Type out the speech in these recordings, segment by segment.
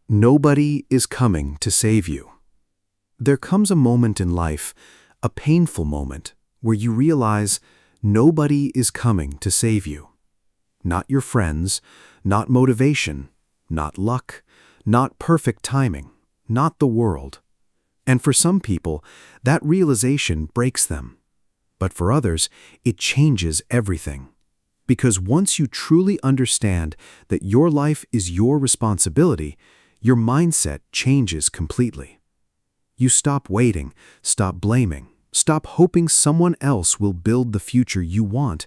Nobody is coming to save you. There comes a moment in life, a painful moment, where you realize nobody is coming to save you. Not your friends, not motivation, not luck, not perfect timing, not the world. And for some people, that realization breaks them. But for others, it changes everything. Because once you truly understand that your life is your responsibility, your mindset changes completely. You stop waiting, stop blaming, stop hoping someone else will build the future you want,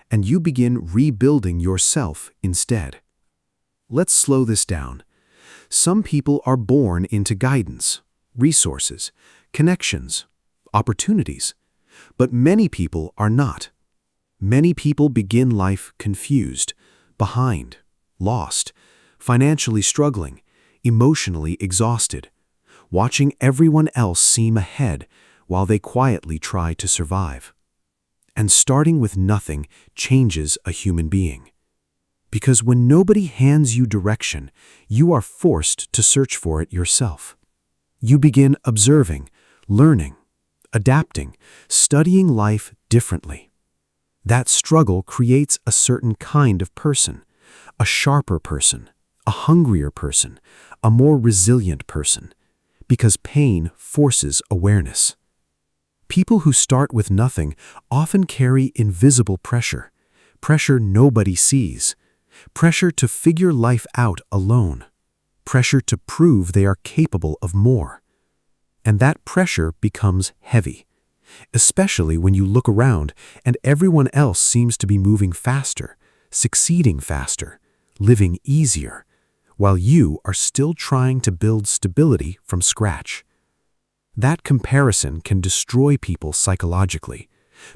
and you begin rebuilding yourself instead. Let's slow this down. Some people are born into guidance, resources, connections, opportunities, but many people are not. Many people begin life confused, behind, lost, financially struggling, emotionally exhausted, watching everyone else seem ahead while they quietly try to survive. And starting with nothing changes a human being. Because when nobody hands you direction, you are forced to search for it yourself. You begin observing, learning, adapting, studying life differently. That struggle creates a certain kind of person, a sharper person, a hungrier person, a more resilient person, because pain forces awareness. People who start with nothing often carry invisible pressure, pressure nobody sees, pressure to figure life out alone, pressure to prove they are capable of more. And that pressure becomes heavy, especially when you look around and everyone else seems to be moving faster, succeeding faster, living easier, while you are still trying to build stability from scratch. That comparison can destroy people psychologically,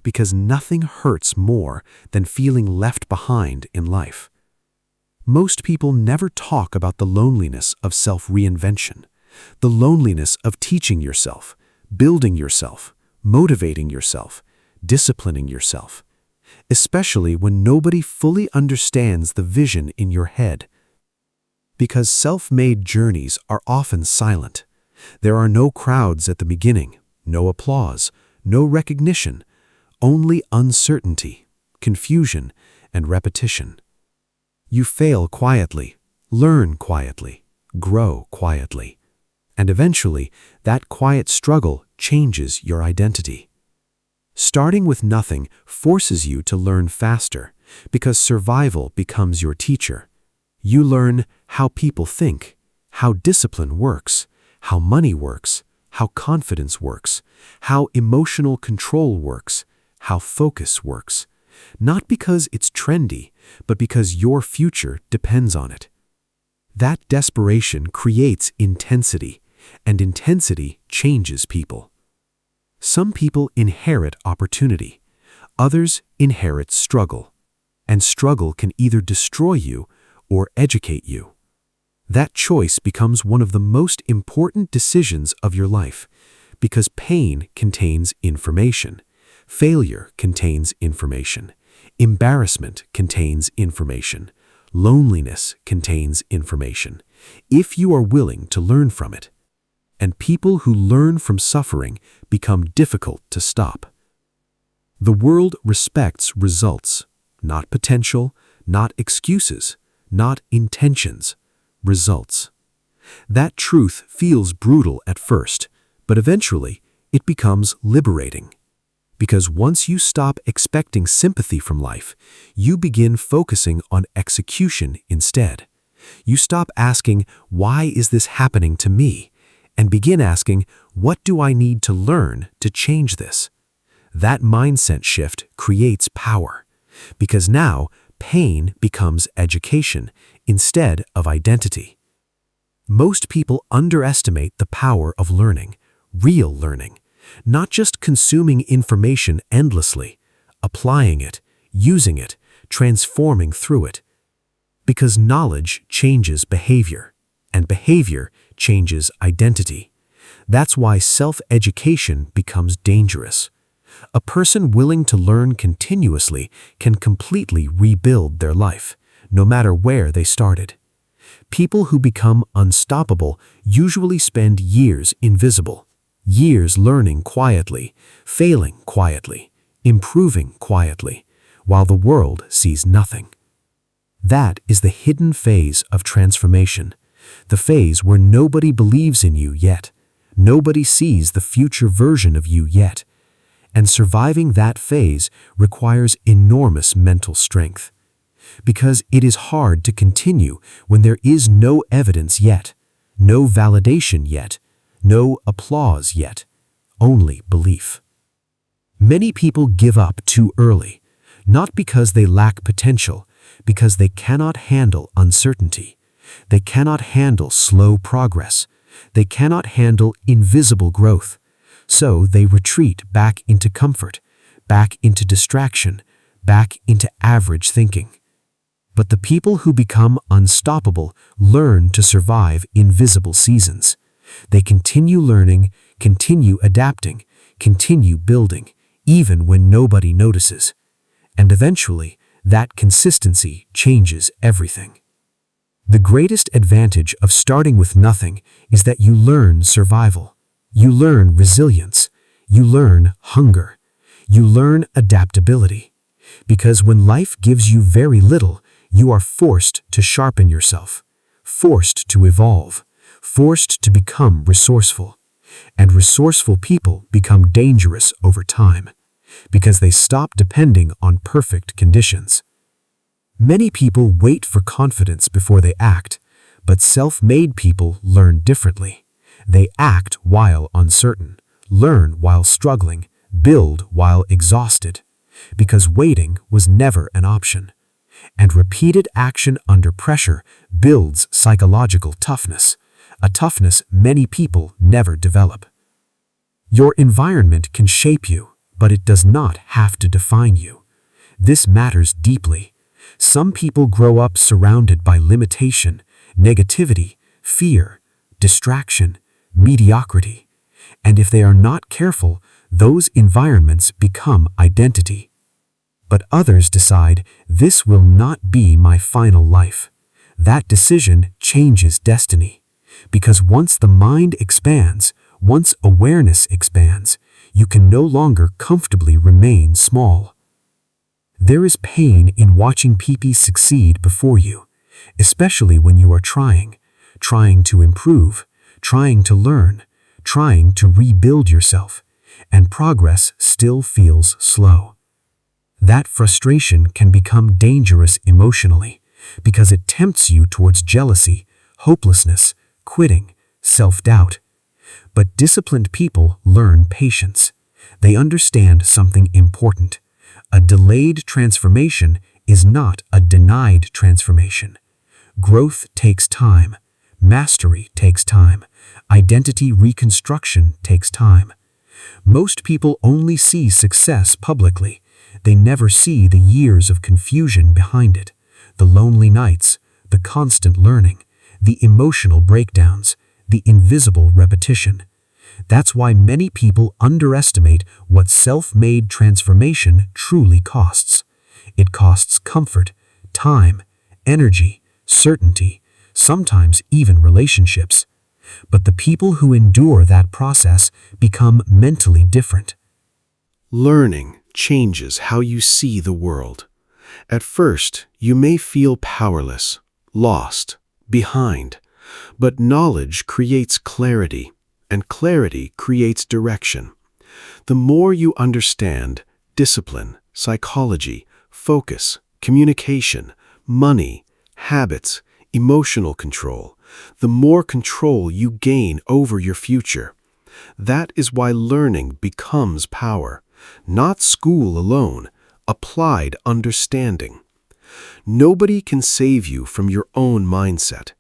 because nothing hurts more than feeling left behind in life. Most people never talk about the loneliness of self-reinvention, the loneliness of teaching yourself, building yourself, motivating yourself, disciplining yourself, especially when nobody fully understands the vision in your head. Because self-made journeys are often silent. There are no crowds at the beginning, no applause, no recognition, only uncertainty, confusion, and repetition. You fail quietly, learn quietly, grow quietly, and eventually that quiet struggle changes your identity. Starting with nothing forces you to learn faster, because survival becomes your teacher. You learn how people think, how discipline works, how money works, how confidence works, how emotional control works, how focus works. Not because it's trendy, but because your future depends on it. That desperation creates intensity, and intensity changes people. Some people inherit opportunity, others inherit struggle, and struggle can either destroy you or educate you. That choice becomes one of the most important decisions of your life, because pain contains information, failure contains information, embarrassment contains information, loneliness contains information, if you are willing to learn from it. And people who learn from suffering become difficult to stop. The world respects results, not potential, not excuses, not intentions, results. That truth feels brutal at first, but eventually it becomes liberating. Because once you stop expecting sympathy from life, you begin focusing on execution instead. You stop asking, "Why is this happening to me?" and begin asking, "What do I need to learn to change this?" That mindset shift creates power, because now pain becomes education instead of identity. Most people underestimate the power of learning, real learning, not just consuming information endlessly, applying it, using it, transforming through it. Because knowledge changes behavior, and behavior changes identity. That's why self-education becomes dangerous. A person willing to learn continuously can completely rebuild their life, no matter where they started. People who become unstoppable usually spend years invisible, years learning quietly, failing quietly, improving quietly, while the world sees nothing. That is the hidden phase of transformation, the phase where nobody believes in you yet, nobody sees the future version of you yet, and surviving that phase requires enormous mental strength. Because it is hard to continue when there is no evidence yet, no validation yet, no applause yet, only belief. Many people give up too early, not because they lack potential, because they cannot handle uncertainty. They cannot handle slow progress. They cannot handle invisible growth. So they retreat back into comfort, back into distraction, back into average thinking. But the people who become unstoppable learn to survive invisible seasons. They continue learning, continue adapting, continue building, even when nobody notices. And eventually, that consistency changes everything. The greatest advantage of starting with nothing is that you learn survival. You learn resilience. You learn hunger. You learn adaptability. Because when life gives you very little, you are forced to sharpen yourself, forced to evolve, forced to become resourceful. And resourceful people become dangerous over time, because they stop depending on perfect conditions. Many people wait for confidence before they act, but self-made people learn differently. They act while uncertain, learn while struggling, build while exhausted, because waiting was never an option. And repeated action under pressure builds psychological toughness, a toughness many people never develop. Your environment can shape you, but it does not have to define you. This matters deeply. Some people grow up surrounded by limitation, negativity, fear, distraction, mediocrity. And if they are not careful, those environments become identity. But others decide, this will not be my final life. That decision changes destiny. Because once the mind expands, once awareness expands, you can no longer comfortably remain small. There is pain in watching people succeed before you, especially when you are trying to improve, trying to learn, trying to rebuild yourself, and progress still feels slow. That frustration can become dangerous emotionally because it tempts you towards jealousy, hopelessness, quitting, self-doubt. But disciplined people learn patience. They understand something important. A delayed transformation is not a denied transformation. Growth takes time. Mastery takes time. Identity reconstruction takes time. Most people only see success publicly. They never see the years of confusion behind it, the lonely nights, the constant learning, the emotional breakdowns, the invisible repetition. That's why many people underestimate what self-made transformation truly costs. It costs comfort, time, energy, certainty, sometimes even relationships. But the people who endure that process become mentally different. Learning changes how you see the world. At first, you may feel powerless, lost, behind, but knowledge creates clarity, and clarity creates direction. The more you understand discipline, psychology, focus, communication, money, habits, emotional control, the more control you gain over your future. That is why learning becomes power. Not school alone, applied understanding. Nobody can save you from your own mindset.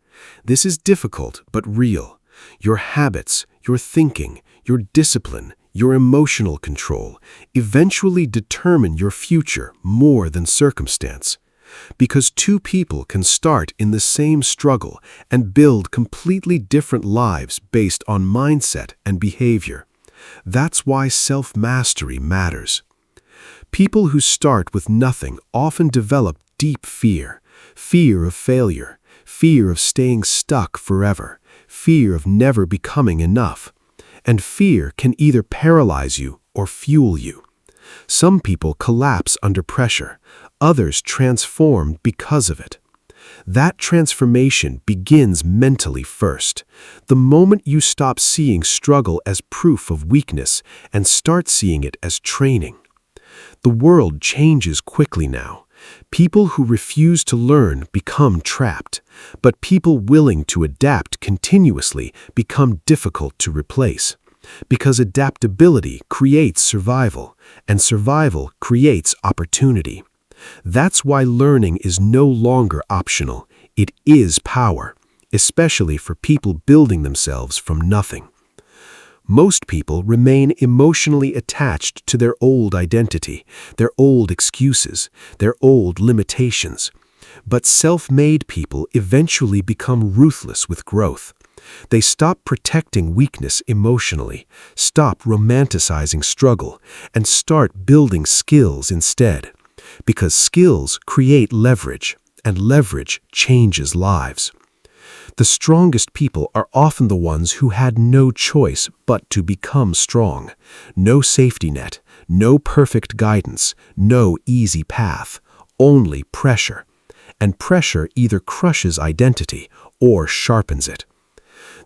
This is difficult but real. Your habits, your thinking, your discipline, your emotional control eventually determine your future more than circumstance. Because two people can start in the same struggle and build completely different lives based on mindset and behavior. That's why self-mastery matters. People who start with nothing often develop deep fear, fear of failure, fear of staying stuck forever, fear of never becoming enough. And fear can either paralyze you or fuel you. Some people collapse under pressure, others transform because of it. That transformation begins mentally first. The moment you stop seeing struggle as proof of weakness and start seeing it as training. The world changes quickly now. People who refuse to learn become trapped, but people willing to adapt continuously become difficult to replace. Because adaptability creates survival, and survival creates opportunity. That's why learning is no longer optional. It is power, especially for people building themselves from nothing. Most people remain emotionally attached to their old identity, their old excuses, their old limitations. But self-made people eventually become ruthless with growth. They stop protecting weakness emotionally, stop romanticizing struggle, and start building skills instead. Because skills create leverage, and leverage changes lives. The strongest people are often the ones who had no choice but to become strong. No safety net, no perfect guidance, no easy path, only pressure. And pressure either crushes identity or sharpens it.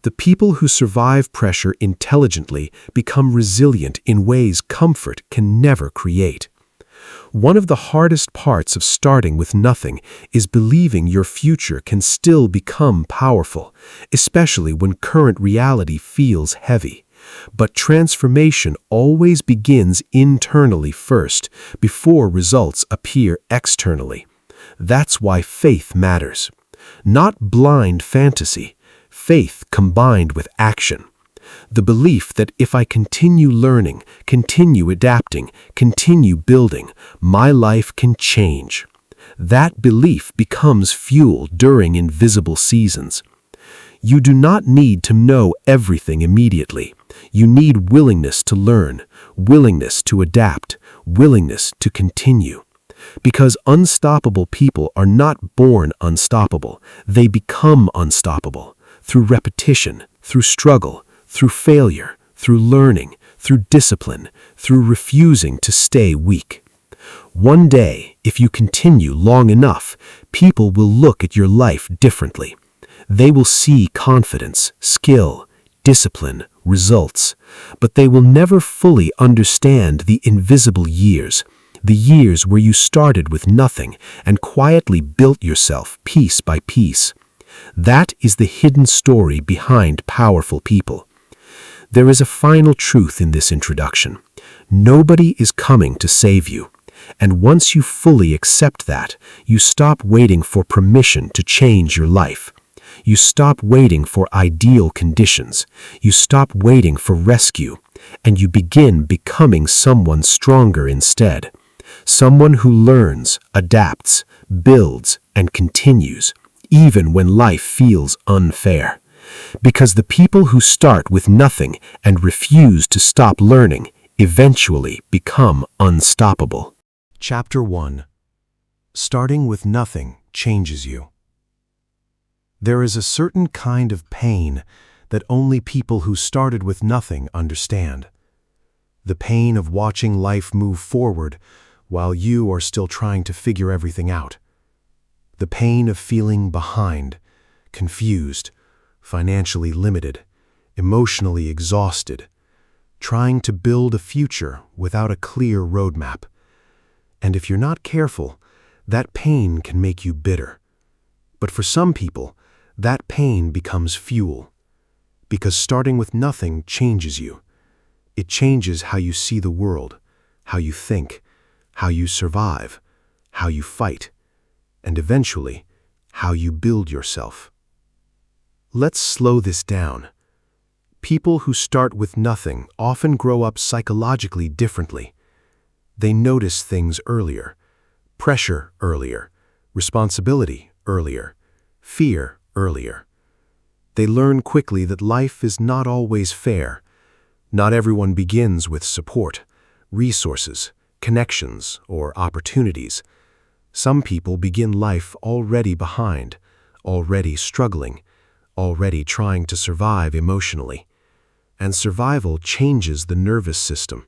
The people who survive pressure intelligently become resilient in ways comfort can never create. One of the hardest parts of starting with nothing is believing your future can still become powerful, especially when current reality feels heavy. But transformation always begins internally first, before results appear externally. That's why faith matters. Not blind fantasy, faith combined with action. The belief that if I continue learning, continue adapting, continue building, my life can change. That belief becomes fuel during invisible seasons. You do not need to know everything immediately. You need willingness to learn, willingness to adapt, willingness to continue. Because unstoppable people are not born unstoppable. They become unstoppable through repetition, through struggle, through failure, through learning, through discipline, through refusing to stay weak. One day, if you continue long enough, people will look at your life differently. They will see confidence, skill, discipline, results, but they will never fully understand the invisible years, the years where you started with nothing and quietly built yourself piece by piece. That is the hidden story behind powerful people. There is a final truth in this introduction. Nobody is coming to save you. And once you fully accept that, you stop waiting for permission to change your life. You stop waiting for ideal conditions. You stop waiting for rescue. And you begin becoming someone stronger instead. Someone who learns, adapts, builds, and continues, even when life feels unfair. Because the people who start with nothing and refuse to stop learning eventually become unstoppable. Chapter 1. Starting with nothing changes you. There is a certain kind of pain that only people who started with nothing understand. The pain of watching life move forward while you are still trying to figure everything out. The pain of feeling behind, confused, financially limited, emotionally exhausted, trying to build a future without a clear roadmap. And if you're not careful, that pain can make you bitter. But for some people, that pain becomes fuel. Because starting with nothing changes you. It changes how you see the world, how you think, how you survive, how you fight, and eventually, how you build yourself. Let's slow this down. People who start with nothing often grow up psychologically differently. They notice things earlier, pressure earlier, responsibility earlier, fear earlier. They learn quickly that life is not always fair. Not everyone begins with support, resources, connections, or opportunities. Some people begin life already behind, already struggling, already trying to survive emotionally. And survival changes the nervous system.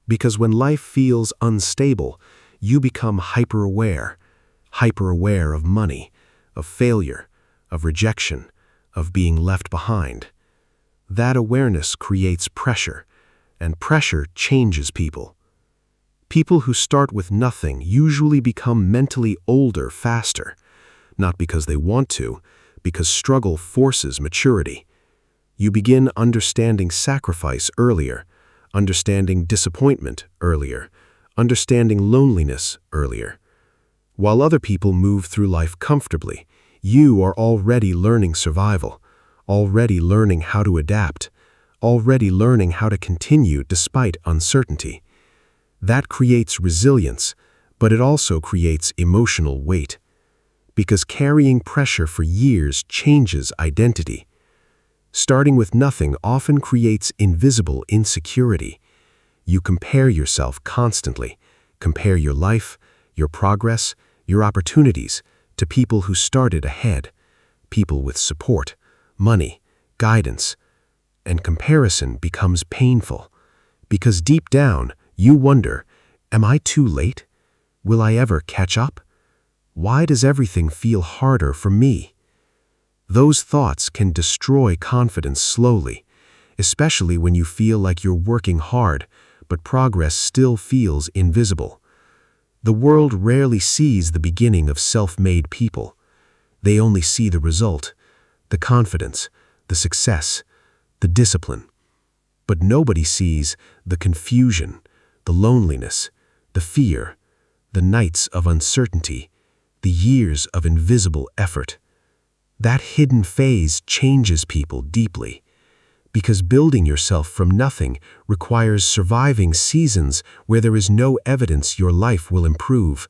Because when life feels unstable, you become hyper-aware of money, of failure, of rejection, of being left behind. That awareness creates pressure, and pressure changes people. People who start with nothing usually become mentally older faster, not because they want to, because struggle forces maturity. You begin understanding sacrifice earlier, understanding disappointment earlier, understanding loneliness earlier. While other people move through life comfortably, you are already learning survival, already learning how to adapt, already learning how to continue despite uncertainty. That creates resilience, but it also creates emotional weight. Because carrying pressure for years changes identity. Starting with nothing often creates invisible insecurity. You compare yourself constantly, compare your life, your progress, your opportunities to people who started ahead, people with support, money, guidance. And comparison becomes painful, because deep down you wonder, am I too late? Will I ever catch up? Why does everything feel harder for me? Those thoughts can destroy confidence slowly, especially when you feel like you're working hard, but progress still feels invisible. The world rarely sees the beginning of self-made people. They only see the result, the confidence, the success, the discipline. But nobody sees the confusion, the loneliness, the fear, the nights of uncertainty, the years of invisible effort. That hidden phase changes people deeply, because building yourself from nothing requires surviving seasons where there is no evidence your life will improve,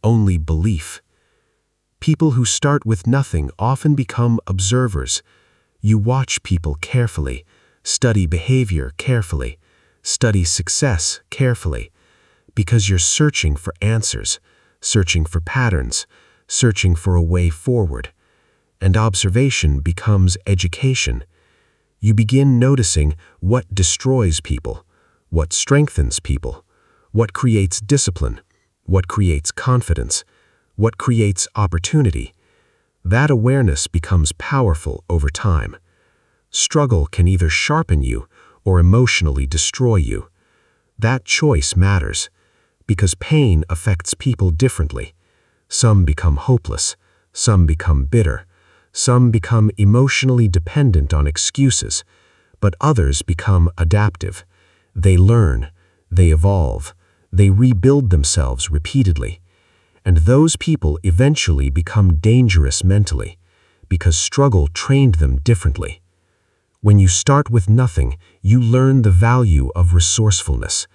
only belief. People who start with nothing often become observers. You watch people carefully, study behavior carefully, study success carefully, because you're searching for answers, searching for patterns, searching for a way forward. And observation becomes education. You begin noticing what destroys people, what strengthens people, what creates discipline, what creates confidence, what creates opportunity. That awareness becomes powerful over time. Struggle can either sharpen you or emotionally destroy you. That choice matters, because pain affects people differently. Some become hopeless, some become bitter, some become emotionally dependent on excuses, but others become adaptive. They learn, they evolve, they rebuild themselves repeatedly. And those people eventually become dangerous mentally, because struggle trained them differently. When you start with nothing, you learn the value of resourcefulness.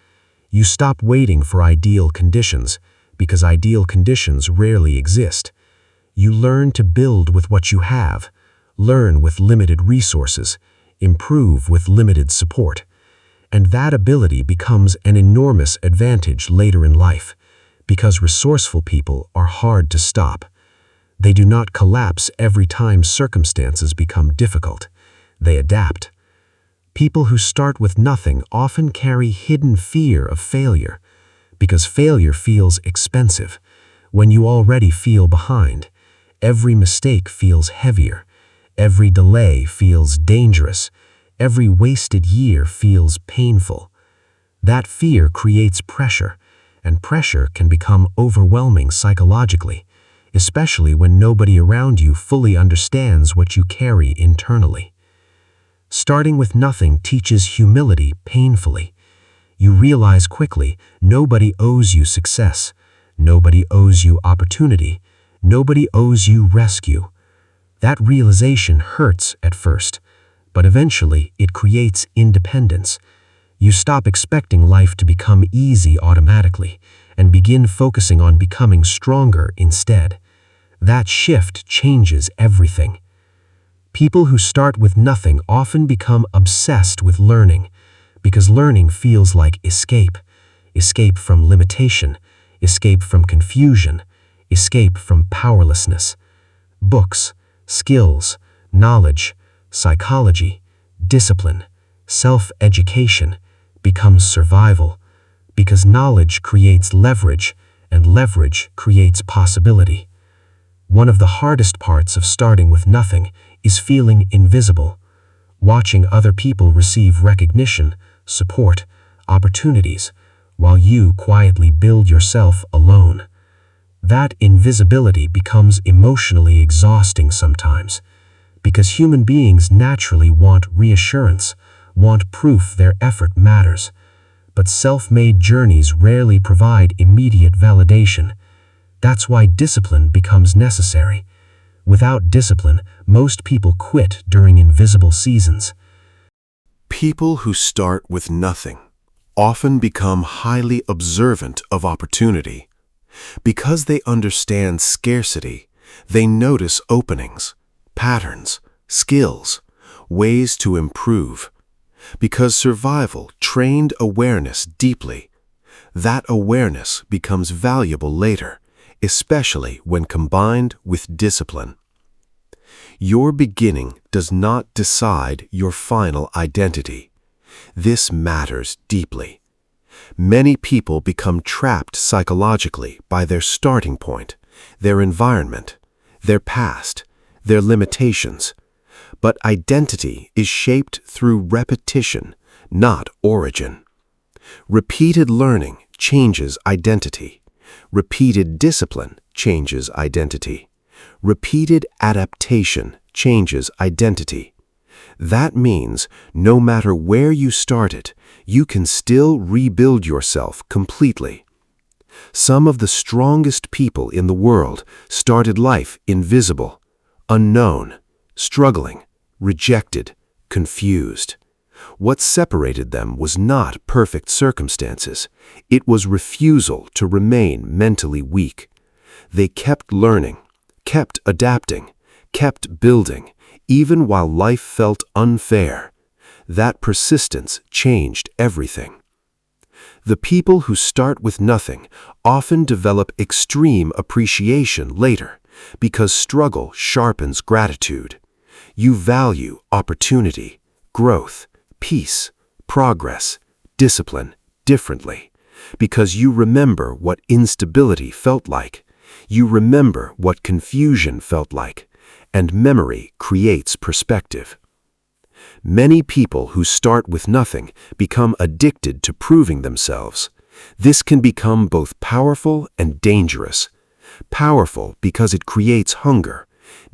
You stop waiting for ideal conditions, because ideal conditions rarely exist. You learn to build with what you have, learn with limited resources, improve with limited support. And that ability becomes an enormous advantage later in life, because resourceful people are hard to stop. They do not collapse every time circumstances become difficult. They adapt. People who start with nothing often carry hidden fear of failure, because failure feels expensive. When you already feel behind, every mistake feels heavier, every delay feels dangerous, every wasted year feels painful. That fear creates pressure, and pressure can become overwhelming psychologically, especially when nobody around you fully understands what you carry internally. Starting with nothing teaches humility painfully. You realize quickly nobody owes you success, nobody owes you opportunity, nobody owes you rescue. That realization hurts at first, but eventually it creates independence. You stop expecting life to become easy automatically and begin focusing on becoming stronger instead. That shift changes everything. People who start with nothing often become obsessed with learning, because learning feels like escape. Escape from limitation, escape from confusion, escape from powerlessness. Books, skills, knowledge, psychology, discipline, self-education becomes survival, because knowledge creates leverage, and leverage creates possibility. One of the hardest parts of starting with nothing is feeling invisible, watching other people receive recognition, support, opportunities, while you quietly build yourself alone. That invisibility becomes emotionally exhausting sometimes, because human beings naturally want reassurance, want proof their effort matters. But self-made journeys rarely provide immediate validation. That's why discipline becomes necessary. Without discipline, most people quit during invisible seasons. People who start with nothing often become highly observant of opportunity. Because they understand scarcity, they notice openings, patterns, skills, ways to improve. Because survival trained awareness deeply, that awareness becomes valuable later, especially when combined with discipline. Your beginning does not decide your final identity. This matters deeply. Many people become trapped psychologically by their starting point, their environment, their past, their limitations. But identity is shaped through repetition, not origin. Repeated learning changes identity. Repeated discipline changes identity. Repeated adaptation changes identity. That means no matter where you started, you can still rebuild yourself completely. Some of the strongest people in the world started life invisible, unknown, struggling, rejected, confused. What separated them was not perfect circumstances. It was refusal to remain mentally weak. They kept learning, kept adapting, kept building, even while life felt unfair. That persistence changed everything. The people who start with nothing often develop extreme appreciation later, because struggle sharpens gratitude. You value opportunity, growth, peace, progress, discipline differently, because you remember what instability felt like. You remember what confusion felt like, and memory creates perspective. Many people who start with nothing become addicted to proving themselves. This can become both powerful and dangerous. Powerful because it creates hunger,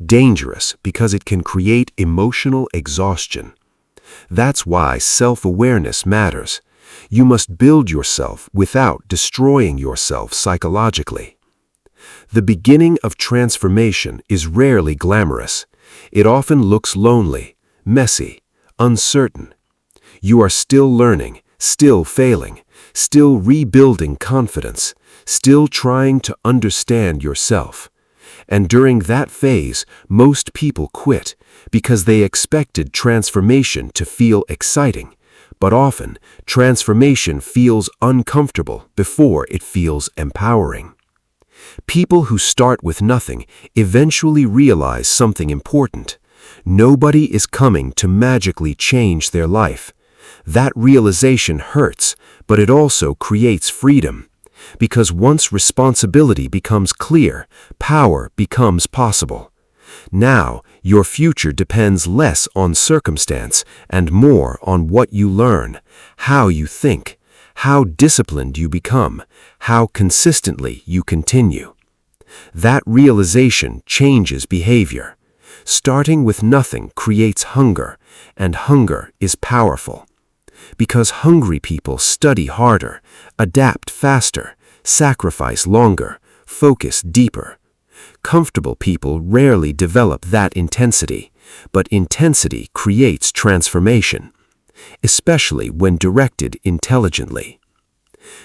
dangerous because it can create emotional exhaustion. That's why self-awareness matters. You must build yourself without destroying yourself psychologically. The beginning of transformation is rarely glamorous. It often looks lonely, messy, uncertain. You are still learning, still failing, still rebuilding confidence, still trying to understand yourself. And during that phase, most people quit because they expected transformation to feel exciting. But often, transformation feels uncomfortable before it feels empowering. People who start with nothing eventually realize something important. Nobody is coming to magically change their life. That realization hurts, but it also creates freedom. Because once responsibility becomes clear, power becomes possible. Now, your future depends less on circumstance and more on what you learn, how you think, how disciplined you become, how consistently you continue. That realization changes behavior. Starting with nothing creates hunger, and hunger is powerful. Because hungry people study harder, adapt faster, sacrifice longer, focus deeper. Comfortable people rarely develop that intensity, but intensity creates transformation, especially when directed intelligently.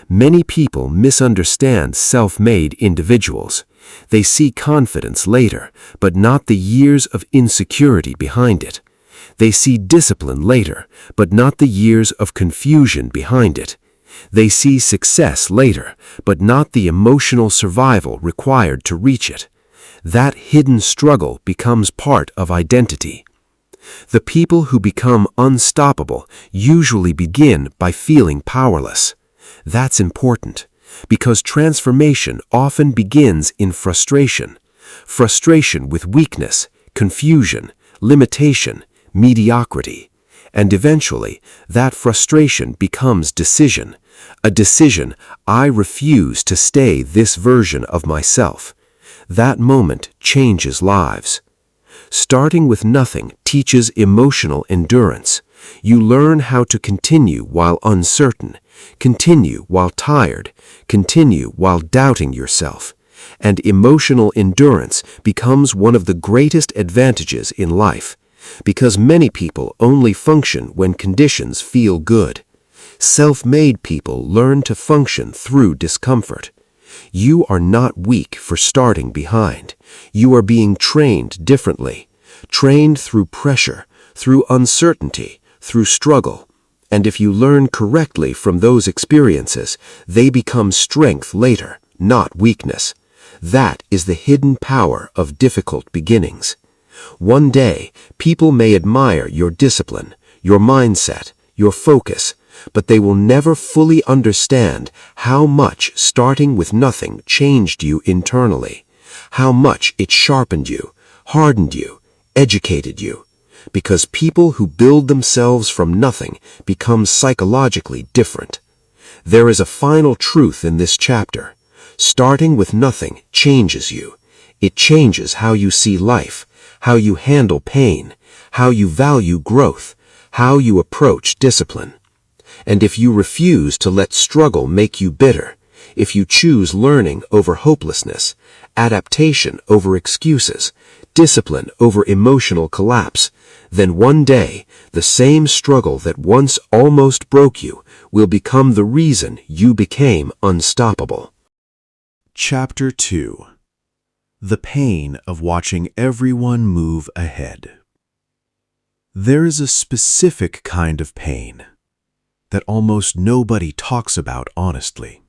Many people misunderstand self-made individuals. They see confidence later, but not the years of insecurity behind it. They see discipline later, but not the years of confusion behind it. They see success later, but not the emotional survival required to reach it. That hidden struggle becomes part of identity. The people who become unstoppable usually begin by feeling powerless. That's important, because transformation often begins in frustration. Frustration with weakness, confusion, limitation, mediocrity. And eventually, that frustration becomes decision. A decision: I refuse to stay this version of myself. That moment changes lives. Starting with nothing teaches emotional endurance. You learn how to continue while uncertain, continue while tired, continue while doubting yourself. And emotional endurance becomes one of the greatest advantages in life, because many people only function when conditions feel good. Self-made people learn to function through discomfort. You are not weak for starting behind. You are being trained differently, trained through pressure, through uncertainty, through struggle. And if you learn correctly from those experiences, they become strength later, not weakness. That is the hidden power of difficult beginnings. One day, people may admire your discipline, your mindset, your focus, but they will never fully understand how much starting with nothing changed you internally, how much it sharpened you, hardened you, educated you. Because people who build themselves from nothing become psychologically different. There is a final truth in this chapter. Starting with nothing changes you. It changes how you see life, how you handle pain, how you value growth, how you approach discipline. And if you refuse to let struggle make you bitter, if you choose learning over hopelessness, adaptation over excuses, discipline over emotional collapse, then one day the same struggle that once almost broke you will become the reason you became unstoppable. Chapter 2. The Pain of Watching Everyone Move Ahead. There is a specific kind of pain that almost nobody talks about honestly.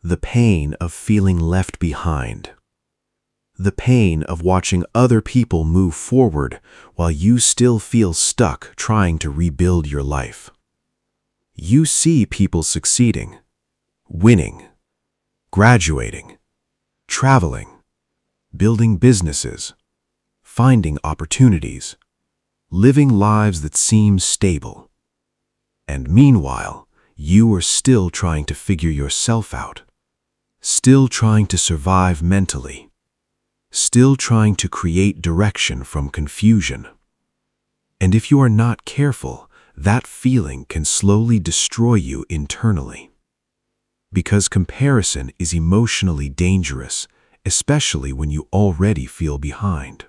The pain of feeling left behind. The pain of watching other people move forward while you still feel stuck trying to rebuild your life. You see people succeeding, winning, graduating, traveling, building businesses, finding opportunities, living lives that seem stable. And meanwhile, you are still trying to figure yourself out, still trying to survive mentally, still trying to create direction from confusion. And if you are not careful, that feeling can slowly destroy you internally. Because comparison is emotionally dangerous, especially when you already feel behind.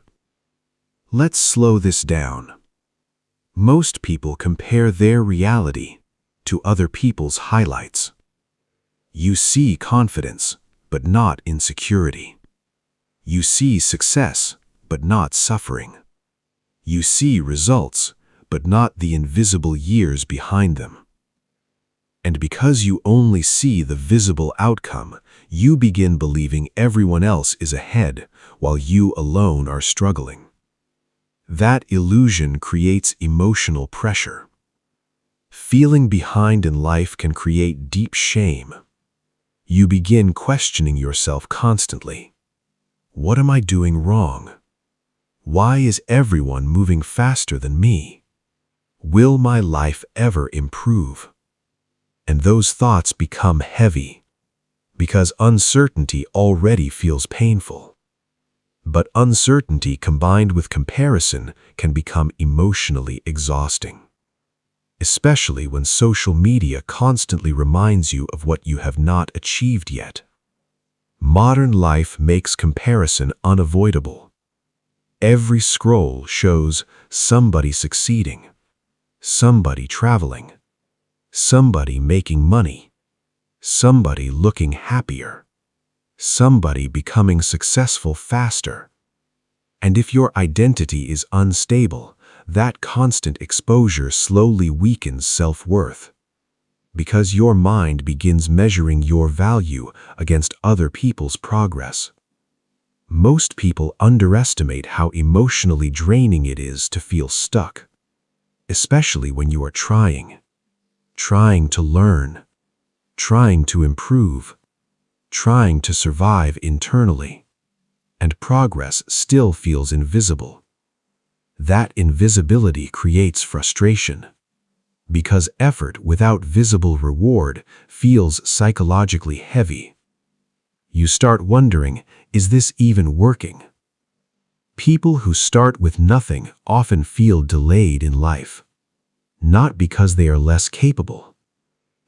Let's slow this down. Most people compare their reality to other people's highlights. You see confidence, but not insecurity. You see success, but not suffering. You see results, but not the invisible years behind them. And because you only see the visible outcome, you begin believing everyone else is ahead while you alone are struggling. That illusion creates emotional pressure. Feeling behind in life can create deep shame. You begin questioning yourself constantly. What am I doing wrong? Why is everyone moving faster than me? Will my life ever improve? And those thoughts become heavy, because uncertainty already feels painful. But uncertainty combined with comparison can become emotionally exhausting, especially when social media constantly reminds you of what you have not achieved yet. Modern life makes comparison unavoidable. Every scroll shows somebody succeeding, somebody traveling, somebody making money, somebody looking happier, somebody becoming successful faster. And if your identity is unstable, that constant exposure slowly weakens self-worth, because your mind begins measuring your value against other people's progress. Most people underestimate how emotionally draining it is to feel stuck, especially when you are trying to learn, trying to improve, trying to survive internally, and progress still feels invisible. That invisibility creates frustration, because effort without visible reward feels psychologically heavy. You start wondering, is this even working? People who start with nothing often feel delayed in life, not because they are less capable,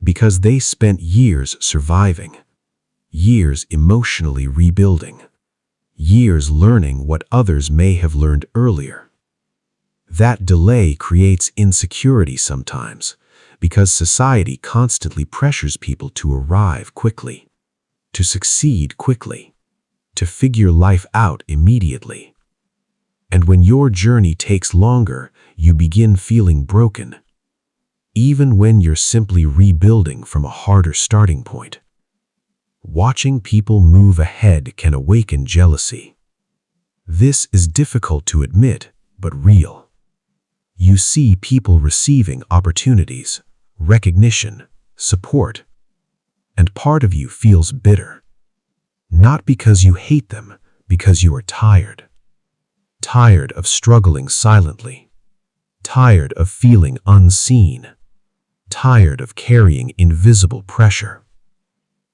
because they spent years surviving, years emotionally rebuilding, years learning what others may have learned earlier. That delay creates insecurity sometimes, because society constantly pressures people to arrive quickly, to succeed quickly, to figure life out immediately. And when your journey takes longer, you begin feeling broken, even when you're simply rebuilding from a harder starting point. Watching people move ahead can awaken jealousy. This is difficult to admit, but real. You see people receiving opportunities, recognition, support, and part of you feels bitter. Not because you hate them, because you are tired. Tired of struggling silently. Tired of feeling unseen. Tired of carrying invisible pressure.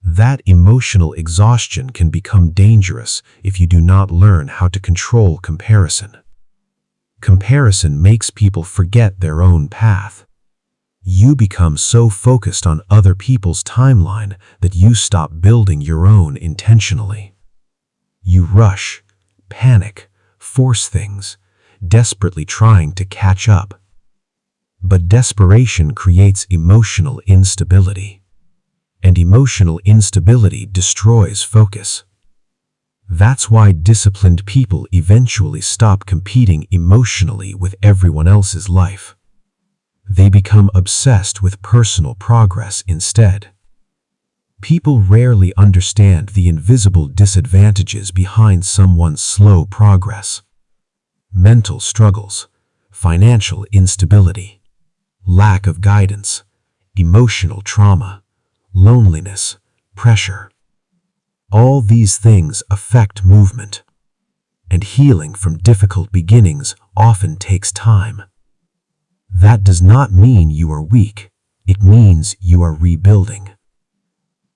That emotional exhaustion can become dangerous if you do not learn how to control comparison. Comparison makes people forget their own path. You become so focused on other people's timeline that you stop building your own intentionally. You rush, panic, force things, desperately trying to catch up. But desperation creates emotional instability, and emotional instability destroys focus. That's why disciplined people eventually stop competing emotionally with everyone else's life. They become obsessed with personal progress instead. People rarely understand the invisible disadvantages behind someone's slow progress. Mental struggles, financial instability, lack of guidance, emotional trauma, loneliness, pressure. All these things affect movement, and healing from difficult beginnings often takes time. That does not mean you are weak, it means you are rebuilding.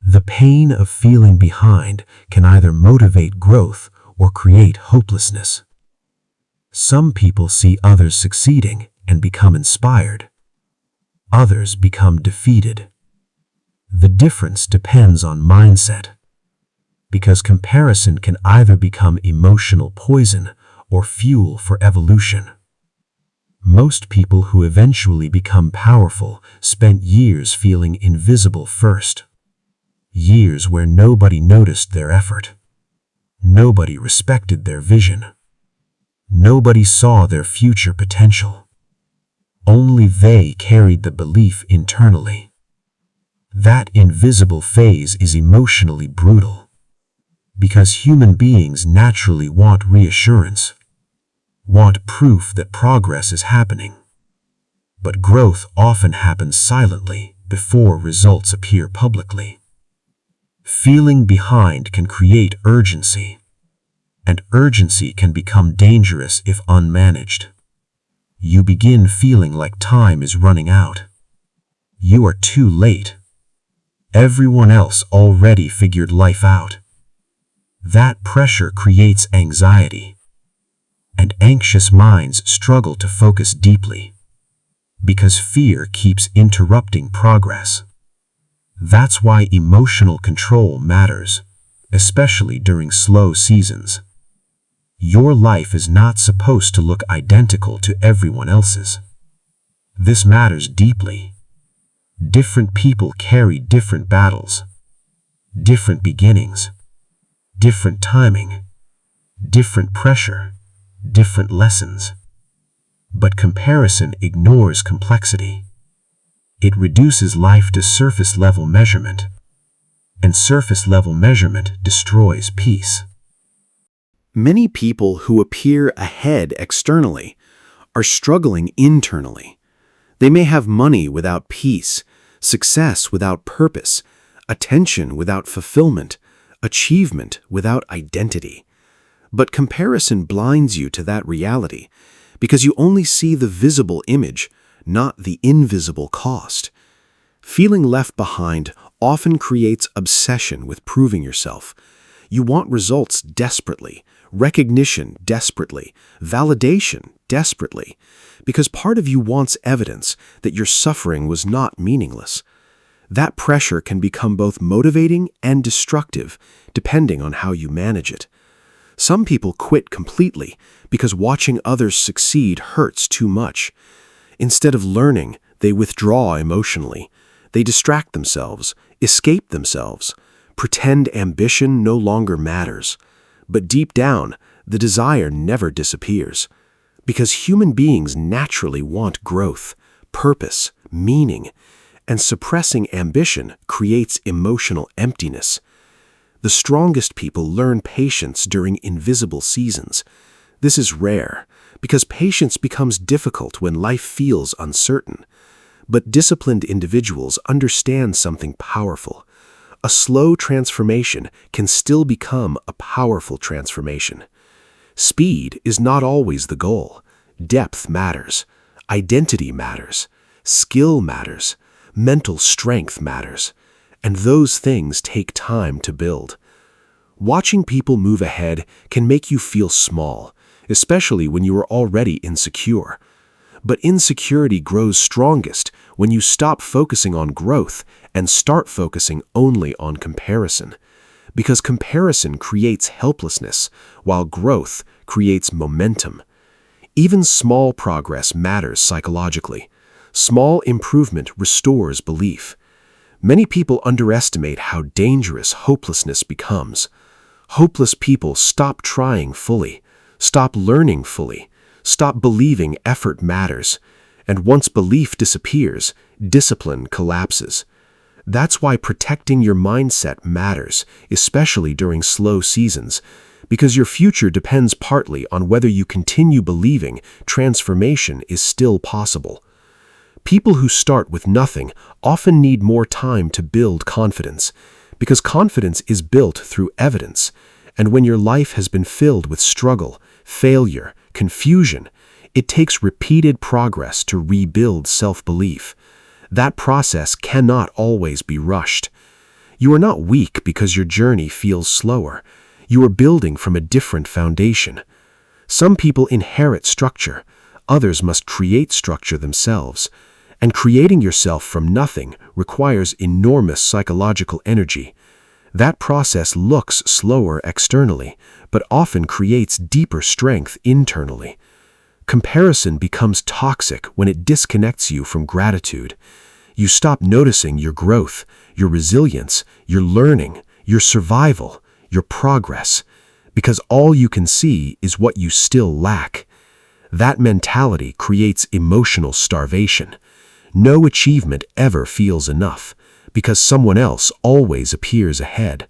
The pain of feeling behind can either motivate growth or create hopelessness. Some people see others succeeding and become inspired. Others become defeated. The difference depends on mindset, because comparison can either become emotional poison or fuel for evolution. Most people who eventually become powerful spent years feeling invisible first. Years where nobody noticed their effort. Nobody respected their vision. Nobody saw their future potential. Only they carried the belief internally. That invisible phase is emotionally brutal, because human beings naturally want reassurance, want proof that progress is happening. But growth often happens silently before results appear publicly. Feeling behind can create urgency, and urgency can become dangerous if unmanaged. You begin feeling like time is running out. You are too late. Everyone else already figured life out. That pressure creates anxiety, and anxious minds struggle to focus deeply, because fear keeps interrupting progress. That's why emotional control matters, especially during slow seasons. Your life is not supposed to look identical to everyone else's. This matters deeply. Different people carry different battles, different beginnings, different timing, different pressure, different lessons. But comparison ignores complexity. It reduces life to surface-level measurement, and surface-level measurement destroys peace. Many people who appear ahead externally are struggling internally. They may have money without peace, success without purpose, attention without fulfillment, achievement without identity. But comparison blinds you to that reality because you only see the visible image, not the invisible cost. Feeling left behind often creates obsession with proving yourself. You want results desperately, recognition desperately, validation desperately, because part of you wants evidence that your suffering was not meaningless. That pressure can become both motivating and destructive, depending on how you manage it. Some people quit completely because watching others succeed hurts too much. Instead of learning, they withdraw emotionally. They distract themselves, escape themselves, pretend ambition no longer matters. But deep down, the desire never disappears. Because human beings naturally want growth, purpose, meaning, and suppressing ambition creates emotional emptiness. The strongest people learn patience during invisible seasons. This is rare, because patience becomes difficult when life feels uncertain. But disciplined individuals understand something powerful. A slow transformation can still become a powerful transformation. Speed is not always the goal. Depth matters. Identity matters. Skill matters. Mental strength matters. And those things take time to build. Watching people move ahead can make you feel small, especially when you are already insecure. But insecurity grows strongest when you stop focusing on growth and start focusing only on comparison. Because comparison creates helplessness, while growth creates momentum. Even small progress matters psychologically. Small improvement restores belief. Many people underestimate how dangerous hopelessness becomes. Hopeless people stop trying fully, stop learning fully, stop believing effort matters, and once belief disappears, discipline collapses. That's why protecting your mindset matters, especially during slow seasons, because your future depends partly on whether you continue believing transformation is still possible. People who start with nothing often need more time to build confidence, because confidence is built through evidence, and when your life has been filled with struggle, failure, confusion, it takes repeated progress to rebuild self-belief. That process cannot always be rushed. You are not weak because your journey feels slower. You are building from a different foundation. Some people inherit structure, others must create structure themselves. And creating yourself from nothing requires enormous psychological energy. That process looks slower externally, but often creates deeper strength internally. Comparison becomes toxic when it disconnects you from gratitude. You stop noticing your growth, your resilience, your learning, your survival, your progress, because all you can see is what you still lack. That mentality creates emotional starvation. No achievement ever feels enough, because someone else always appears ahead.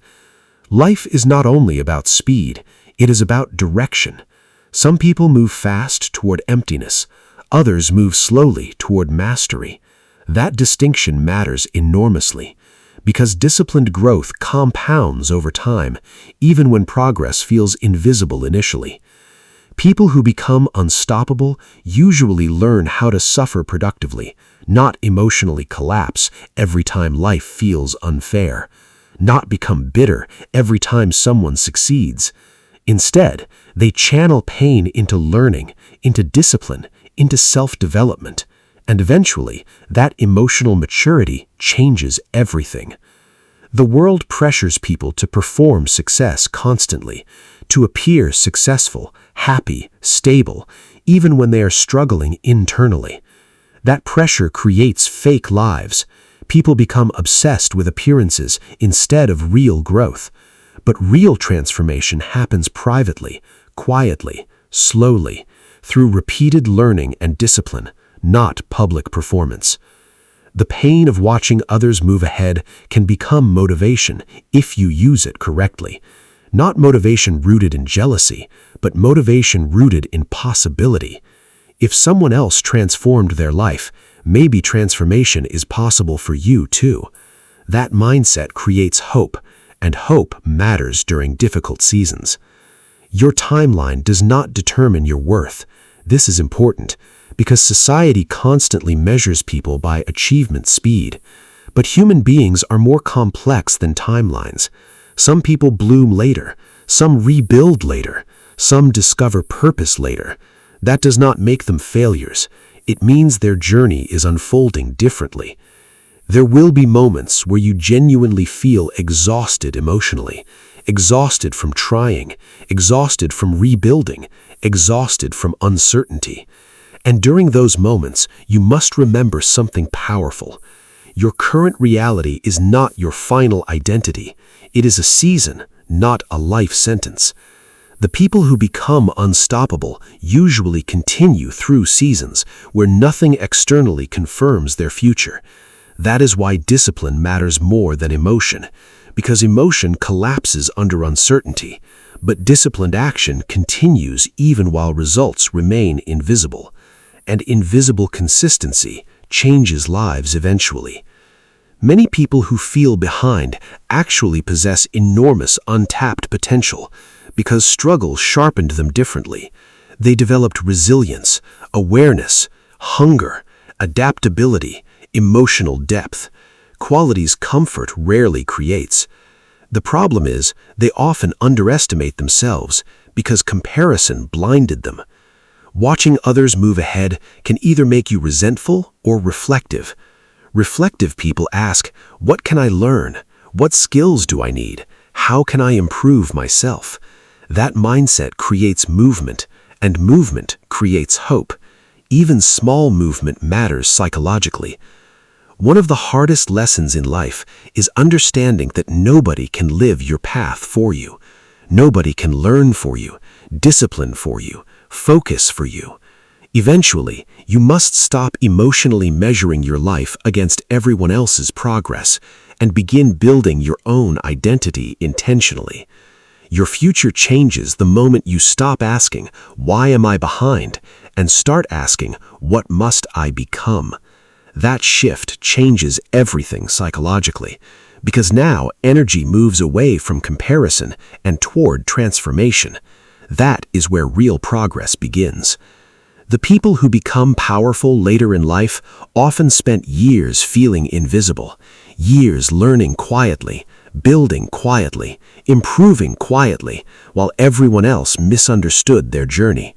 Life is not only about speed, it is about direction. Some people move fast toward emptiness, others move slowly toward mastery. That distinction matters enormously, because disciplined growth compounds over time, even when progress feels invisible initially. People who become unstoppable usually learn how to suffer productively, not emotionally collapse every time life feels unfair, not become bitter every time someone succeeds. Instead, they channel pain into learning, into discipline, into self-development, and eventually, that emotional maturity changes everything. The world pressures people to perform success constantly, to appear successful, happy, stable, even when they are struggling internally. That pressure creates fake lives. People become obsessed with appearances instead of real growth. But real transformation happens privately, quietly, slowly, through repeated learning and discipline, not public performance. The pain of watching others move ahead can become motivation if you use it correctly. Not motivation rooted in jealousy, but motivation rooted in possibility. If someone else transformed their life, maybe transformation is possible for you too. That mindset creates hope, and hope matters during difficult seasons. Your timeline does not determine your worth. This is important because society constantly measures people by achievement speed. But human beings are more complex than timelines. Some people bloom later, some rebuild later, some discover purpose later. That does not make them failures. It means their journey is unfolding differently. There will be moments where you genuinely feel exhausted emotionally, exhausted from trying, exhausted from rebuilding, exhausted from uncertainty. And during those moments, you must remember something powerful. Your current reality is not your final identity. It is a season, not a life sentence. The people who become unstoppable usually continue through seasons where nothing externally confirms their future. That is why discipline matters more than emotion, because emotion collapses under uncertainty, but disciplined action continues even while results remain invisible. And invisible consistency changes lives eventually. Many people who feel behind actually possess enormous untapped potential because struggle sharpened them differently. They developed resilience, awareness, hunger, adaptability, emotional depth, qualities comfort rarely creates. The problem is they often underestimate themselves because comparison blinded them. Watching others move ahead can either make you resentful or reflective. Reflective people ask, what can I learn? What skills do I need? How can I improve myself? That mindset creates movement, and movement creates hope. Even small movement matters psychologically. One of the hardest lessons in life is understanding that nobody can live your path for you. Nobody can learn for you, discipline for you, focus for you. Eventually, you must stop emotionally measuring your life against everyone else's progress and begin building your own identity intentionally. Your future changes the moment you stop asking, "Why am I behind?" and start asking, "What must I become?" That shift changes everything psychologically, because now energy moves away from comparison and toward transformation. That is where real progress begins. The people who become powerful later in life often spent years feeling invisible, years learning quietly, building quietly, improving quietly, while everyone else misunderstood their journey.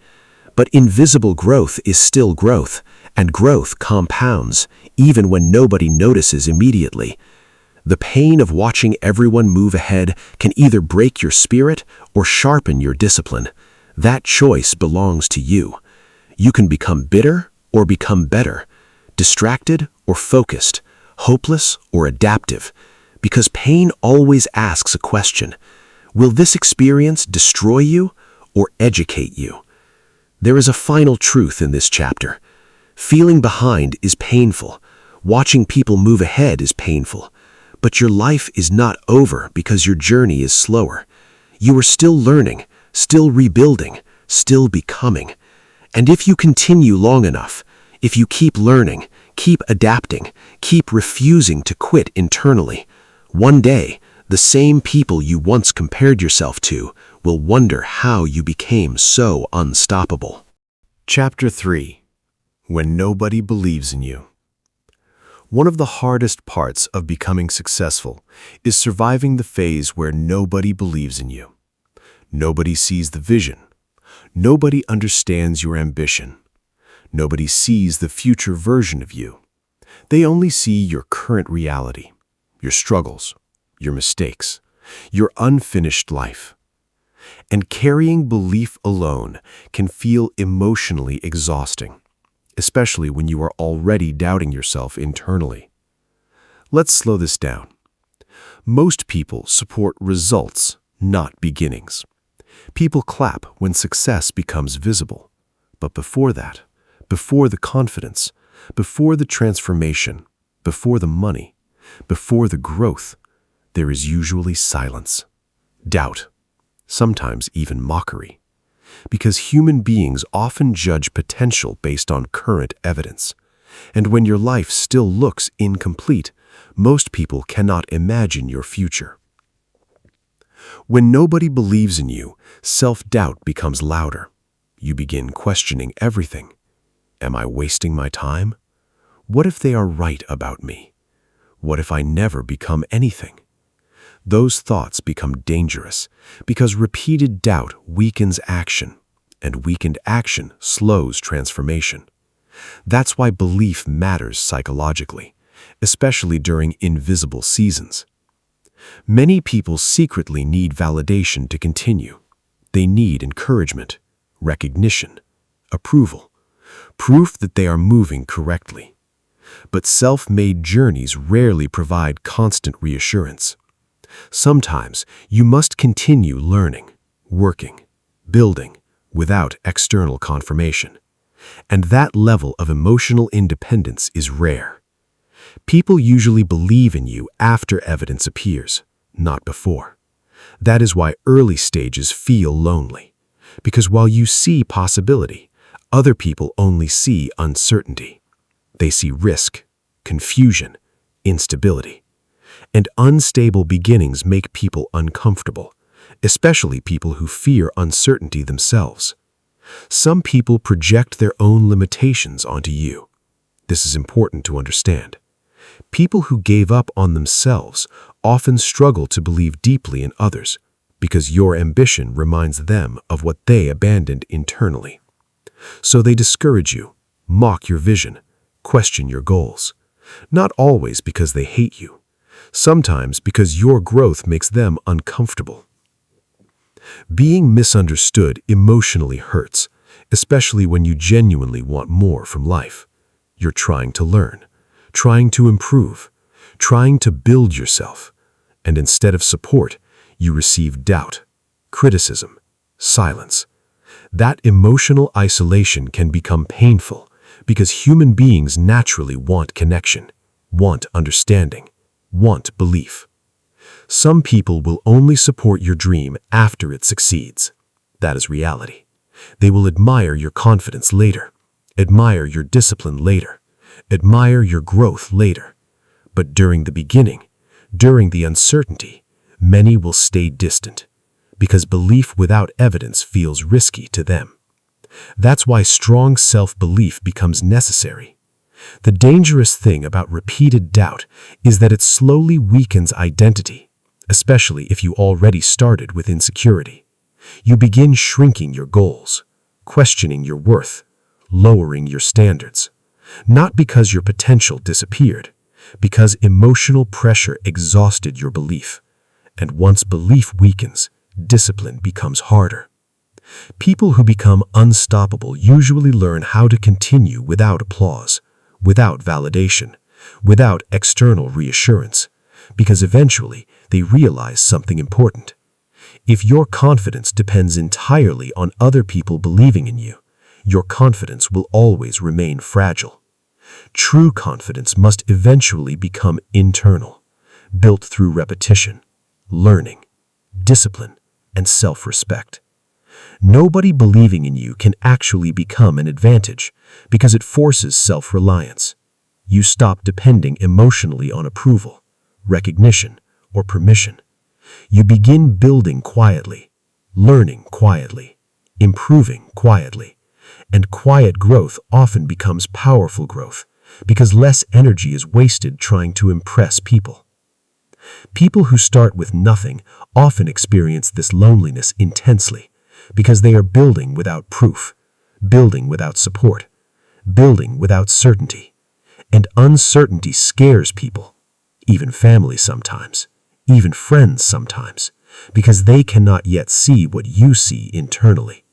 But invisible growth is still growth, and growth compounds, even when nobody notices immediately. The pain of watching everyone move ahead can either break your spirit or sharpen your discipline. That choice belongs to you. You can become bitter or become better, distracted or focused, hopeless or adaptive, because pain always asks a question. Will this experience destroy you or educate you? There is a final truth in this chapter. Feeling behind is painful. Watching people move ahead is painful. But your life is not over because your journey is slower. You are still learning, still rebuilding, still becoming. And if you continue long enough, if you keep learning, keep adapting, keep refusing to quit internally, one day, the same people you once compared yourself to will wonder how you became so unstoppable. Chapter 3. When nobody believes in you. One of the hardest parts of becoming successful is surviving the phase where nobody believes in you. Nobody sees the vision. Nobody understands your ambition. Nobody sees the future version of you. They only see your current reality, your struggles, your mistakes, your unfinished life. And carrying belief alone can feel emotionally exhausting, especially when you are already doubting yourself internally. Let's slow this down. Most people support results, not beginnings. People clap when success becomes visible. But before that, before the confidence, before the transformation, before the money, before the growth, there is usually silence, doubt, sometimes even mockery. Because human beings often judge potential based on current evidence. And when your life still looks incomplete, most people cannot imagine your future. When nobody believes in you, self-doubt becomes louder. You begin questioning everything. Am I wasting my time? What if they are right about me? What if I never become anything? Those thoughts become dangerous because repeated doubt weakens action, and weakened action slows transformation. That's why belief matters psychologically, especially during invisible seasons. Many people secretly need validation to continue. They need encouragement, recognition, approval, proof that they are moving correctly. But self-made journeys rarely provide constant reassurance. Sometimes you must continue learning, working, building, without external confirmation. And that level of emotional independence is rare. People usually believe in you after evidence appears, not before. That is why early stages feel lonely. Because while you see possibility, other people only see uncertainty. They see risk, confusion, instability. And unstable beginnings make people uncomfortable, especially people who fear uncertainty themselves. Some people project their own limitations onto you. This is important to understand. People who gave up on themselves often struggle to believe deeply in others because your ambition reminds them of what they abandoned internally. So they discourage you, mock your vision, question your goals. Not always because they hate you. Sometimes because your growth makes them uncomfortable. Being misunderstood emotionally hurts, especially when you genuinely want more from life. You're trying to learn, trying to improve, trying to build yourself, and instead of support, you receive doubt, criticism, silence. That emotional isolation can become painful because human beings naturally want connection, want understanding, want belief. Some people will only support your dream after it succeeds. That is reality. They will admire your confidence later, admire your discipline later, admire your growth later. But during the beginning, during the uncertainty, many will stay distant because belief without evidence feels risky to them. That's why strong self-belief becomes necessary. The dangerous thing about repeated doubt is that it slowly weakens identity, especially if you already started with insecurity. You begin shrinking your goals, questioning your worth, lowering your standards. Not because your potential disappeared, because emotional pressure exhausted your belief. And once belief weakens, discipline becomes harder. People who become unstoppable usually learn how to continue without applause, without validation, without external reassurance, because eventually they realize something important. If your confidence depends entirely on other people believing in you, your confidence will always remain fragile. True confidence must eventually become internal, built through repetition, learning, discipline, and self-respect. Nobody believing in you can actually become an advantage because it forces self-reliance. You stop depending emotionally on approval, recognition, or permission. You begin building quietly, learning quietly, improving quietly, and quiet growth often becomes powerful growth because less energy is wasted trying to impress people. People who start with nothing often experience this loneliness intensely because they are building without proof, building without support, building without certainty. And uncertainty scares people, even family sometimes, even friends sometimes, because they cannot yet see what you see internally.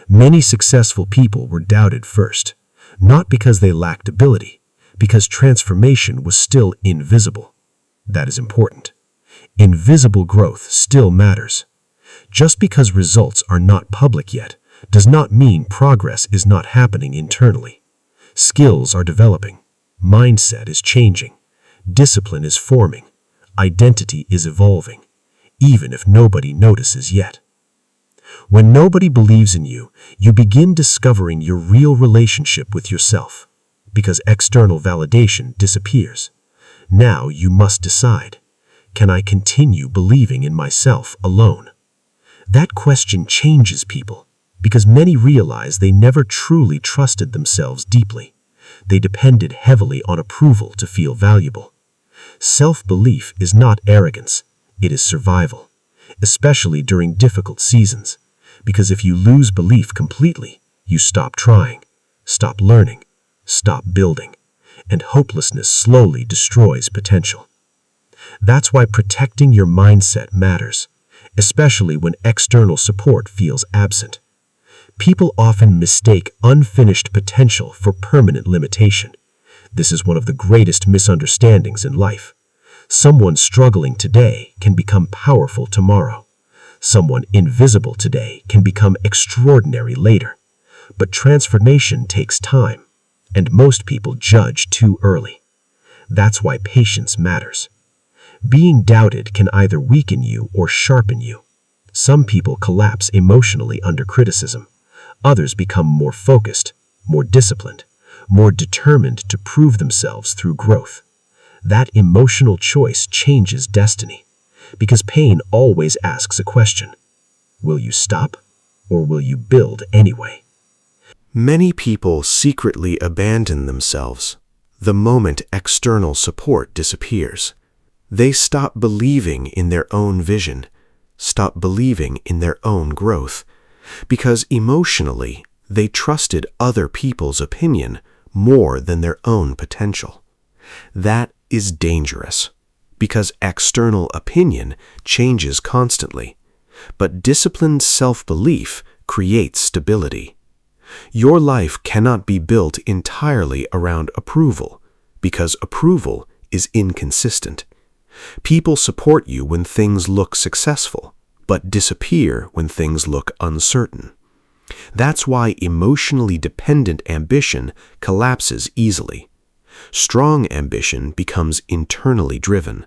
Many successful people were doubted first, not because they lacked ability, because transformation was still invisible. That is important. Invisible growth still matters. Just because results are not public yet does not mean progress is not happening internally. Skills are developing, mindset is changing, discipline is forming, identity is evolving, even if nobody notices yet. When nobody believes in you, you begin discovering your real relationship with yourself, because external validation disappears. Now you must decide, can I continue believing in myself alone? That question changes people, because many realize they never truly trusted themselves deeply. They depended heavily on approval to feel valuable. Self-belief is not arrogance, it is survival, especially during difficult seasons, because if you lose belief completely, you stop trying, stop learning, stop building, and hopelessness slowly destroys potential. That's why protecting your mindset matters, especially when external support feels absent. People often mistake unfinished potential for permanent limitation. This is one of the greatest misunderstandings in life. Someone struggling today can become powerful tomorrow. Someone invisible today can become extraordinary later. But transformation takes time, and most people judge too early. That's why patience matters. Being doubted can either weaken you or sharpen you. Some people collapse emotionally under criticism. Others become more focused, more disciplined, more determined to prove themselves through growth. That emotional choice changes destiny, because pain always asks a question. Will you stop, or will you build anyway? Many people secretly abandon themselves the moment external support disappears. They stop believing in their own vision, stop believing in their own growth, because emotionally they trusted other people's opinion more than their own potential. That is dangerous, because external opinion changes constantly, but disciplined self-belief creates stability. Your life cannot be built entirely around approval, because approval is inconsistent. People support you when things look successful, but disappear when things look uncertain. That's why emotionally dependent ambition collapses easily. Strong ambition becomes internally driven,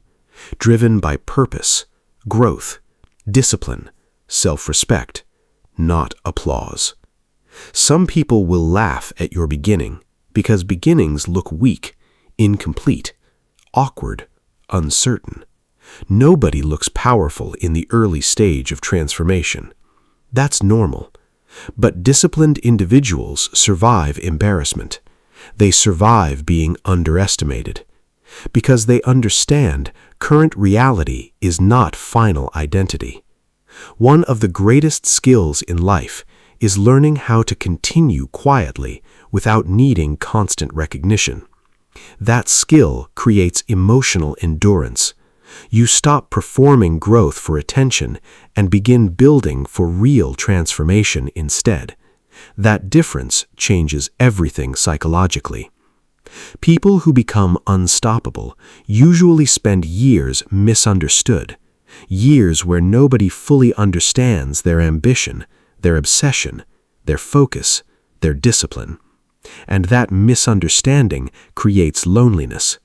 driven by purpose, growth, discipline, self-respect, not applause. Some people will laugh at your beginning because beginnings look weak, incomplete, awkward, uncertain. Nobody looks powerful in the early stage of transformation. That's normal. But disciplined individuals survive embarrassment. They survive being underestimated, because they understand current reality is not final identity. One of the greatest skills in life is learning how to continue quietly without needing constant recognition. That skill creates emotional endurance. You stop performing growth for attention and begin building for real transformation instead. That difference changes everything psychologically. People who become unstoppable usually spend years misunderstood, years where nobody fully understands their ambition, their obsession, their focus, their discipline. And that misunderstanding creates loneliness.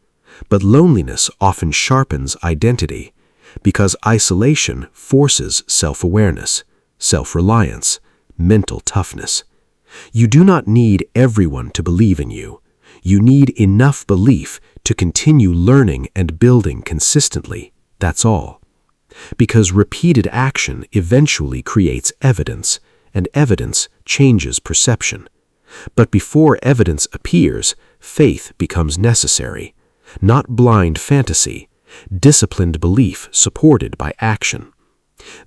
But loneliness often sharpens identity, because isolation forces self-awareness, self-reliance, mental toughness. You do not need everyone to believe in you. You need enough belief to continue learning and building consistently, that's all. Because repeated action eventually creates evidence, and evidence changes perception. But before evidence appears, faith becomes necessary. Not blind fantasy, disciplined belief supported by action.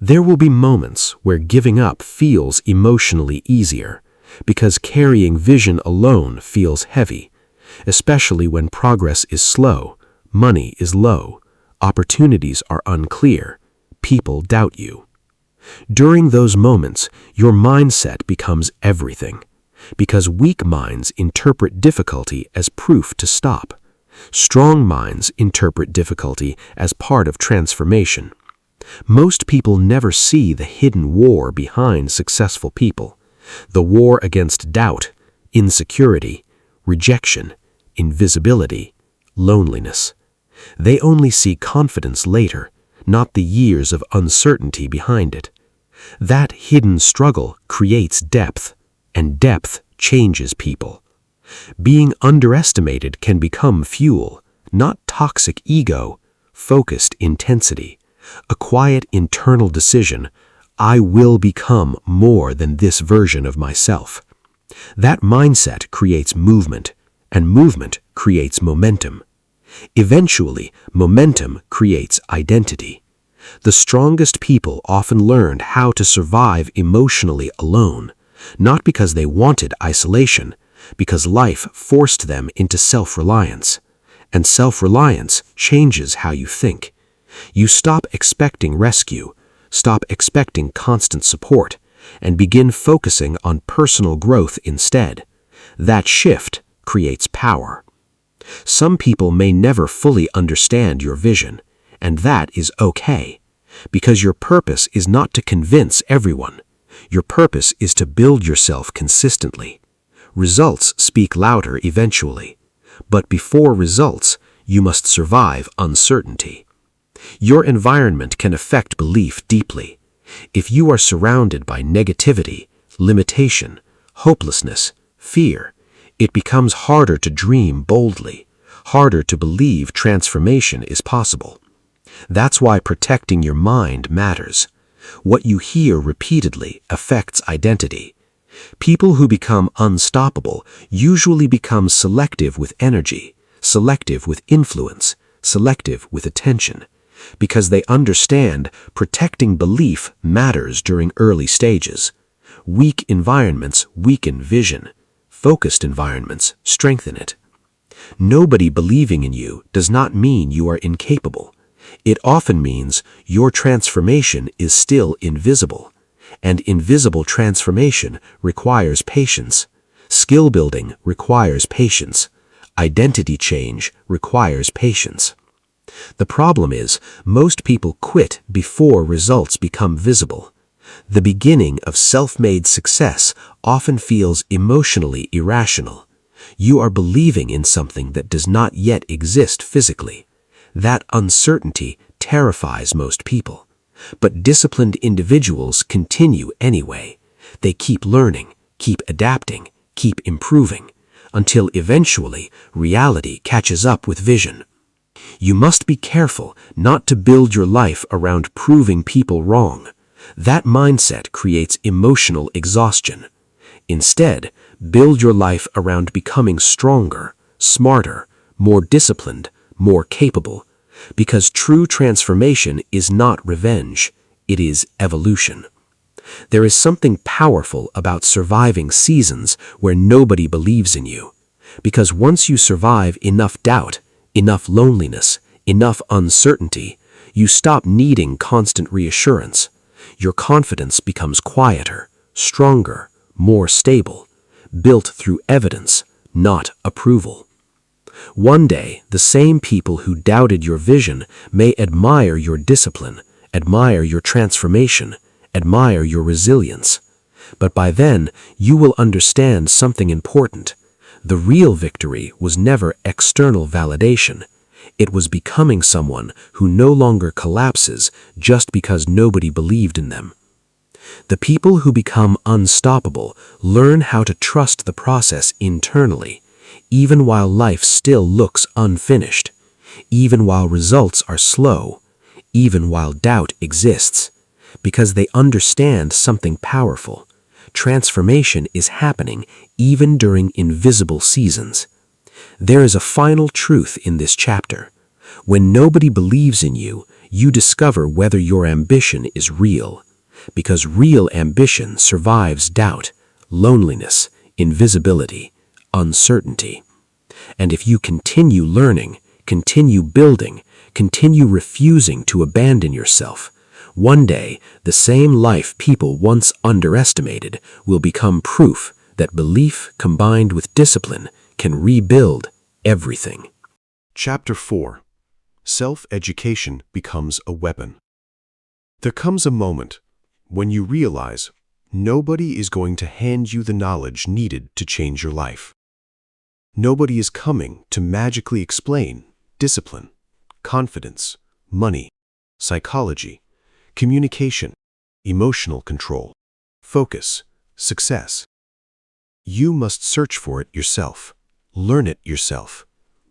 There will be moments where giving up feels emotionally easier, because carrying vision alone feels heavy, especially when progress is slow, money is low, opportunities are unclear, people doubt you. During those moments, your mindset becomes everything, because weak minds interpret difficulty as proof to stop. Strong minds interpret difficulty as part of transformation. Most people never see the hidden war behind successful people, the war against doubt, insecurity, rejection, invisibility, loneliness. They only see confidence later, not the years of uncertainty behind it. That hidden struggle creates depth, and depth changes people. Being underestimated can become fuel, not toxic ego, focused intensity, a quiet internal decision, I will become more than this version of myself. That mindset creates movement, and movement creates momentum. Eventually, momentum creates identity. The strongest people often learned how to survive emotionally alone, not because they wanted isolation, because life forced them into self-reliance. And self-reliance changes how you think. You stop expecting rescue, stop expecting constant support, and begin focusing on personal growth instead. That shift creates power. Some people may never fully understand your vision, and that is okay, because your purpose is not to convince everyone. Your purpose is to build yourself consistently. Results speak louder eventually, but before results, you must survive uncertainty. Your environment can affect belief deeply. If you are surrounded by negativity, limitation, hopelessness, fear, it becomes harder to dream boldly, harder to believe transformation is possible. That's why protecting your mind matters. What you hear repeatedly affects identity. People who become unstoppable usually become selective with energy, selective with influence, selective with attention, because they understand protecting belief matters during early stages. Weak environments weaken vision. Focused environments strengthen it. Nobody believing in you does not mean you are incapable. It often means your transformation is still invisible. And invisible transformation requires patience. Skill building requires patience. Identity change requires patience. The problem is, most people quit before results become visible. The beginning of self-made success often feels emotionally irrational. You are believing in something that does not yet exist physically. That uncertainty terrifies most people. But disciplined individuals continue anyway. They keep learning, keep adapting, keep improving, until eventually reality catches up with vision. You must be careful not to build your life around proving people wrong. That mindset creates emotional exhaustion. Instead, build your life around becoming stronger, smarter, more disciplined, more capable. Because true transformation is not revenge, it is evolution. There is something powerful about surviving seasons where nobody believes in you. Because once you survive enough doubt, enough loneliness, enough uncertainty, you stop needing constant reassurance. Your confidence becomes quieter, stronger, more stable, built through evidence, not approval. One day, the same people who doubted your vision may admire your discipline, admire your transformation, admire your resilience. But by then, you will understand something important. The real victory was never external validation. It was becoming someone who no longer collapses just because nobody believed in them. The people who become unstoppable learn how to trust the process internally, even while life still looks unfinished, even while results are slow, even while doubt exists, because they understand something powerful. Transformation is happening even during invisible seasons. There is a final truth in this chapter. When nobody believes in you, you discover whether your ambition is real, because real ambition survives doubt, loneliness, invisibility, uncertainty. And if you continue learning, continue building, continue refusing to abandon yourself, one day the same life people once underestimated will become proof that belief combined with discipline can rebuild everything. Chapter 4. Self-education becomes a weapon. There comes a moment when you realize nobody is going to hand you the knowledge needed to change your life. Nobody is coming to magically explain discipline, confidence, money, psychology, communication, emotional control, focus, success. You must search for it yourself, learn it yourself,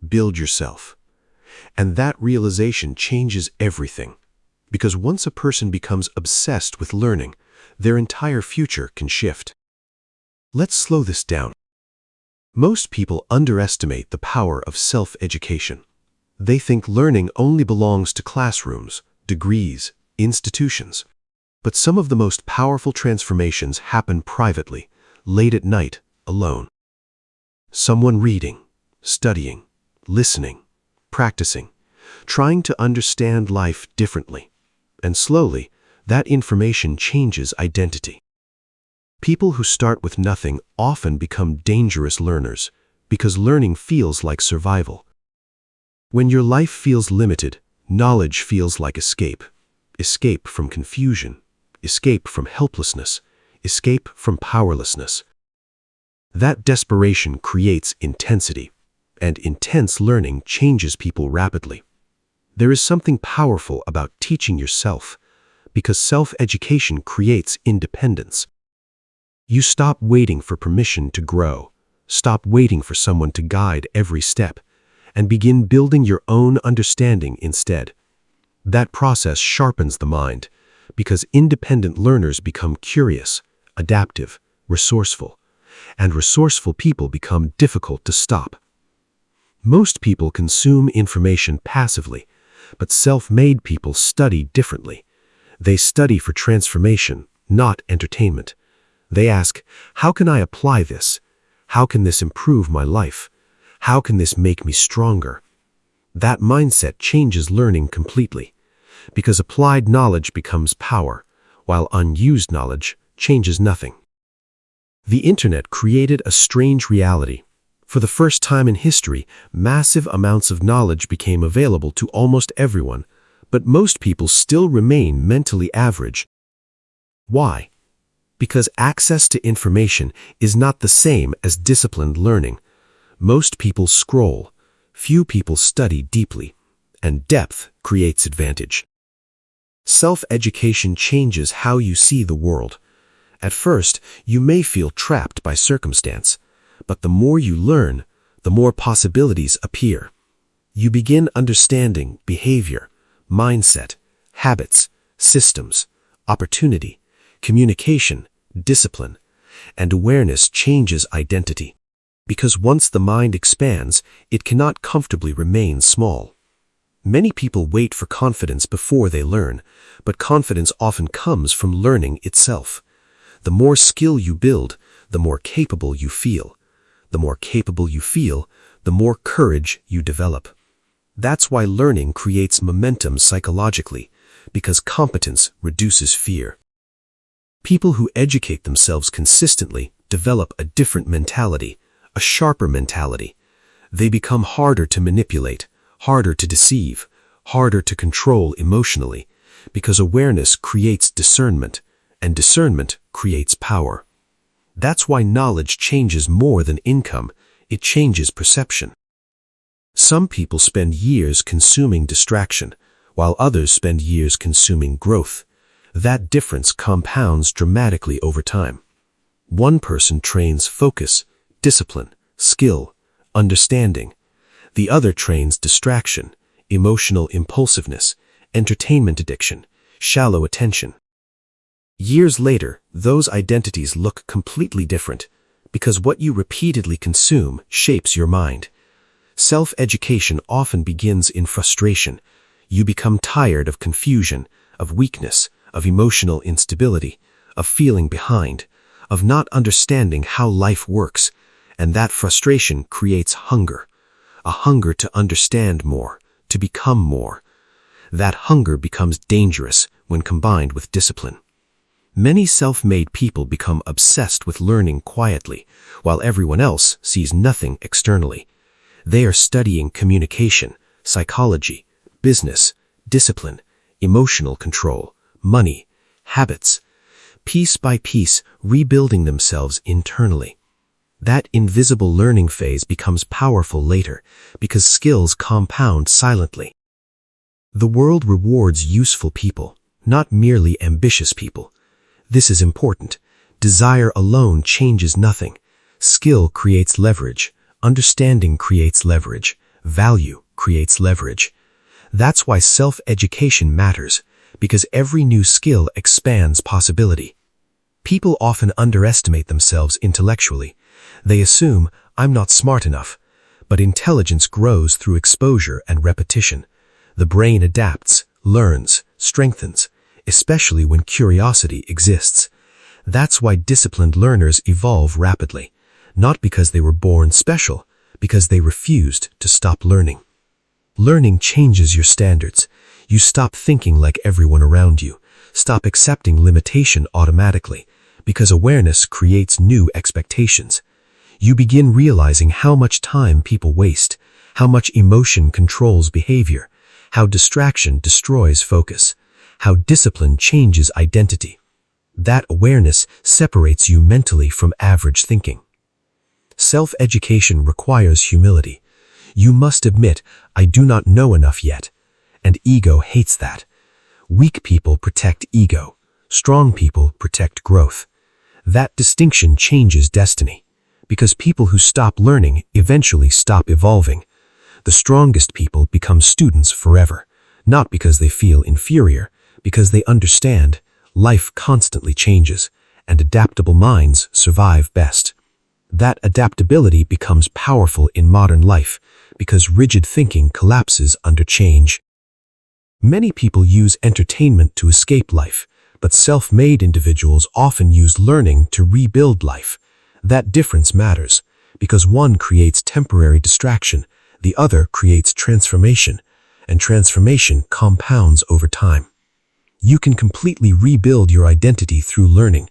build yourself. And that realization changes everything. Because once a person becomes obsessed with learning, their entire future can shift. Let's slow this down. Most people underestimate the power of self-education. They think learning only belongs to classrooms, degrees, institutions. But some of the most powerful transformations happen privately, late at night, alone. Someone reading, studying, listening, practicing, trying to understand life differently. And slowly, that information changes identity. People who start with nothing often become dangerous learners because learning feels like survival. When your life feels limited, knowledge feels like escape. Escape from confusion, escape from helplessness, escape from powerlessness. That desperation creates intensity, and intense learning changes people rapidly. There is something powerful about teaching yourself, because self-education creates independence. You stop waiting for permission to grow, stop waiting for someone to guide every step, and begin building your own understanding instead. That process sharpens the mind, because independent learners become curious, adaptive, resourceful, and resourceful people become difficult to stop. Most people consume information passively, but self-made people study differently. They study for transformation, not entertainment. They ask, how can I apply this? How can this improve my life? How can this make me stronger? That mindset changes learning completely, because applied knowledge becomes power, while unused knowledge changes nothing. The internet created a strange reality. For the first time in history, massive amounts of knowledge became available to almost everyone, but most people still remain mentally average. Why? Because access to information is not the same as disciplined learning. Most people scroll, few people study deeply, and depth creates advantage. Self-education changes how you see the world. At first, you may feel trapped by circumstance, but the more you learn, the more possibilities appear. You begin understanding behavior, mindset, habits, systems, opportunity, communication, discipline, and awareness changes identity. Because once the mind expands, it cannot comfortably remain small. Many people wait for confidence before they learn, but confidence often comes from learning itself. The more skill you build, the more capable you feel. The more capable you feel, the more courage you develop. That's why learning creates momentum psychologically, because competence reduces fear. People who educate themselves consistently develop a different mentality, a sharper mentality. They become harder to manipulate, harder to deceive, harder to control emotionally, because awareness creates discernment, and discernment creates power. That's why knowledge changes more than income, it changes perception. Some people spend years consuming distraction, while others spend years consuming growth. That difference compounds dramatically over time. One person trains focus, discipline, skill, understanding. The other trains distraction, emotional impulsiveness, entertainment addiction, shallow attention. Years later, those identities look completely different, because what you repeatedly consume shapes your mind. Self-education often begins in frustration. You become tired of confusion, of weakness, of emotional instability, of feeling behind, of not understanding how life works, and that frustration creates hunger. A hunger to understand more, to become more. That hunger becomes dangerous when combined with discipline. Many self-made people become obsessed with learning quietly, while everyone else sees nothing externally. They are studying communication, psychology, business, discipline, emotional control, money, habits, piece by piece rebuilding themselves internally. That invisible learning phase becomes powerful later because skills compound silently. The world rewards useful people, not merely ambitious people, This is important. Desire alone changes nothing. Skill creates leverage. Understanding creates leverage. Value creates leverage. That's why self-education matters, because every new skill expands possibility. People often underestimate themselves intellectually. They assume, I'm not smart enough. But intelligence grows through exposure and repetition. The brain adapts, learns, strengthens, especially when curiosity exists. That's why disciplined learners evolve rapidly, not because they were born special, because they refused to stop learning. Learning changes your standards. You stop thinking like everyone around you. Stop accepting limitation automatically, because awareness creates new expectations. You begin realizing how much time people waste, how much emotion controls behavior, how distraction destroys focus, how discipline changes identity. That awareness separates you mentally from average thinking. Self-education requires humility. You must admit, I do not know enough yet. And ego hates that. Weak people protect ego. Strong people protect growth. That distinction changes destiny, because people who stop learning eventually stop evolving. The strongest people become students forever, not because they feel inferior, because they understand life constantly changes, and adaptable minds survive best. That adaptability becomes powerful in modern life, because rigid thinking collapses under change. Many people use entertainment to escape life, but self-made individuals often use learning to rebuild life. That difference matters, because one creates temporary distraction, the other creates transformation, and transformation compounds over time. You can completely rebuild your identity through learning.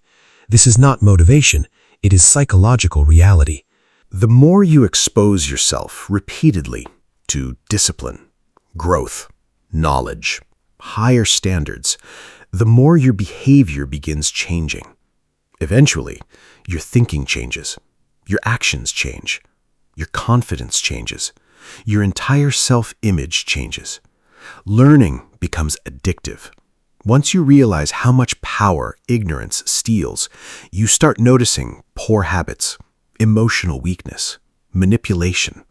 This is not motivation, it is psychological reality. The more you expose yourself repeatedly to discipline, growth, knowledge, higher standards, the more your behavior begins changing. Eventually, your thinking changes, your actions change, your confidence changes, your entire self-image changes. Learning becomes addictive. Once you realize how much power ignorance steals, you start noticing poor habits, emotional weakness, manipulation,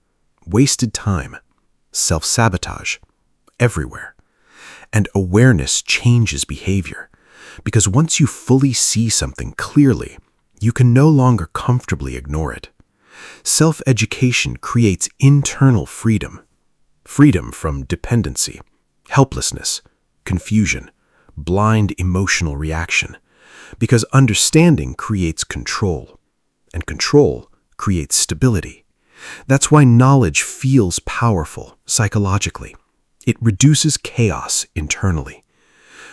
wasted time, self-sabotage, everywhere. And awareness changes behavior, because once you fully see something clearly, you can no longer comfortably ignore it. Self-education creates internal freedom. Freedom from dependency, helplessness, confusion, blind emotional reaction, because understanding creates control, and control creates stability. That's why knowledge feels powerful psychologically. It reduces chaos internally.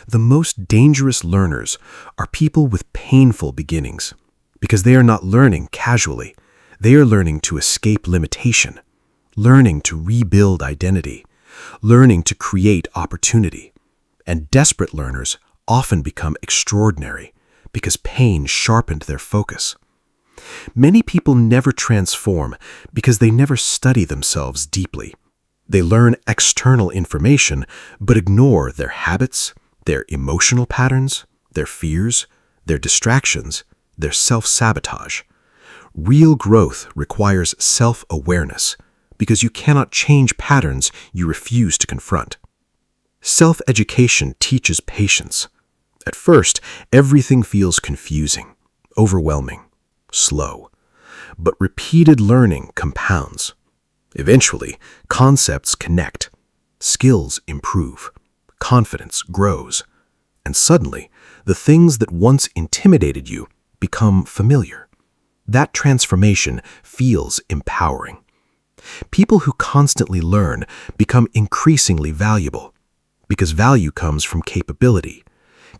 The most dangerous learners are people with painful beginnings, because they are not learning casually. They are learning to escape limitation, learning to rebuild identity, learning to create opportunity. And desperate learners often become extraordinary because pain sharpened their focus. Many people never transform because they never study themselves deeply. They learn external information but ignore their habits, their emotional patterns, their fears, their distractions, their self-sabotage. Real growth requires self-awareness because you cannot change patterns you refuse to confront. Self-education teaches patience. At first, everything feels confusing, overwhelming, slow. But repeated learning compounds. Eventually, concepts connect, skills improve, confidence grows, and suddenly, the things that once intimidated you become familiar. That transformation feels empowering. People who constantly learn become increasingly valuable, because value comes from capability.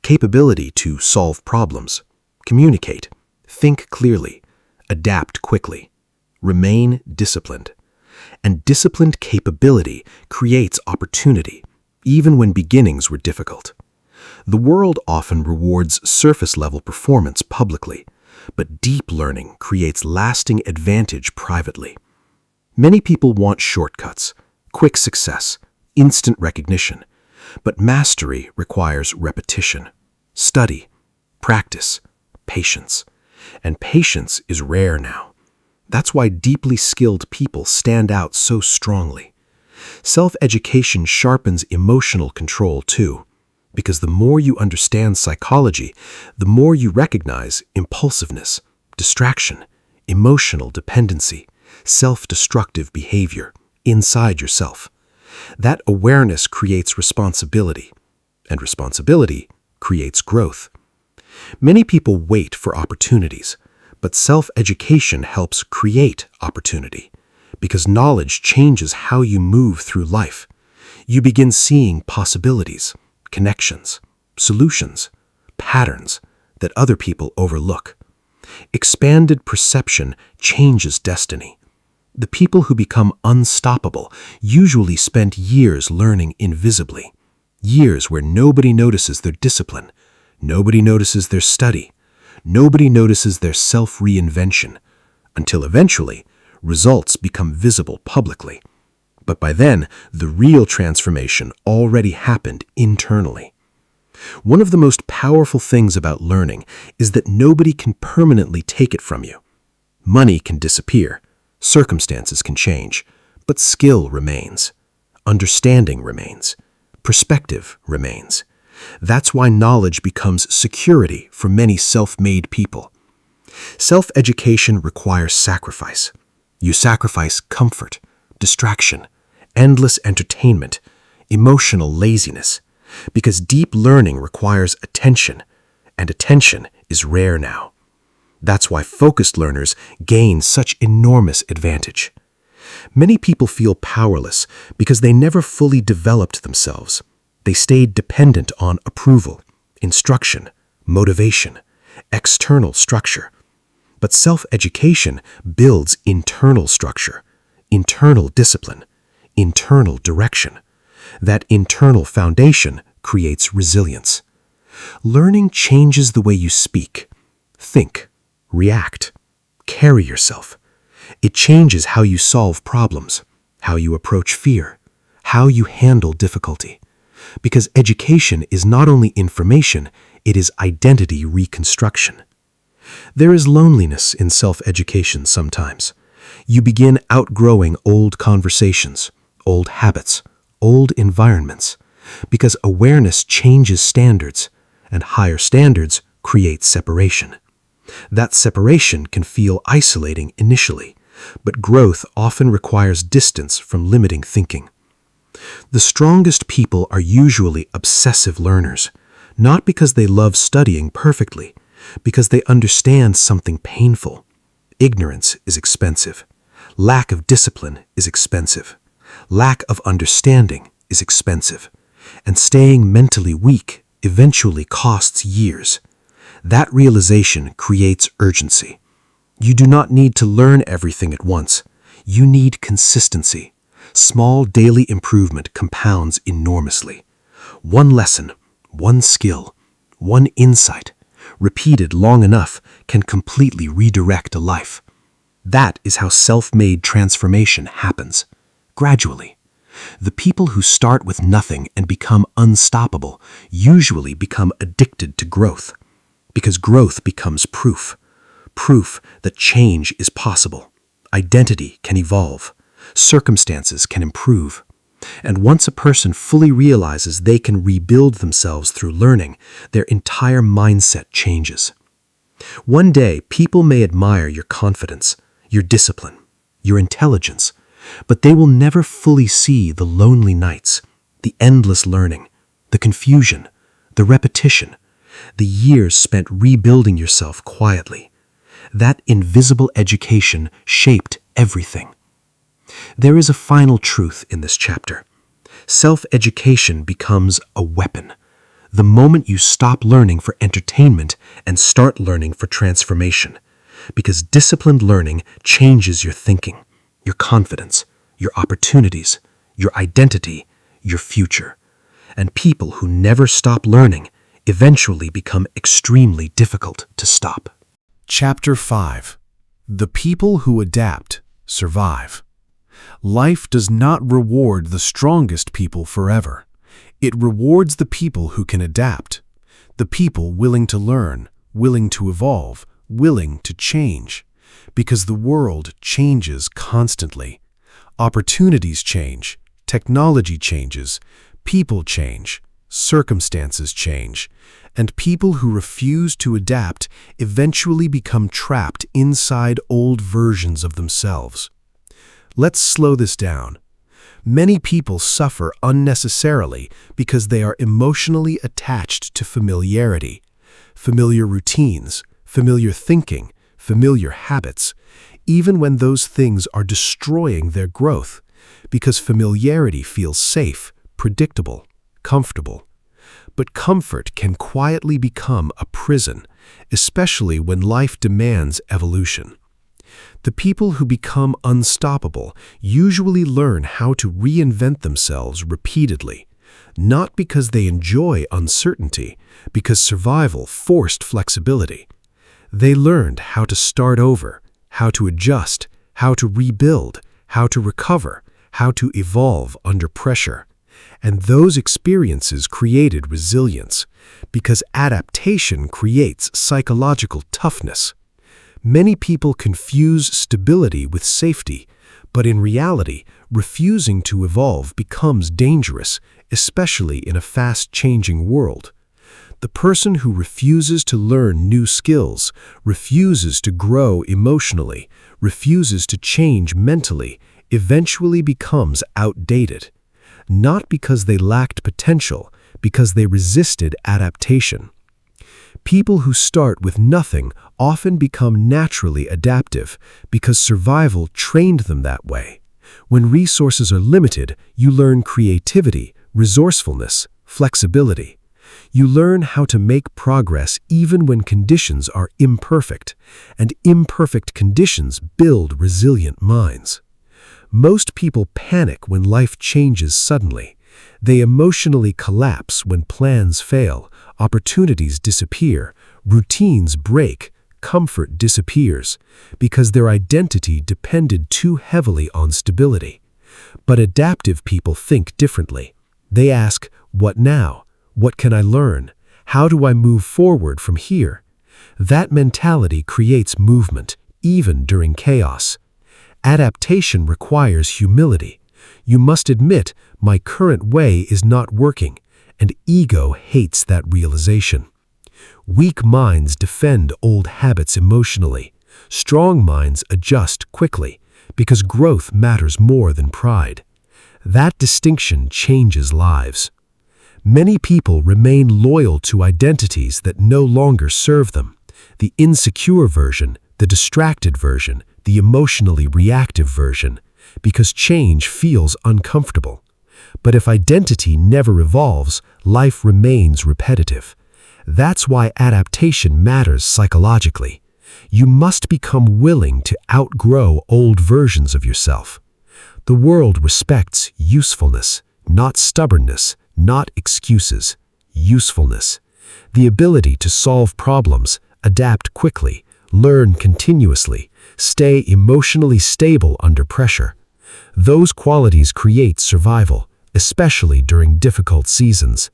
Capability to solve problems, communicate, think clearly, adapt quickly, remain disciplined. And disciplined capability creates opportunity, even when beginnings were difficult. The world often rewards surface-level performance publicly, but deep learning creates lasting advantage privately. Many people want shortcuts, quick success, instant recognition, but mastery requires repetition, study, practice, patience. And patience is rare now. That's why deeply skilled people stand out so strongly. Self-education sharpens emotional control too, because the more you understand psychology, the more you recognize impulsiveness, distraction, emotional dependency, self-destructive behavior inside yourself. That awareness creates responsibility, and responsibility creates growth. Many people wait for opportunities, but self-education helps create opportunity, because knowledge changes how you move through life. You begin seeing possibilities, connections, solutions, patterns that other people overlook. Expanded perception changes destiny. The people who become unstoppable usually spend years learning invisibly, years where nobody notices their discipline, nobody notices their study, nobody notices their self-reinvention, until eventually results become visible publicly. But by then, the real transformation already happened internally. One of the most powerful things about learning is that nobody can permanently take it from you. Money can disappear, circumstances can change, but skill remains. Understanding remains. Perspective remains. That's why knowledge becomes security for many self-made people. Self-education requires sacrifice. You sacrifice comfort, distraction, endless entertainment, emotional laziness, because deep learning requires attention, and attention is rare now. That's why focused learners gain such enormous advantage. Many people feel powerless because they never fully developed themselves. They stayed dependent on approval, instruction, motivation, external structure. But self-education builds internal structure, internal discipline, internal direction. That internal foundation creates resilience. Learning changes the way you speak, think, react, carry yourself. It changes how you solve problems, how you approach fear, how you handle difficulty. Because education is not only information, it is identity reconstruction. There is loneliness in self-education sometimes. You begin outgrowing old conversations, old habits, old environments, because awareness changes standards, and higher standards create separation. That separation can feel isolating initially, but growth often requires distance from limiting thinking. The strongest people are usually obsessive learners, not because they love studying perfectly, because they understand something painful. Ignorance is expensive. Lack of discipline is expensive. Lack of understanding is expensive. And staying mentally weak eventually costs years. That realization creates urgency. You do not need to learn everything at once. You need consistency. Small daily improvement compounds enormously. One lesson, one skill, one insight, repeated long enough, can completely redirect a life. That is how self-made transformation happens, gradually. The people who start with nothing and become unstoppable usually become addicted to growth, because growth becomes proof that change is possible, identity can evolve, circumstances can improve. And once a person fully realizes they can rebuild themselves through learning, their entire mindset changes. One day, people may admire your confidence, your discipline, your intelligence, but they will never fully see the lonely nights, the endless learning, the confusion, the repetition, the years spent rebuilding yourself quietly. That invisible education shaped everything. There is a final truth in this chapter. Self-education becomes a weapon. The moment you stop learning for entertainment and start learning for transformation. Because disciplined learning changes your thinking, your confidence, your opportunities, your identity, your future. And people who never stop learning eventually become extremely difficult to stop. Chapter 5. The people who adapt survive. Life does not reward the strongest people forever. It rewards the people who can adapt, the people willing to learn, willing to evolve, willing to change. Because the world changes constantly. Opportunities change, technology changes, people change, circumstances change, and people who refuse to adapt eventually become trapped inside old versions of themselves. Let's slow this down. Many people suffer unnecessarily because they are emotionally attached to familiarity, familiar routines, familiar thinking, familiar habits, even when those things are destroying their growth, because familiarity feels safe, predictable, comfortable. But comfort can quietly become a prison, especially when life demands evolution. The people who become unstoppable usually learn how to reinvent themselves repeatedly, not because they enjoy uncertainty, because survival forced flexibility. They learned how to start over, how to adjust, how to rebuild, how to recover, how to evolve under pressure. And those experiences created resilience, because adaptation creates psychological toughness. Many people confuse stability with safety, but in reality, refusing to evolve becomes dangerous, especially in a fast-changing world. The person who refuses to learn new skills, refuses to grow emotionally, refuses to change mentally, eventually becomes outdated. Not because they lacked potential, because they resisted adaptation. People who start with nothing often become naturally adaptive because survival trained them that way. When resources are limited, you learn creativity, resourcefulness, flexibility. You learn how to make progress even when conditions are imperfect, and imperfect conditions build resilient minds. Most people panic when life changes suddenly. They emotionally collapse when plans fail, opportunities disappear, routines break, comfort disappears, because their identity depended too heavily on stability. But adaptive people think differently. They ask, "What now? What can I learn? How do I move forward from here?" That mentality creates movement, even during chaos. Adaptation requires humility. You must admit, my current way is not working, and ego hates that realization. Weak minds defend old habits emotionally. Strong minds adjust quickly, because growth matters more than pride. That distinction changes lives. Many people remain loyal to identities that no longer serve them. The insecure version, the distracted version, the emotionally reactive version, because change feels uncomfortable. But if identity never evolves, life remains repetitive. That's why adaptation matters psychologically. You must become willing to outgrow old versions of yourself. The world respects usefulness, not stubbornness, not excuses, usefulness. The ability to solve problems, adapt quickly, learn continuously, stay emotionally stable under pressure. Those qualities create survival, especially during difficult seasons.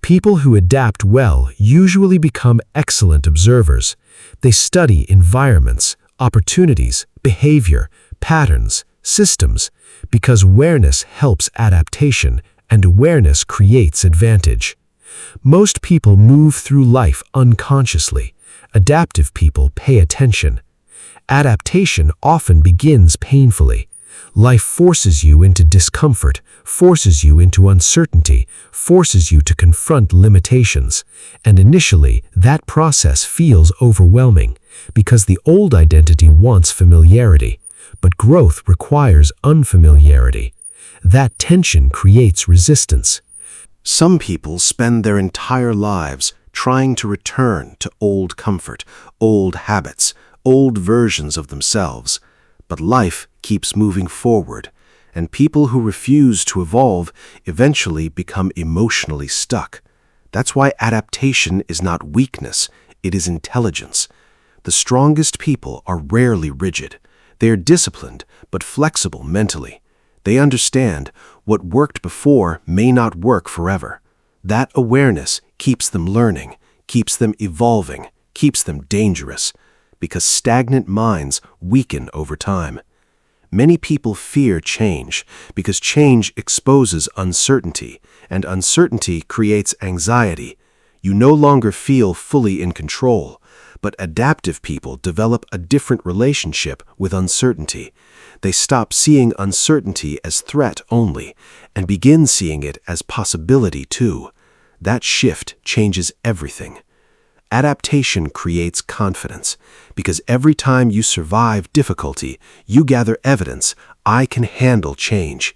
People who adapt well usually become excellent observers. They study environments, opportunities, behavior, patterns, systems, because awareness helps adaptation and awareness creates advantage. Most people move through life unconsciously. Adaptive people pay attention. Adaptation often begins painfully. Life forces you into discomfort, forces you into uncertainty, forces you to confront limitations. And initially, that process feels overwhelming because the old identity wants familiarity, but growth requires unfamiliarity. That tension creates resistance. Some people spend their entire lives trying to return to old comfort, old habits, old versions of themselves. But life keeps moving forward, and people who refuse to evolve eventually become emotionally stuck. That's why adaptation is not weakness, it is intelligence. The strongest people are rarely rigid. They are disciplined, but flexible mentally. They understand what worked before may not work forever. That awareness keeps them learning, keeps them evolving, keeps them dangerous, because stagnant minds weaken over time. Many people fear change because change exposes uncertainty, and uncertainty creates anxiety. You no longer feel fully in control, but adaptive people develop a different relationship with uncertainty. They stop seeing uncertainty as threat only and begin seeing it as possibility too. That shift changes everything. Adaptation creates confidence, because every time you survive difficulty, you gather evidence: I can handle change.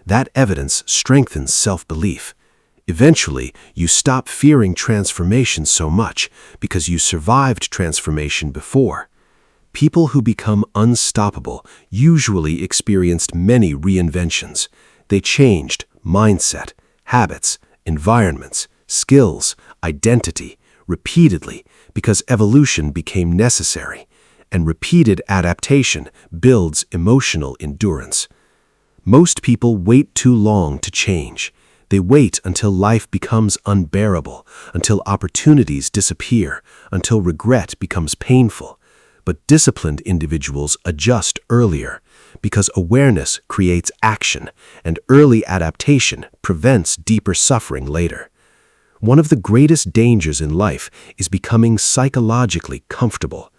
That evidence strengthens self-belief. Eventually, you stop fearing transformation so much because you survived transformation before. People who become unstoppable usually experienced many reinventions. They changed mindset, habits, environments, skills, identity, repeatedly, because evolution became necessary, and repeated adaptation builds emotional endurance. Most people wait too long to change. They wait until life becomes unbearable, until opportunities disappear, until regret becomes painful. But disciplined individuals adjust earlier, because awareness creates action, and early adaptation prevents deeper suffering later. One of the greatest dangers in life is becoming psychologically comfortable.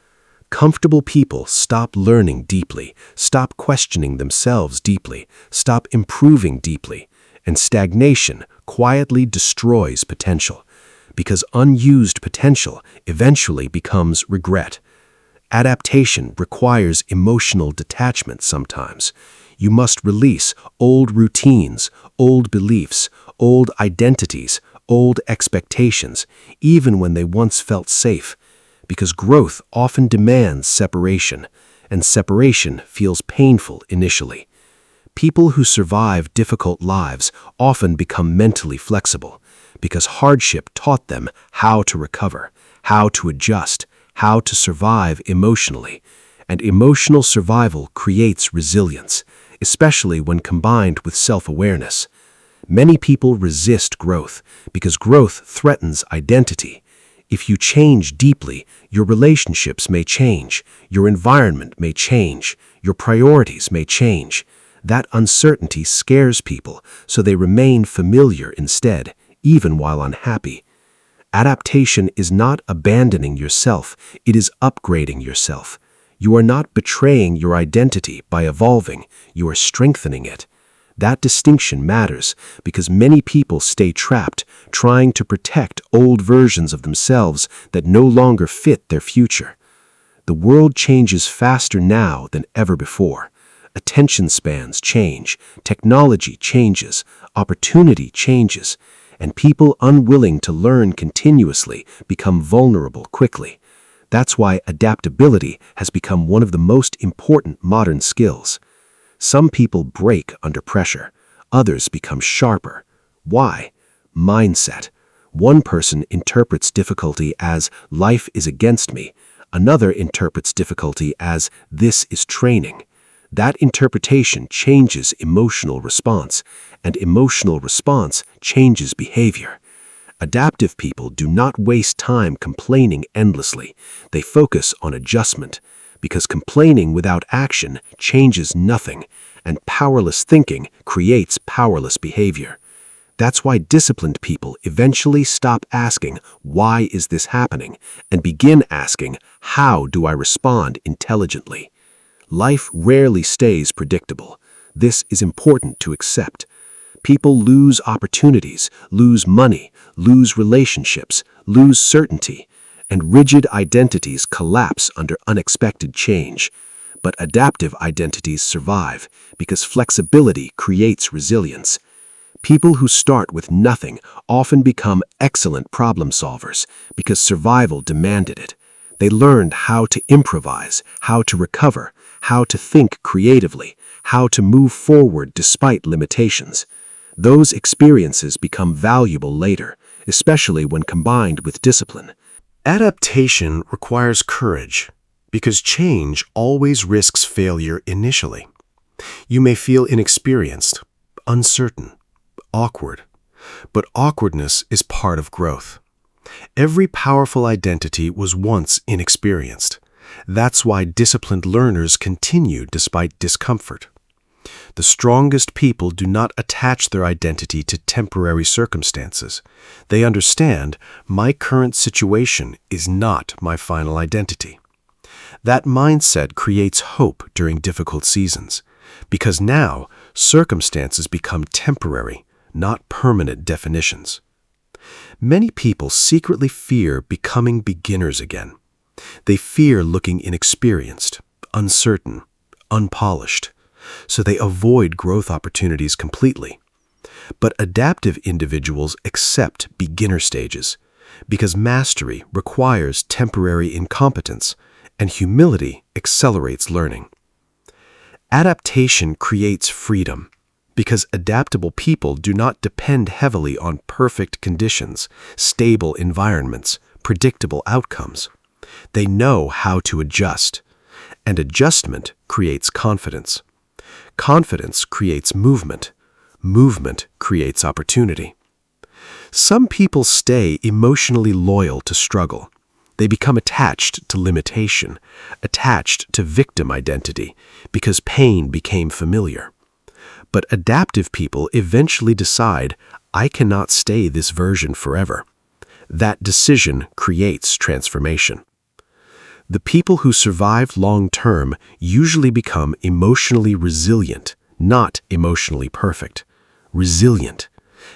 Comfortable people stop learning deeply, stop questioning themselves deeply, stop improving deeply, and stagnation quietly destroys potential, because unused potential eventually becomes regret. Adaptation requires emotional detachment sometimes. You must release old routines, old beliefs, old identities, old expectations, even when they once felt safe, because growth often demands separation, and separation feels painful initially. People who survive difficult lives often become mentally flexible, because hardship taught them how to recover, how to adjust, how to survive emotionally, and emotional survival creates resilience, especially when combined with self-awareness. Many people resist growth because growth threatens identity. If you change deeply, your relationships may change, your environment may change, your priorities may change. That uncertainty scares people, so they remain familiar instead, even while unhappy. Adaptation is not abandoning yourself, it is upgrading yourself. You are not betraying your identity by evolving, you are strengthening it. That distinction matters because many people stay trapped, trying to protect old versions of themselves that no longer fit their future. The world changes faster now than ever before. Attention spans change, technology changes, opportunity changes, and people unwilling to learn continuously become vulnerable quickly. That's why adaptability has become one of the most important modern skills. Some people break under pressure. Others become sharper. Why? Mindset. One person interprets difficulty as life is against me. Another interprets difficulty as this is training. That interpretation changes emotional response, and emotional response changes behavior. Adaptive people do not waste time complaining endlessly. They focus on adjustment, because complaining without action changes nothing, and powerless thinking creates powerless behavior. That's why disciplined people eventually stop asking, "Why is this happening?" and begin asking, "How do I respond intelligently?" Life rarely stays predictable. This is important to accept. People lose opportunities, lose money, lose relationships, lose certainty, and rigid identities collapse under unexpected change. But adaptive identities survive because flexibility creates resilience. People who start with nothing often become excellent problem solvers because survival demanded it. They learned how to improvise, how to recover, how to think creatively, how to move forward despite limitations. Those experiences become valuable later, especially when combined with discipline. Adaptation requires courage because change always risks failure initially. You may feel inexperienced, uncertain, awkward, but awkwardness is part of growth. Every powerful identity was once inexperienced. That's why disciplined learners continue despite discomfort. The strongest people do not attach their identity to temporary circumstances. They understand my current situation is not my final identity. That mindset creates hope during difficult seasons, because now circumstances become temporary, not permanent definitions. Many people secretly fear becoming beginners again. They fear looking inexperienced, uncertain, unpolished, so they avoid growth opportunities completely. But adaptive individuals accept beginner stages, because mastery requires temporary incompetence, and humility accelerates learning. Adaptation creates freedom, because adaptable people do not depend heavily on perfect conditions, stable environments, predictable outcomes. They know how to adjust, and adjustment creates confidence. Confidence creates movement. Movement creates opportunity. Some people stay emotionally loyal to struggle. They become attached to limitation, attached to victim identity, because pain became familiar. But adaptive people eventually decide, I cannot stay this version forever. That decision creates transformation. The people who survive long-term usually become emotionally resilient, not emotionally perfect. Resilient.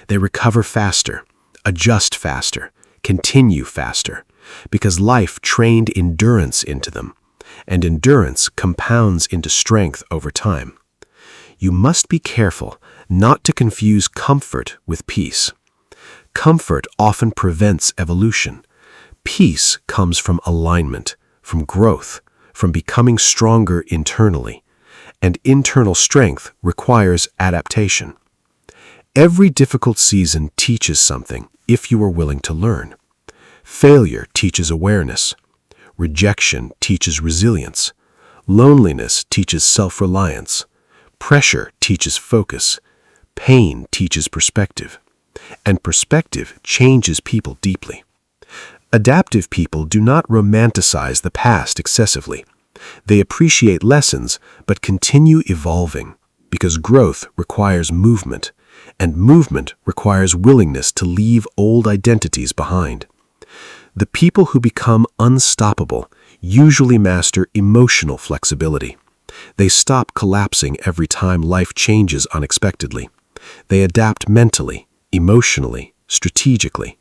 They recover faster, adjust faster, continue faster, because life trained endurance into them, and endurance compounds into strength over time. You must be careful not to confuse comfort with peace. Comfort often prevents evolution. Peace comes from alignment, from growth, from becoming stronger internally, and internal strength requires adaptation. Every difficult season teaches something if you are willing to learn. Failure teaches awareness. Rejection teaches resilience. Loneliness teaches self-reliance. Pressure teaches focus. Pain teaches perspective. And perspective changes people deeply. Adaptive people do not romanticize the past excessively. They appreciate lessons but continue evolving, because growth requires movement, and movement requires willingness to leave old identities behind. The people who become unstoppable usually master emotional flexibility. They stop collapsing every time life changes unexpectedly. They adapt mentally, emotionally, strategically.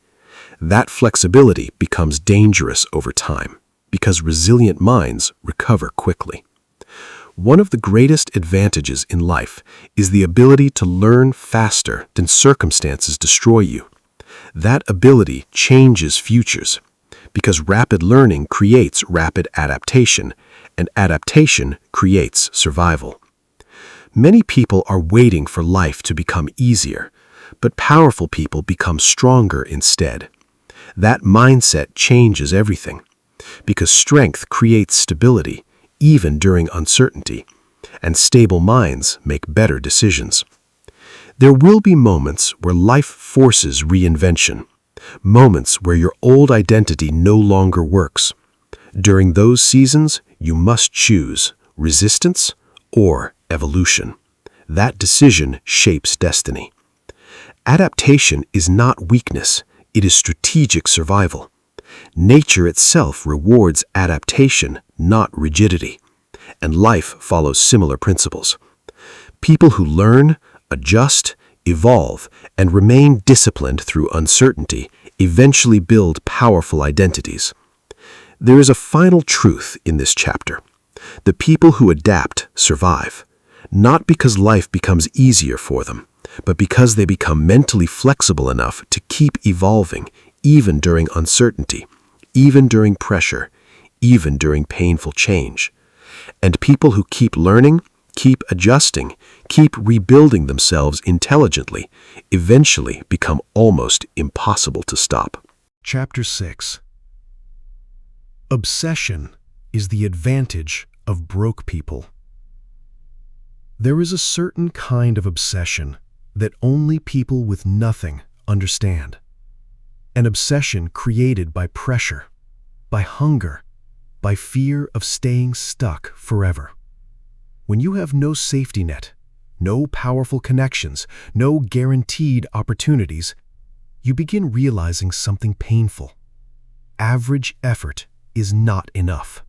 That flexibility becomes dangerous over time, because resilient minds recover quickly. One of the greatest advantages in life is the ability to learn faster than circumstances destroy you. That ability changes futures, because rapid learning creates rapid adaptation, and adaptation creates survival. Many people are waiting for life to become easier, but powerful people become stronger instead. That mindset changes everything, because strength creates stability, even during uncertainty, and stable minds make better decisions. There will be moments where life forces reinvention, moments where your old identity no longer works. During those seasons, you must choose resistance or evolution. That decision shapes destiny. Adaptation is not weakness, it is strategic survival. Nature itself rewards adaptation, not rigidity, and life follows similar principles. People who learn, adjust, evolve, and remain disciplined through uncertainty eventually build powerful identities. There is a final truth in this chapter. The people who adapt survive, not because life becomes easier for them, but because they become mentally flexible enough to keep evolving even during uncertainty, even during pressure, even during painful change. And people who keep learning, keep adjusting, keep rebuilding themselves intelligently, eventually become almost impossible to stop. Chapter 6. Obsession is the advantage of broke people. There is a certain kind of obsession that only people with nothing understand. An obsession created by pressure, by hunger, by fear of staying stuck forever. When you have no safety net, no powerful connections, no guaranteed opportunities, you begin realizing something painful. Average effort is not enough.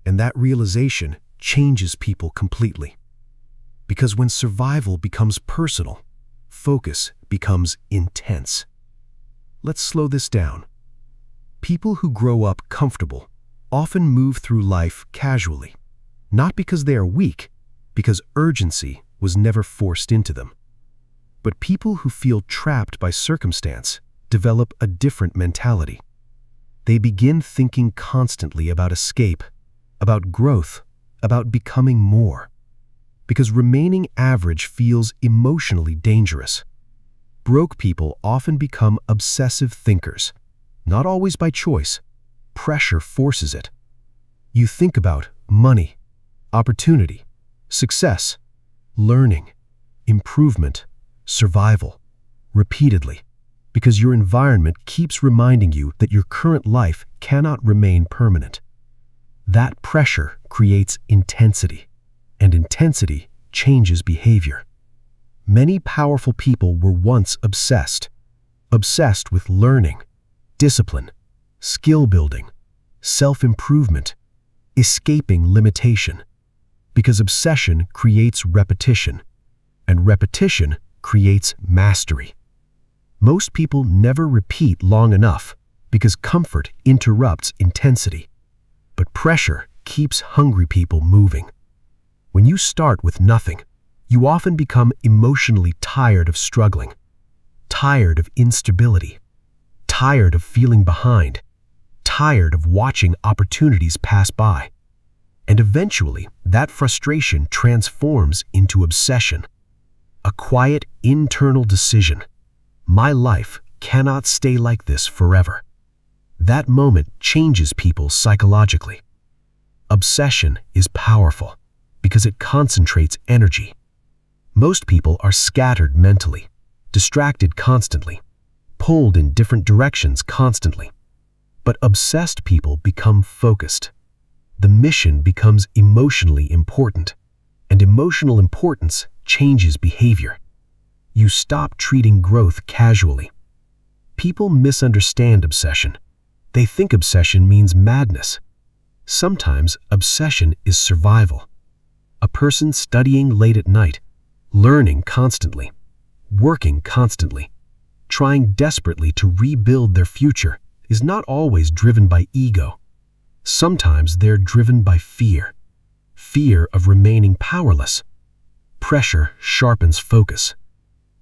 And that realization changes people completely. Because when survival becomes personal, focus becomes intense. Let's slow this down. People who grow up comfortable often move through life casually, not because they are weak, because urgency was never forced into them. But people who feel trapped by circumstance develop a different mentality. They begin thinking constantly about escape, about growth, about becoming more. Because remaining average feels emotionally dangerous. Broke people often become obsessive thinkers, not always by choice. Pressure forces it. You think about money, opportunity, success, learning, improvement, survival, repeatedly, because your environment keeps reminding you that your current life cannot remain permanent. That pressure creates intensity, and intensity changes behavior. Many powerful people were once obsessed with learning, discipline, skill building, self-improvement, escaping limitation. Because obsession creates repetition, and repetition creates mastery. Most people never repeat long enough because comfort interrupts intensity. But pressure keeps hungry people moving. When you start with nothing, you often become emotionally tired of struggling, tired of instability, tired of feeling behind, tired of watching opportunities pass by. And eventually, that frustration transforms into obsession. A quiet internal decision. My life cannot stay like this forever. That moment changes people psychologically. Obsession is powerful because it concentrates energy. Most people are scattered mentally, distracted constantly, pulled in different directions constantly. But obsessed people become focused. The mission becomes emotionally important, and emotional importance changes behavior. You stop treating growth casually. People misunderstand obsession. They think obsession means madness. Sometimes obsession is survival. A person studying late at night, learning constantly, working constantly, trying desperately to rebuild their future is not always driven by ego. Sometimes they're driven by fear. Fear of remaining powerless. Pressure sharpens focus.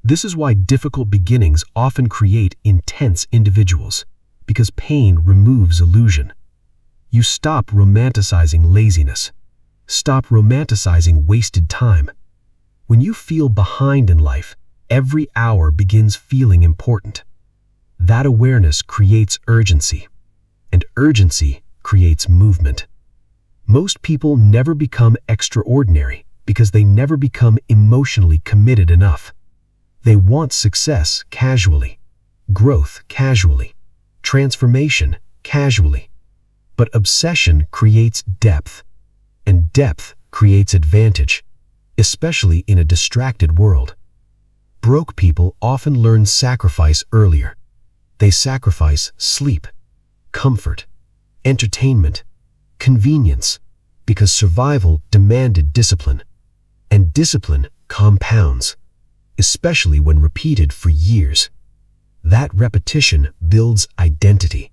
This is why difficult beginnings often create intense individuals, because pain removes illusion. You stop romanticizing laziness. Stop romanticizing wasted time. When you feel behind in life, every hour begins feeling important. That awareness creates urgency, and urgency creates movement. Most people never become extraordinary because they never become emotionally committed enough. They want success casually, growth casually, transformation casually. But obsession creates depth, and depth creates advantage, especially in a distracted world. Broke people often learn sacrifice earlier. They sacrifice sleep, comfort, entertainment, convenience, because survival demanded discipline, and discipline compounds, especially when repeated for years. That repetition builds identity.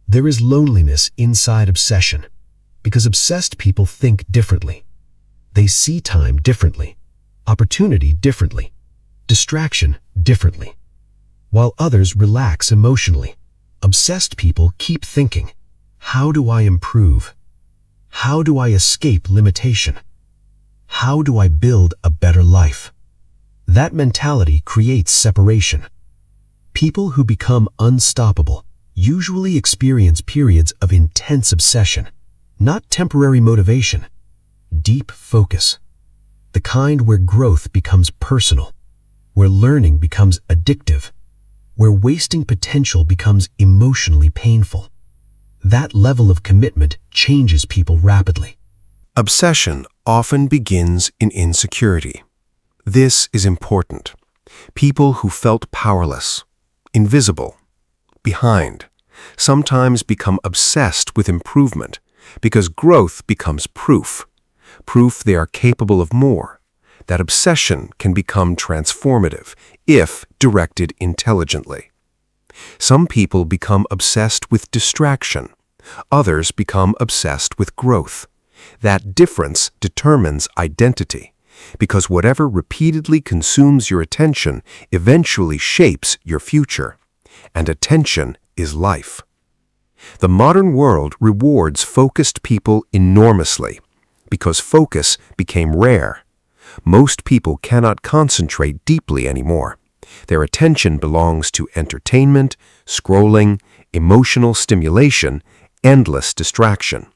There is loneliness inside obsession, because obsessed people think differently. They see time differently, opportunity differently, distraction differently. While others relax emotionally, obsessed people keep thinking, how do I improve? How do I escape limitation? How do I build a better life? That mentality creates separation. People who become unstoppable usually experience periods of intense obsession, not temporary motivation, deep focus. The kind where growth becomes personal, where learning becomes addictive, where wasting potential becomes emotionally painful. That level of commitment changes people rapidly. Obsession often begins in insecurity. This is important. People who felt powerless, invisible, behind, sometimes become obsessed with improvement because growth becomes proof they are capable of more. That obsession can become transformative if directed intelligently. Some people become obsessed with distraction. Others become obsessed with growth. That difference determines identity, because whatever repeatedly consumes your attention eventually shapes your future, and attention is life. The modern world rewards focused people enormously, because focus became rare. Most people cannot concentrate deeply anymore. Their attention belongs to entertainment, scrolling, emotional stimulation, endless distraction.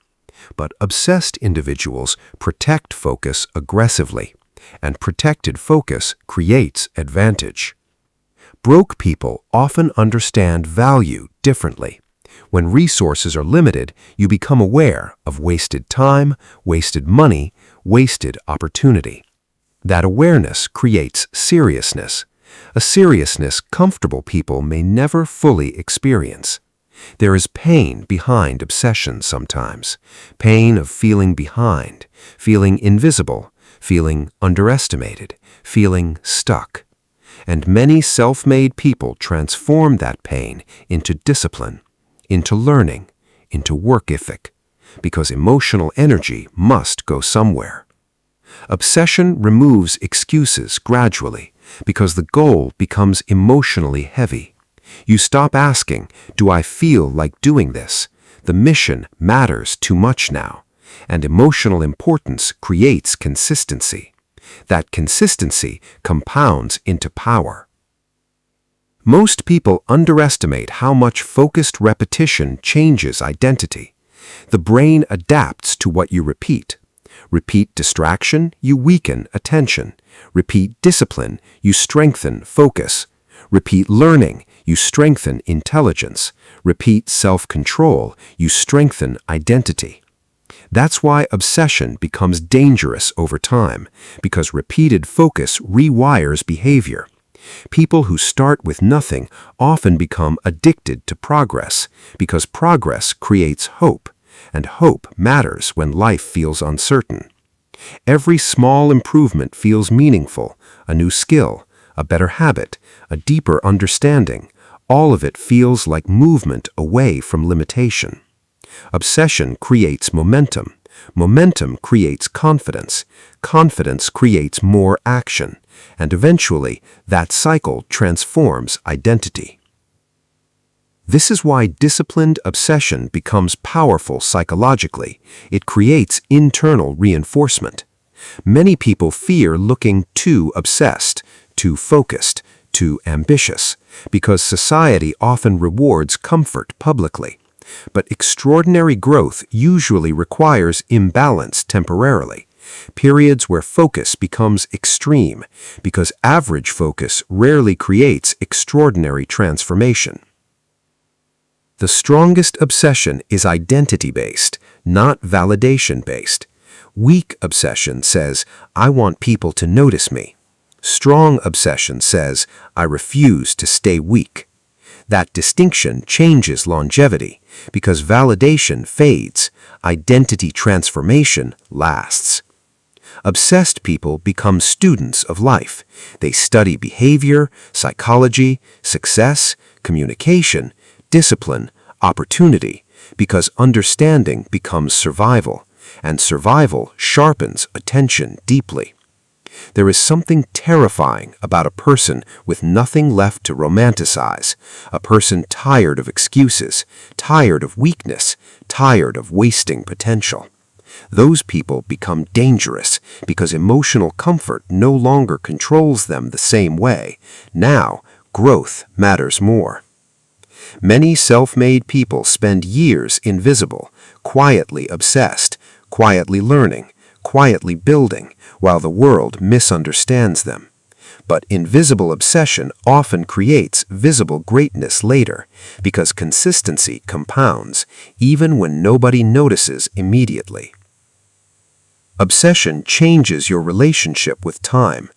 But obsessed individuals protect focus aggressively, and protected focus creates advantage. Broke people often understand value differently. When resources are limited, you become aware of wasted time, wasted money, wasted opportunity. That awareness creates seriousness, a seriousness comfortable people may never fully experience. There is pain behind obsession sometimes, pain of feeling behind, feeling invisible, feeling underestimated, feeling stuck. And many self-made people transform that pain into discipline, into learning, into work ethic, because emotional energy must go somewhere. Obsession removes excuses gradually because the goal becomes emotionally heavy. You stop asking, "Do I feel like doing this?" The mission matters too much now, and emotional importance creates consistency. That consistency compounds into power. Most people underestimate how much focused repetition changes identity. The brain adapts to what you repeat. Repeat distraction, you weaken attention. Repeat discipline, you strengthen focus. Repeat learning, you strengthen intelligence. Repeat self-control, you strengthen identity. That's why obsession becomes dangerous over time, because repeated focus rewires behavior. People who start with nothing often become addicted to progress, because progress creates hope, and hope matters when life feels uncertain. Every small improvement feels meaningful, a new skill, a better habit, a deeper understanding. All of it feels like movement away from limitation. Obsession creates momentum. Momentum creates confidence. Confidence creates more action. And eventually, that cycle transforms identity. This is why disciplined obsession becomes powerful psychologically. It creates internal reinforcement. Many people fear looking too obsessed, too focused, too ambitious, because society often rewards comfort publicly. But extraordinary growth usually requires imbalance temporarily, periods where focus becomes extreme, because average focus rarely creates extraordinary transformation. The strongest obsession is identity-based, not validation-based. Weak obsession says, "I want people to notice me." Strong obsession says, "I refuse to stay weak." That distinction changes longevity, because validation fades, identity transformation lasts. Obsessed people become students of life. They study behavior, psychology, success, communication, discipline, opportunity, because understanding becomes survival, and survival sharpens attention deeply. There is something terrifying about a person with nothing left to romanticize, a person tired of excuses, tired of weakness, tired of wasting potential. Those people become dangerous because emotional comfort no longer controls them the same way. Now, growth matters more. Many self-made people spend years invisible, quietly obsessed, quietly learning, quietly building, while the world misunderstands them. But invisible obsession often creates visible greatness later, because consistency compounds, even when nobody notices immediately. Obsession changes your relationship with time.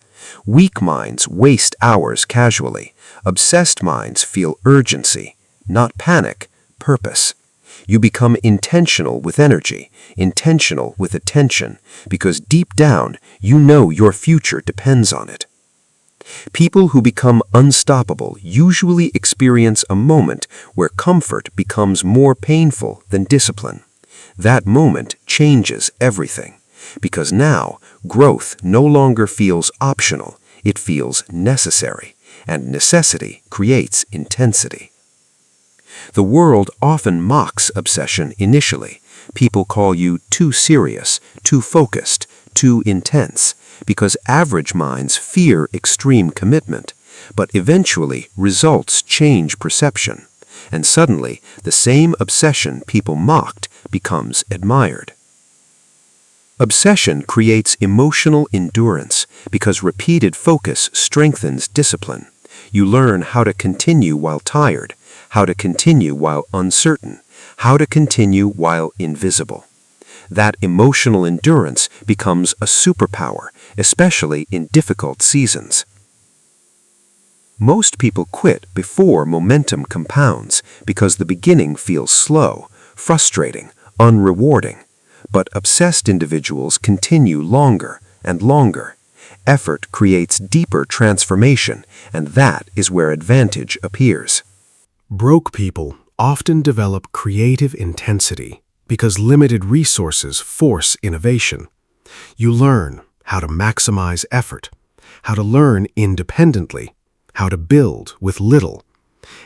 Weak minds waste hours casually. Obsessed minds feel urgency, not panic, purpose. You become intentional with energy, intentional with attention, because deep down you know your future depends on it. People who become unstoppable usually experience a moment where comfort becomes more painful than discipline. That moment changes everything, because now growth no longer feels optional, it feels necessary, and necessity creates intensity. The world often mocks obsession initially. People call you too serious, too focused, too intense, because average minds fear extreme commitment. But eventually, results change perception, and suddenly, the same obsession people mocked becomes admired. Obsession creates emotional endurance because repeated focus strengthens discipline. You learn how to continue while tired, how to continue while uncertain, how to continue while invisible. That emotional endurance becomes a superpower, especially in difficult seasons. Most people quit before momentum compounds because the beginning feels slow, frustrating, unrewarding. But obsessed individuals continue longer and longer. Effort creates deeper transformation, and that is where advantage appears. Broke people often develop creative intensity because limited resources force innovation. You learn how to maximize effort, how to learn independently, how to build with little.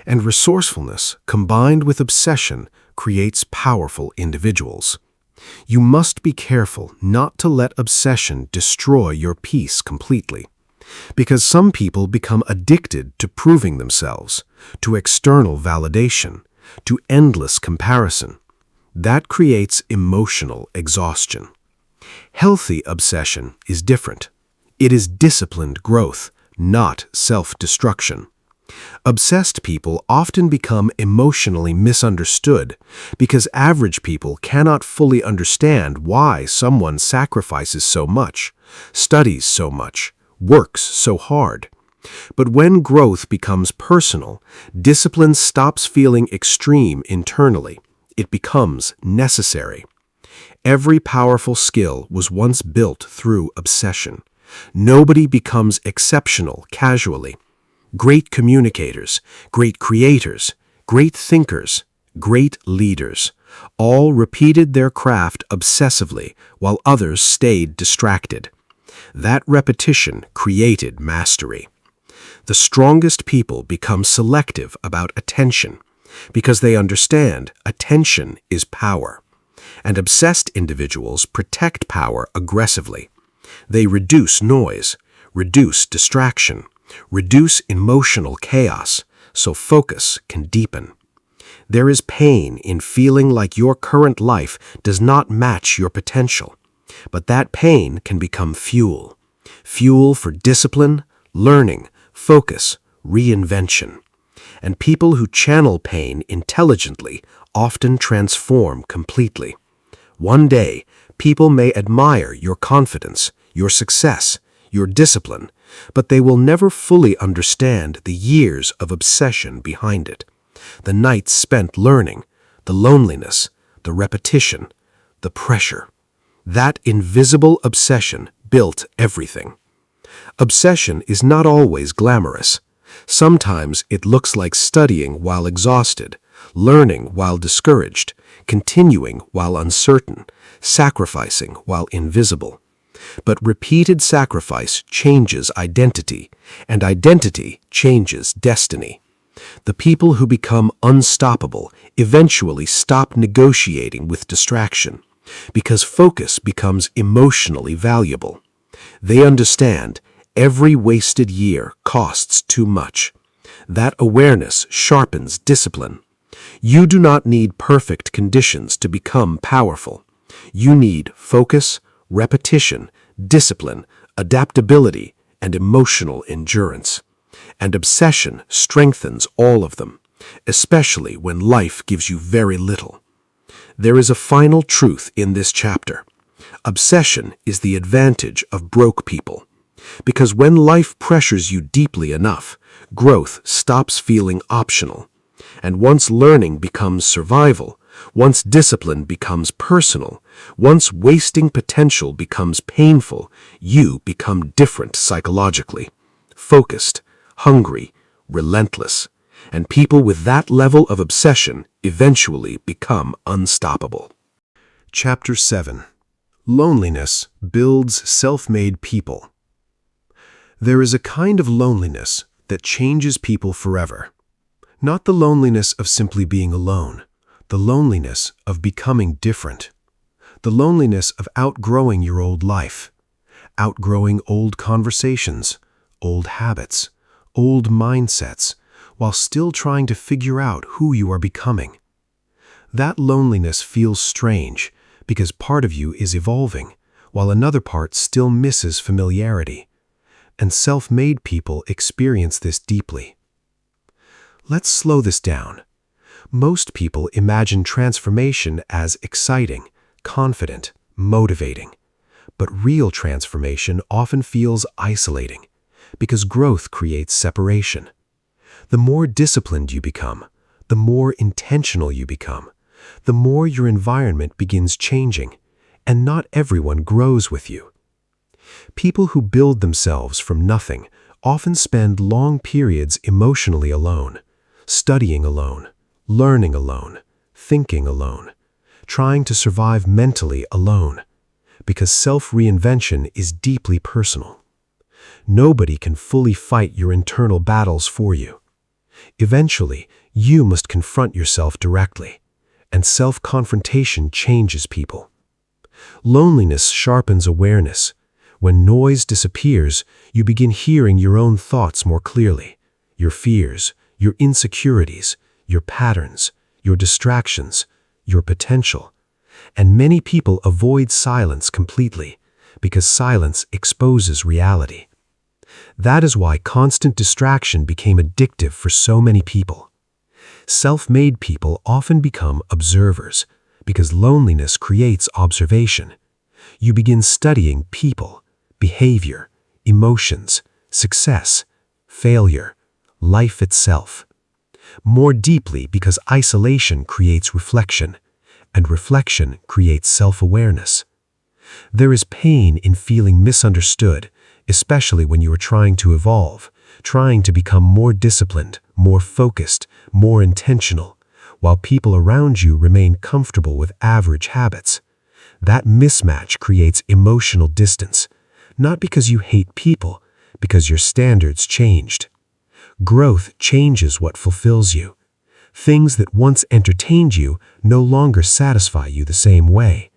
And resourcefulness combined with obsession creates powerful individuals. You must be careful not to let obsession destroy your peace completely, because some people become addicted to proving themselves, to external validation, to endless comparison. That creates emotional exhaustion. Healthy obsession is different. It is disciplined growth, not self-destruction. Obsessed people often become emotionally misunderstood because average people cannot fully understand why someone sacrifices so much, studies so much, works so hard. But when growth becomes personal, discipline stops feeling extreme internally. It becomes necessary. Every powerful skill was once built through obsession. Nobody becomes exceptional casually. Great communicators, great creators, great thinkers, great leaders, all repeated their craft obsessively while others stayed distracted. That repetition created mastery. The strongest people become selective about attention because they understand attention is power. And obsessed individuals protect power aggressively. They reduce noise, reduce distraction, reduce emotional chaos so focus can deepen. There is pain in feeling like your current life does not match your potential, but that pain can become fuel. Fuel for discipline, learning, focus, reinvention. And people who channel pain intelligently often transform completely. One day, people may admire your confidence, your success, your discipline, but they will never fully understand the years of obsession behind it. The nights spent learning, the loneliness, the repetition, the pressure. That invisible obsession built everything. Obsession is not always glamorous. Sometimes it looks like studying while exhausted, learning while discouraged, continuing while uncertain, sacrificing while invisible. But repeated sacrifice changes identity, and identity changes destiny. The people who become unstoppable eventually stop negotiating with distraction, because focus becomes emotionally valuable. They understand every wasted year costs too much. That awareness sharpens discipline. You do not need perfect conditions to become powerful. You need focus, repetition, discipline, adaptability, and emotional endurance. And obsession strengthens all of them, especially when life gives you very little. There is a final truth in this chapter. Obsession is the advantage of broke people. Because when life pressures you deeply enough, growth stops feeling optional. And once learning becomes survival, once discipline becomes personal, once wasting potential becomes painful, you become different psychologically. Focused, hungry, relentless. And people with that level of obsession eventually become unstoppable. Chapter 7. Loneliness builds self-made people. There is a kind of loneliness that changes people forever. Not the loneliness of simply being alone, the loneliness of becoming different. The loneliness of outgrowing your old life, outgrowing old conversations, old habits, old mindsets, while still trying to figure out who you are becoming. That loneliness feels strange because part of you is evolving, while another part still misses familiarity. And self-made people experience this deeply. Let's slow this down. Most people imagine transformation as exciting, confident, motivating. But real transformation often feels isolating, because growth creates separation. The more disciplined you become, the more intentional you become, the more your environment begins changing, and not everyone grows with you. People who build themselves from nothing often spend long periods emotionally alone, studying alone, learning alone, thinking alone, trying to survive mentally alone, because self-reinvention is deeply personal. Nobody can fully fight your internal battles for you. Eventually, you must confront yourself directly, and self-confrontation changes people. Loneliness sharpens awareness. When noise disappears, you begin hearing your own thoughts more clearly, your fears, your insecurities, your patterns, your distractions, your potential. And many people avoid silence completely, because silence exposes reality. That is why constant distraction became addictive for so many people. Self-made people often become observers, because loneliness creates observation. You begin studying people, behavior, emotions, success, failure, life itself. More deeply because isolation creates reflection, and reflection creates self-awareness. There is pain in feeling misunderstood, especially when you are trying to evolve, trying to become more disciplined, more focused, more intentional, while people around you remain comfortable with average habits. That mismatch creates emotional distance, not because you hate people, because your standards changed. Growth changes what fulfills you. Things that once entertained you no longer satisfy you the same way.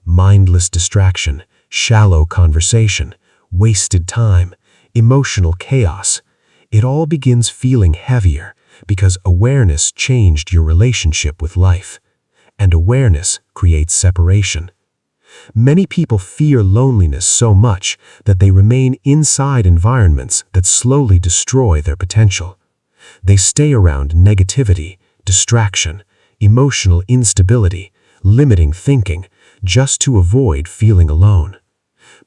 Mindless distraction, shallow conversation, wasted time, emotional chaos. It all begins feeling heavier because awareness changed your relationship with life. And awareness creates separation. Many people fear loneliness so much that they remain inside environments that slowly destroy their potential. They stay around negativity, distraction, emotional instability, limiting thinking, just to avoid feeling alone.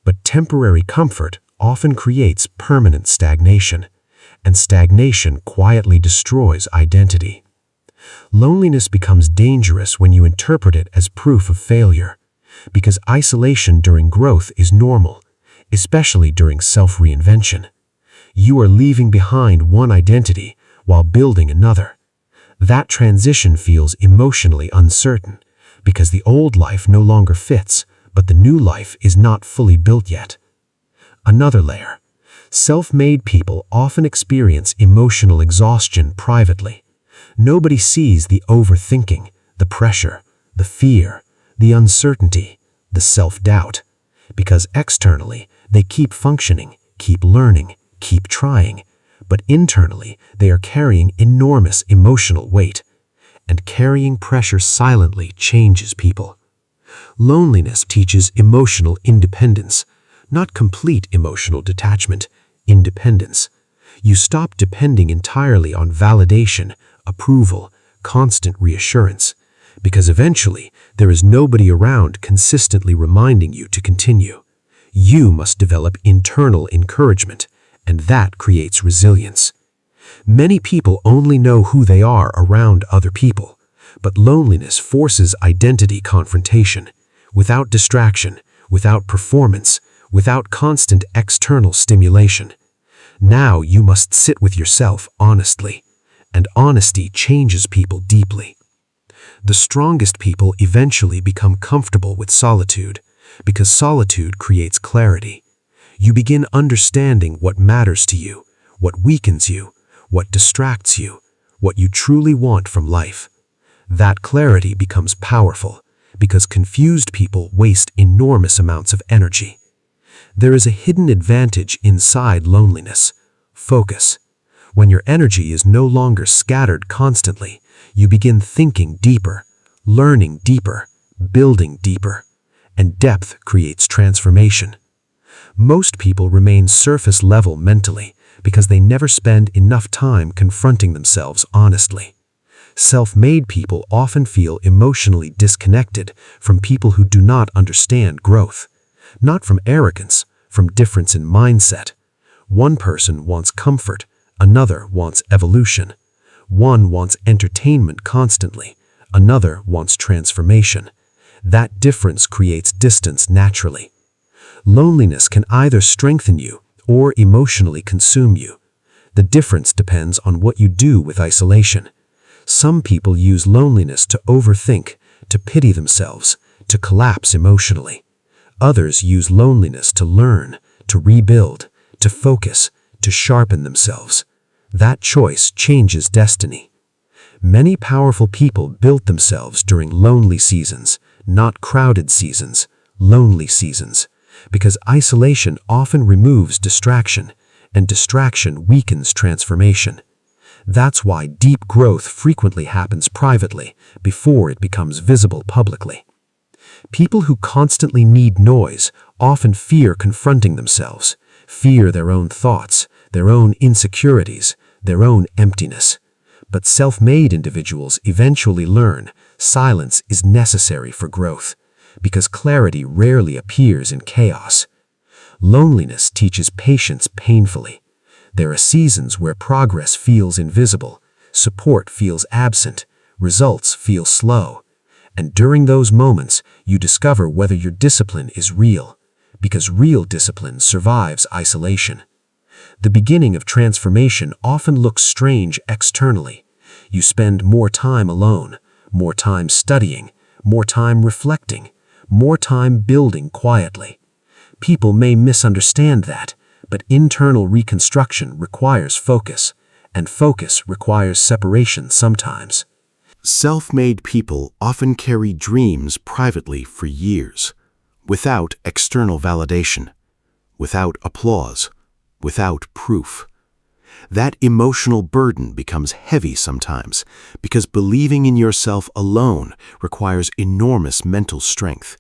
But temporary comfort often creates permanent stagnation, and stagnation quietly destroys identity. Loneliness becomes dangerous when you interpret it as proof of failure, because isolation during growth is normal, especially during self-reinvention. You are leaving behind one identity while building another. That transition feels emotionally uncertain, because the old life no longer fits, but the new life is not fully built yet. Another layer. Self-made people often experience emotional exhaustion privately. Nobody sees the overthinking, the pressure, the fear, the uncertainty, the self-doubt, because externally they keep functioning, keep learning, keep trying, but internally they are carrying enormous emotional weight, and carrying pressure silently changes people. Loneliness teaches emotional independence, not complete emotional detachment, independence. You stop depending entirely on validation, approval, constant reassurance, because eventually there is nobody around consistently reminding you to continue. You must develop internal encouragement, and that creates resilience. Many people only know who they are around other people, but loneliness forces identity confrontation. Without distraction, without performance, without constant external stimulation. Now you must sit with yourself honestly, and honesty changes people deeply. The strongest people eventually become comfortable with solitude, because solitude creates clarity. You begin understanding what matters to you, what weakens you, what distracts you, what you truly want from life. That clarity becomes powerful, because confused people waste enormous amounts of energy. There is a hidden advantage inside loneliness: focus. When your energy is no longer scattered constantly, you begin thinking deeper, learning deeper, building deeper, and depth creates transformation. Most people remain surface level mentally because they never spend enough time confronting themselves honestly. Self-made people often feel emotionally disconnected from people who do not understand growth. Not from arrogance, from difference in mindset. One person wants comfort, another wants evolution. One wants entertainment constantly, another wants transformation. That difference creates distance naturally. Loneliness can either strengthen you or emotionally consume you. The difference depends on what you do with isolation. Some people use loneliness to overthink, to pity themselves, to collapse emotionally. Others use loneliness to learn, to rebuild, to focus, to sharpen themselves. That choice changes destiny. Many powerful people built themselves during lonely seasons, not crowded seasons, lonely seasons, because isolation often removes distraction, and distraction weakens transformation. That's why deep growth frequently happens privately before it becomes visible publicly. People who constantly need noise often fear confronting themselves, fear their own thoughts, their own insecurities, their own emptiness. But self-made individuals eventually learn silence is necessary for growth, because clarity rarely appears in chaos. Loneliness teaches patience painfully. There are seasons where progress feels invisible, support feels absent, results feel slow. And during those moments, you discover whether your discipline is real, because real discipline survives isolation. The beginning of transformation often looks strange externally. You spend more time alone, more time studying, more time reflecting, more time building quietly. People may misunderstand that, but internal reconstruction requires focus, and focus requires separation sometimes. Self-made people often carry dreams privately for years, without external validation, without applause, without proof. That emotional burden becomes heavy sometimes because believing in yourself alone requires enormous mental strength,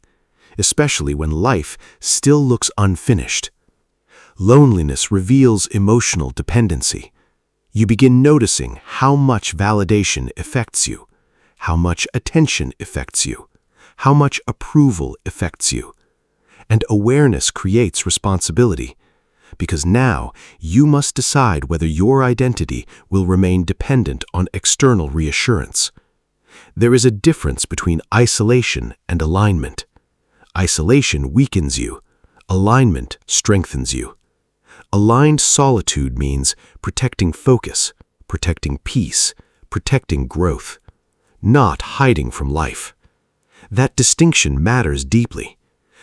especially when life still looks unfinished. Loneliness reveals emotional dependency. You begin noticing how much validation affects you, how much attention affects you, how much approval affects you. And awareness creates responsibility, because now you must decide whether your identity will remain dependent on external reassurance. There is a difference between isolation and alignment. Isolation weakens you, alignment strengthens you. Aligned solitude means protecting focus, protecting peace, protecting growth, not hiding from life. That distinction matters deeply.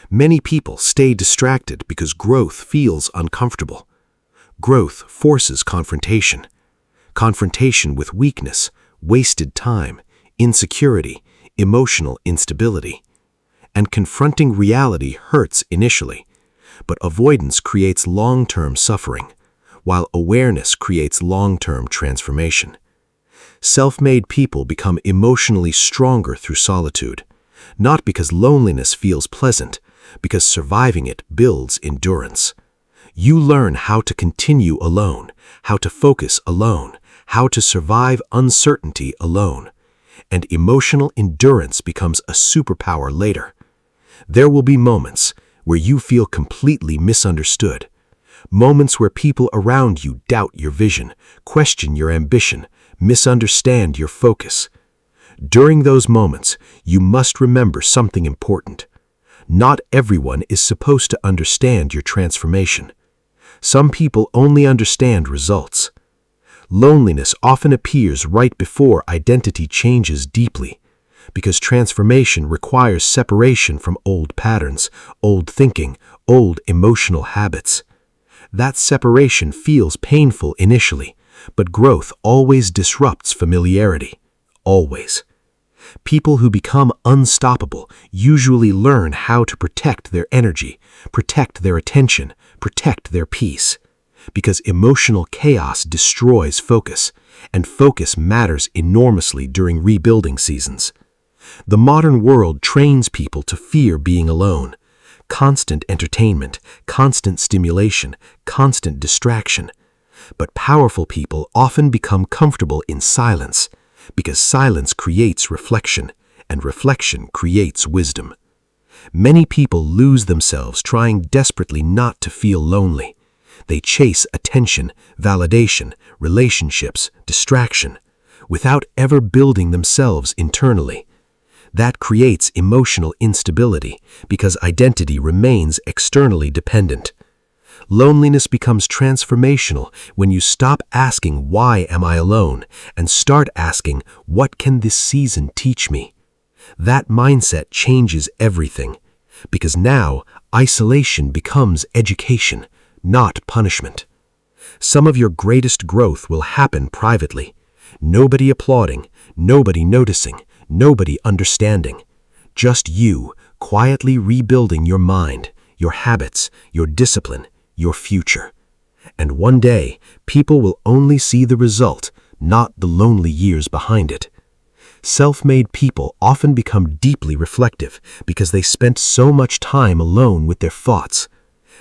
Many people stay distracted because growth feels uncomfortable. Growth forces confrontation. Confrontation with weakness, wasted time, insecurity, emotional instability. And confronting reality hurts initially, but avoidance creates long-term suffering, while awareness creates long-term transformation. Self-made people become emotionally stronger through solitude, not because loneliness feels pleasant, because surviving it builds endurance. You learn how to continue alone, how to focus alone, how to survive uncertainty alone. And emotional endurance becomes a superpower later. There will be moments where you feel completely misunderstood. Moments where people around you doubt your vision, question your ambition, misunderstand your focus. During those moments, you must remember something important. Not everyone is supposed to understand your transformation. Some people only understand results. Loneliness often appears right before identity changes deeply, because transformation requires separation from old patterns, old thinking, old emotional habits. That separation feels painful initially, but growth always disrupts familiarity. Always. People who become unstoppable usually learn how to protect their energy, protect their attention, protect their peace. Because emotional chaos destroys focus, and focus matters enormously during rebuilding seasons. The modern world trains people to fear being alone. Constant entertainment, constant stimulation, constant distraction. But powerful people often become comfortable in silence, because silence creates reflection, and reflection creates wisdom. Many people lose themselves trying desperately not to feel lonely. They chase attention, validation, relationships, distraction, without ever building themselves internally. That creates emotional instability because identity remains externally dependent. Loneliness becomes transformational when you stop asking, "Why am I alone?" and start asking, "What can this season teach me?" That mindset changes everything, because now isolation becomes education, not punishment. Some of your greatest growth will happen privately. Nobody applauding, nobody noticing, nobody understanding. Just you, quietly rebuilding your mind, your habits, your discipline, your future. And one day, people will only see the result, not the lonely years behind it. Self-made people often become deeply reflective because they spent so much time alone with their thoughts.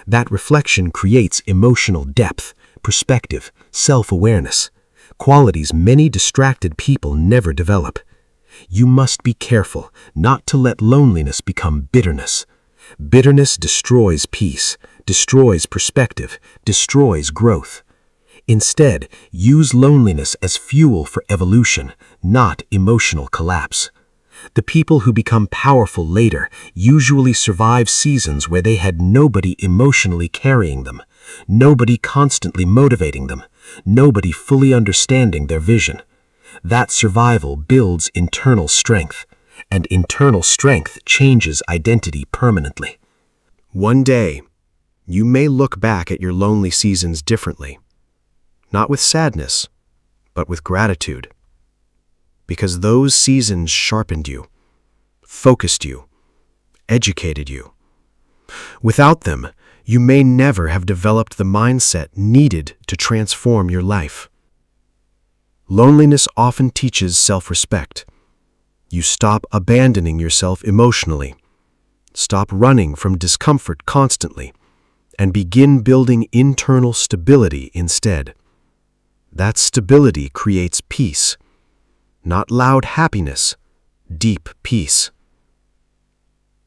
That reflection creates emotional depth, perspective, self-awareness, qualities many distracted people never develop. You must be careful not to let loneliness become bitterness. Bitterness destroys peace, destroys perspective, destroys growth. Instead, use loneliness as fuel for evolution, not emotional collapse. The people who become powerful later usually survive seasons where they had nobody emotionally carrying them, nobody constantly motivating them, nobody fully understanding their vision. That survival builds internal strength, and internal strength changes identity permanently. One day, you may look back at your lonely seasons differently, not with sadness, but with gratitude. Because those seasons sharpened you, focused you, educated you. Without them, you may never have developed the mindset needed to transform your life. Loneliness often teaches self-respect. You stop abandoning yourself emotionally, stop running from discomfort constantly, and begin building internal stability instead. That stability creates peace. Not loud happiness, deep peace.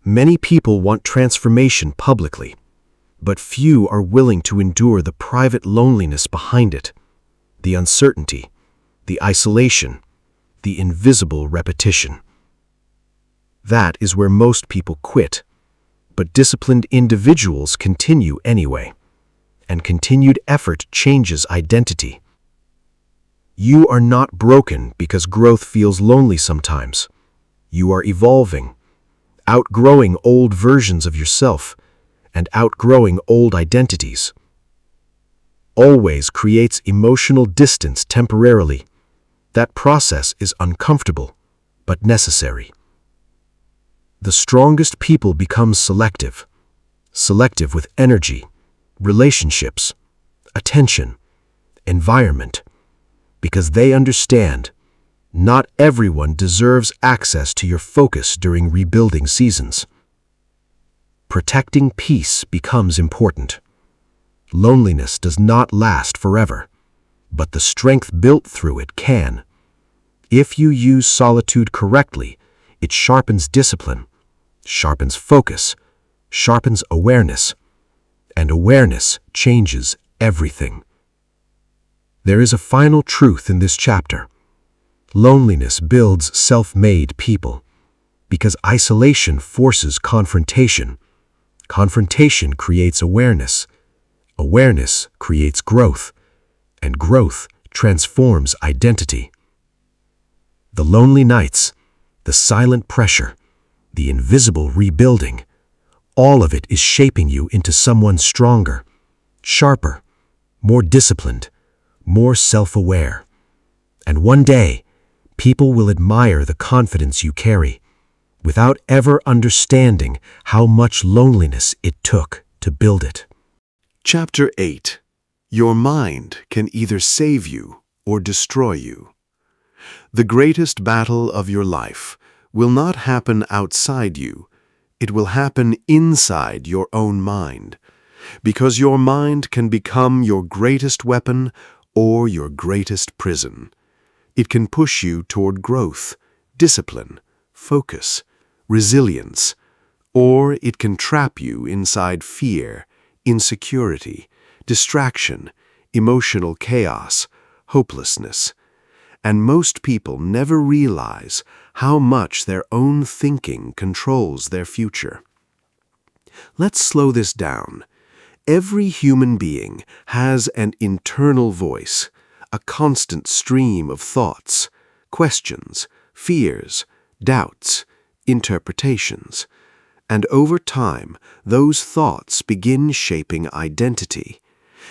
Many people want transformation publicly, but few are willing to endure the private loneliness behind it, the uncertainty, the isolation, the invisible repetition. That is where most people quit, but disciplined individuals continue anyway, and continued effort changes identity. You are not broken because growth feels lonely sometimes. You are evolving, outgrowing old versions of yourself, and outgrowing old identities. Always creates emotional distance temporarily. That process is uncomfortable, but necessary. The strongest people become selective. Selective with energy, relationships, attention, environment. Because they understand, not everyone deserves access to your focus during rebuilding seasons. Protecting peace becomes important. Loneliness does not last forever, but the strength built through it can. If you use solitude correctly, it sharpens discipline, sharpens focus, sharpens awareness, and awareness changes everything. There is a final truth in this chapter. Loneliness builds self-made people, because isolation forces confrontation. Confrontation creates awareness. Awareness creates growth, and growth transforms identity. The lonely nights, the silent pressure, the invisible rebuilding, all of it is shaping you into someone stronger, sharper, more disciplined, more self-aware. And one day, people will admire the confidence you carry, without ever understanding how much loneliness it took to build it. Chapter 8. Your mind can either save you or destroy you. The greatest battle of your life will not happen outside you. It will happen inside your own mind, because your mind can become your greatest weapon or your greatest prison. It can push you toward growth, discipline, focus, resilience, or it can trap you inside fear, insecurity, distraction, emotional chaos, hopelessness. And most people never realize how much their own thinking controls their future. Let's slow this down. Every human being has an internal voice, a constant stream of thoughts, questions, fears, doubts, interpretations. And over time, those thoughts begin shaping identity,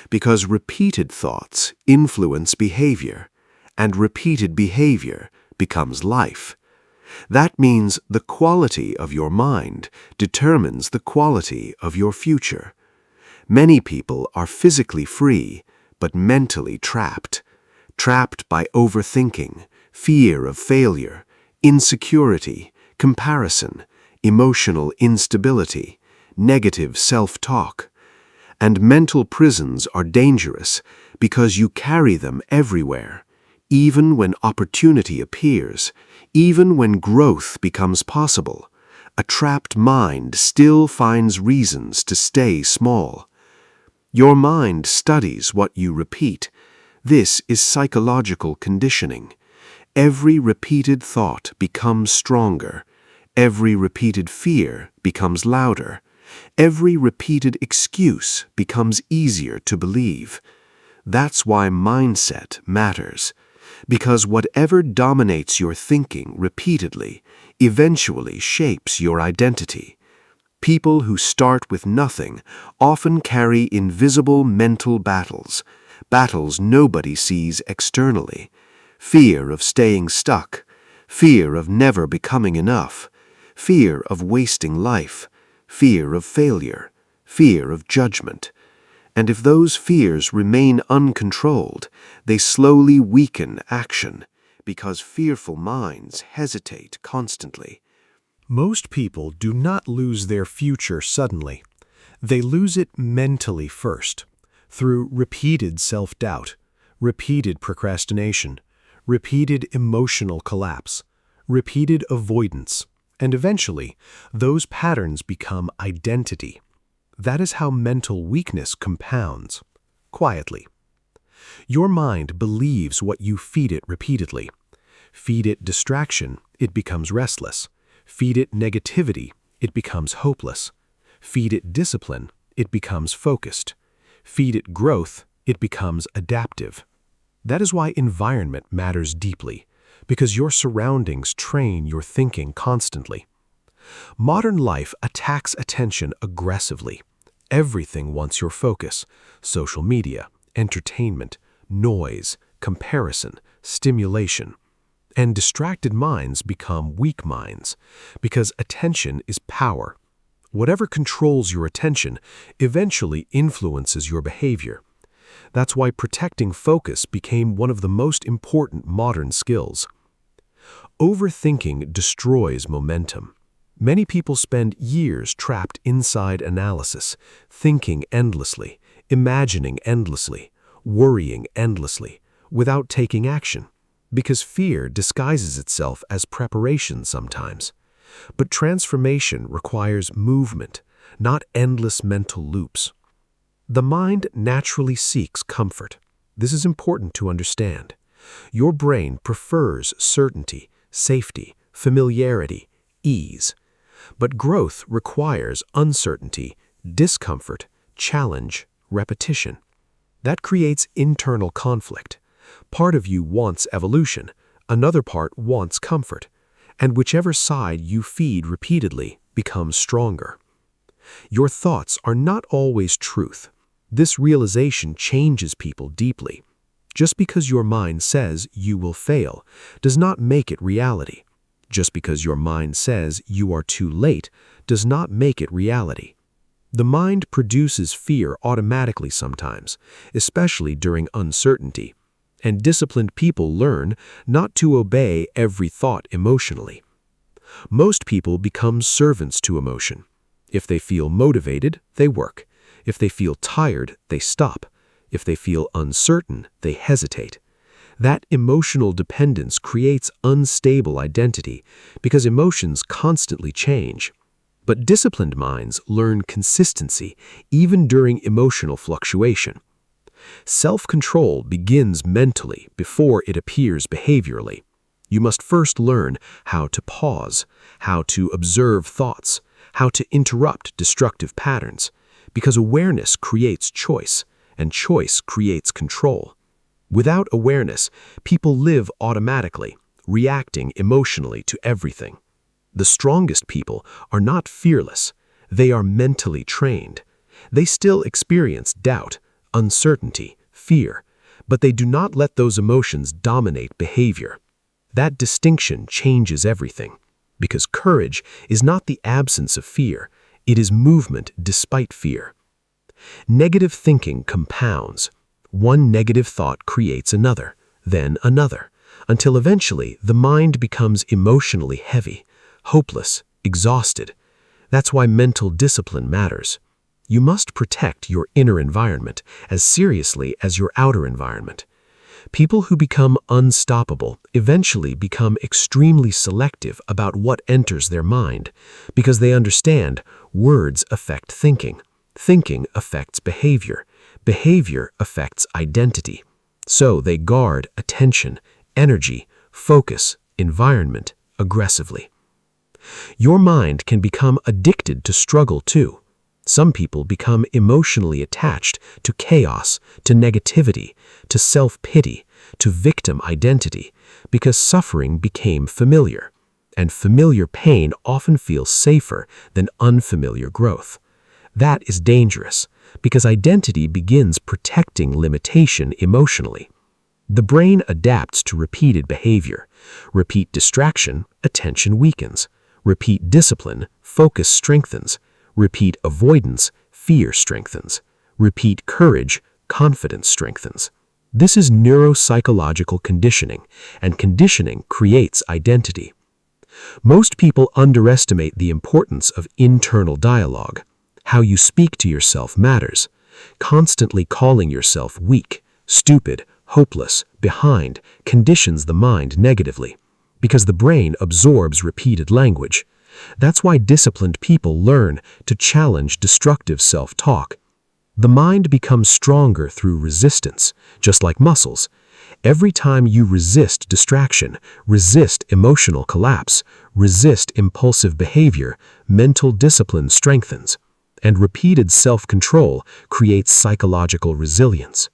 because repeated thoughts influence behavior, and repeated behavior becomes life. That means the quality of your mind determines the quality of your future. Many people are physically free, but mentally trapped. Trapped by overthinking, fear of failure, insecurity, comparison, emotional instability, negative self-talk. And mental prisons are dangerous because you carry them everywhere. Even when opportunity appears, even when growth becomes possible, a trapped mind still finds reasons to stay small. Your mind studies what you repeat. This is psychological conditioning. Every repeated thought becomes stronger. Every repeated fear becomes louder. Every repeated excuse becomes easier to believe. That's why mindset matters. Because whatever dominates your thinking repeatedly eventually shapes your identity. People who start with nothing often carry invisible mental battles, battles nobody sees externally. Fear of staying stuck, fear of never becoming enough, fear of wasting life, fear of failure, fear of judgment. And if those fears remain uncontrolled, they slowly weaken action, because fearful minds hesitate constantly. Most people do not lose their future suddenly. They lose it mentally first, through repeated self-doubt, repeated procrastination, repeated emotional collapse, repeated avoidance, and eventually, those patterns become identity. That is how mental weakness compounds, quietly. Your mind believes what you feed it repeatedly. Feed it distraction, it becomes restless. Feed it negativity, it becomes hopeless. Feed it discipline, it becomes focused. Feed it growth, it becomes adaptive. That is why environment matters deeply, because your surroundings train your thinking constantly. Modern life attacks attention aggressively. Everything wants your focus: social media, entertainment, noise, comparison, stimulation. And distracted minds become weak minds, because attention is power. Whatever controls your attention eventually influences your behavior. That's why protecting focus became one of the most important modern skills. Overthinking destroys momentum. Many people spend years trapped inside analysis, thinking endlessly, imagining endlessly, worrying endlessly, without taking action, because fear disguises itself as preparation sometimes. But transformation requires movement, not endless mental loops. The mind naturally seeks comfort. This is important to understand. Your brain prefers certainty, safety, familiarity, ease. But growth requires uncertainty, discomfort, challenge, repetition. That creates internal conflict. Part of you wants evolution, another part wants comfort, and whichever side you feed repeatedly becomes stronger. Your thoughts are not always truth. This realization changes people deeply. Just because your mind says you will fail does not make it reality. Just because your mind says you are too late does not make it reality. The mind produces fear automatically sometimes, especially during uncertainty, and disciplined people learn not to obey every thought emotionally. Most people become servants to emotion. If they feel motivated, they work. If they feel tired, they stop. If they feel uncertain, they hesitate. That emotional dependence creates unstable identity because emotions constantly change. But disciplined minds learn consistency even during emotional fluctuation. Self-control begins mentally before it appears behaviorally. You must first learn how to pause, how to observe thoughts, how to interrupt destructive patterns, because awareness creates choice, and choice creates control. Without awareness, people live automatically, reacting emotionally to everything. The strongest people are not fearless. They are mentally trained. They still experience doubt, uncertainty, fear, but they do not let those emotions dominate behavior. That distinction changes everything, because courage is not the absence of fear, it is movement despite fear. Negative thinking compounds. One negative thought creates another, then another, until eventually the mind becomes emotionally heavy, hopeless, exhausted. That's why mental discipline matters. You must protect your inner environment as seriously as your outer environment. People who become unstoppable eventually become extremely selective about what enters their mind because they understand words affect thinking. Thinking affects behavior. Behavior affects identity. So they guard attention, energy, focus, environment aggressively. Your mind can become addicted to struggle too. Some people become emotionally attached to chaos, to negativity, to self-pity, to victim identity, because suffering became familiar, and familiar pain often feels safer than unfamiliar growth. That is dangerous, because identity begins protecting limitation emotionally. The brain adapts to repeated behavior. Repeat distraction, attention weakens. Repeat discipline, focus strengthens. Repeat avoidance, fear strengthens. Repeat courage, confidence strengthens. This is neuropsychological conditioning, and conditioning creates identity. Most people underestimate the importance of internal dialogue. How you speak to yourself matters. Constantly calling yourself weak, stupid, hopeless, behind conditions the mind negatively, because the brain absorbs repeated language. That's why disciplined people learn to challenge destructive self-talk. The mind becomes stronger through resistance, just like muscles. Every time you resist distraction, resist emotional collapse, resist impulsive behavior, mental discipline strengthens. And repeated self-control creates psychological resilience.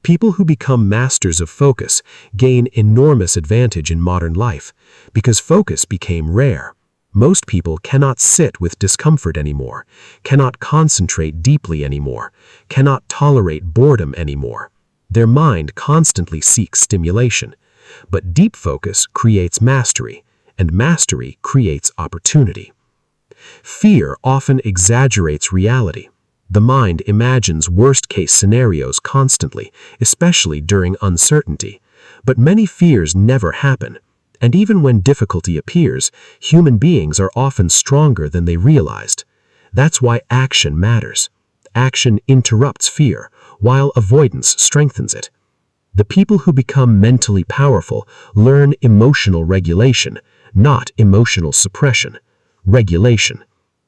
People who become masters of focus gain enormous advantage in modern life because focus became rare. Most people cannot sit with discomfort anymore, cannot concentrate deeply anymore, cannot tolerate boredom anymore. Their mind constantly seeks stimulation. But deep focus creates mastery, and mastery creates opportunity. Fear often exaggerates reality. The mind imagines worst-case scenarios constantly, especially during uncertainty. But many fears never happen. And even when difficulty appears, human beings are often stronger than they realized. That's why action matters. Action interrupts fear, while avoidance strengthens it. The people who become mentally powerful learn emotional regulation, not emotional suppression. Regulation.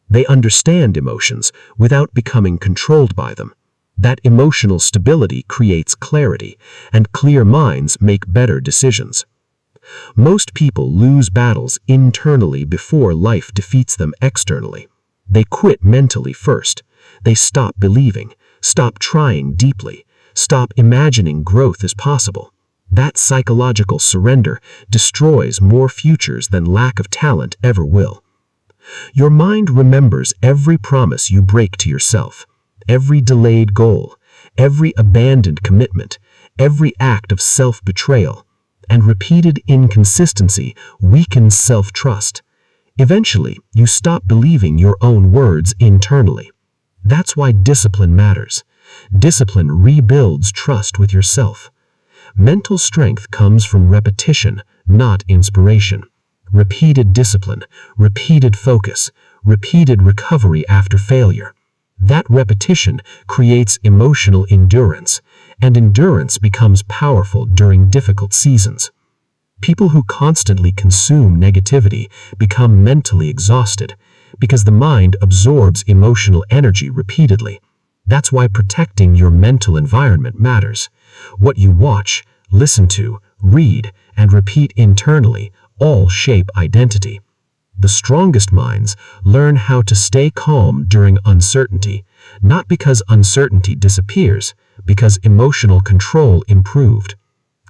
They understand emotions without becoming controlled by them. That emotional stability creates clarity, and clear minds make better decisions. Most people lose battles internally before life defeats them externally. They quit mentally first. They stop believing, stop trying deeply, stop imagining growth is possible. That psychological surrender destroys more futures than lack of talent ever will. Your mind remembers every promise you break to yourself, every delayed goal, every abandoned commitment, every act of self-betrayal, and repeated inconsistency weakens self-trust. Eventually, you stop believing your own words internally. That's why discipline matters. Discipline rebuilds trust with yourself. Mental strength comes from repetition, not inspiration. Repeated discipline, repeated focus, repeated recovery after failure. That repetition creates emotional endurance, and endurance becomes powerful during difficult seasons. People who constantly consume negativity become mentally exhausted because the mind absorbs emotional energy repeatedly. That's why protecting your mental environment matters. What you watch, listen to, read, and repeat internally all shape identity. The strongest minds learn how to stay calm during uncertainty, not because uncertainty disappears, because emotional control improved.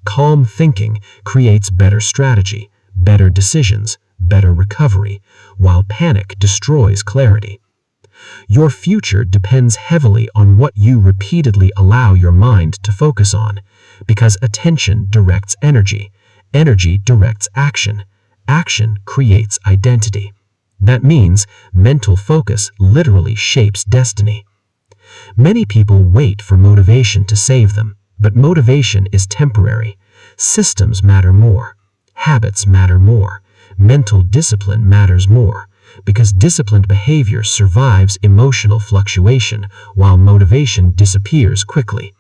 Calm thinking creates better strategy, better decisions, better recovery, while panic destroys clarity. Your future depends heavily on what you repeatedly allow your mind to focus on, because attention directs energy, energy directs action, action creates identity. That means mental focus literally shapes destiny. Many people wait for motivation to save them, but motivation is temporary. Systems matter more. Habits matter more. Mental discipline matters more, because disciplined behavior survives emotional fluctuation while motivation disappears quickly.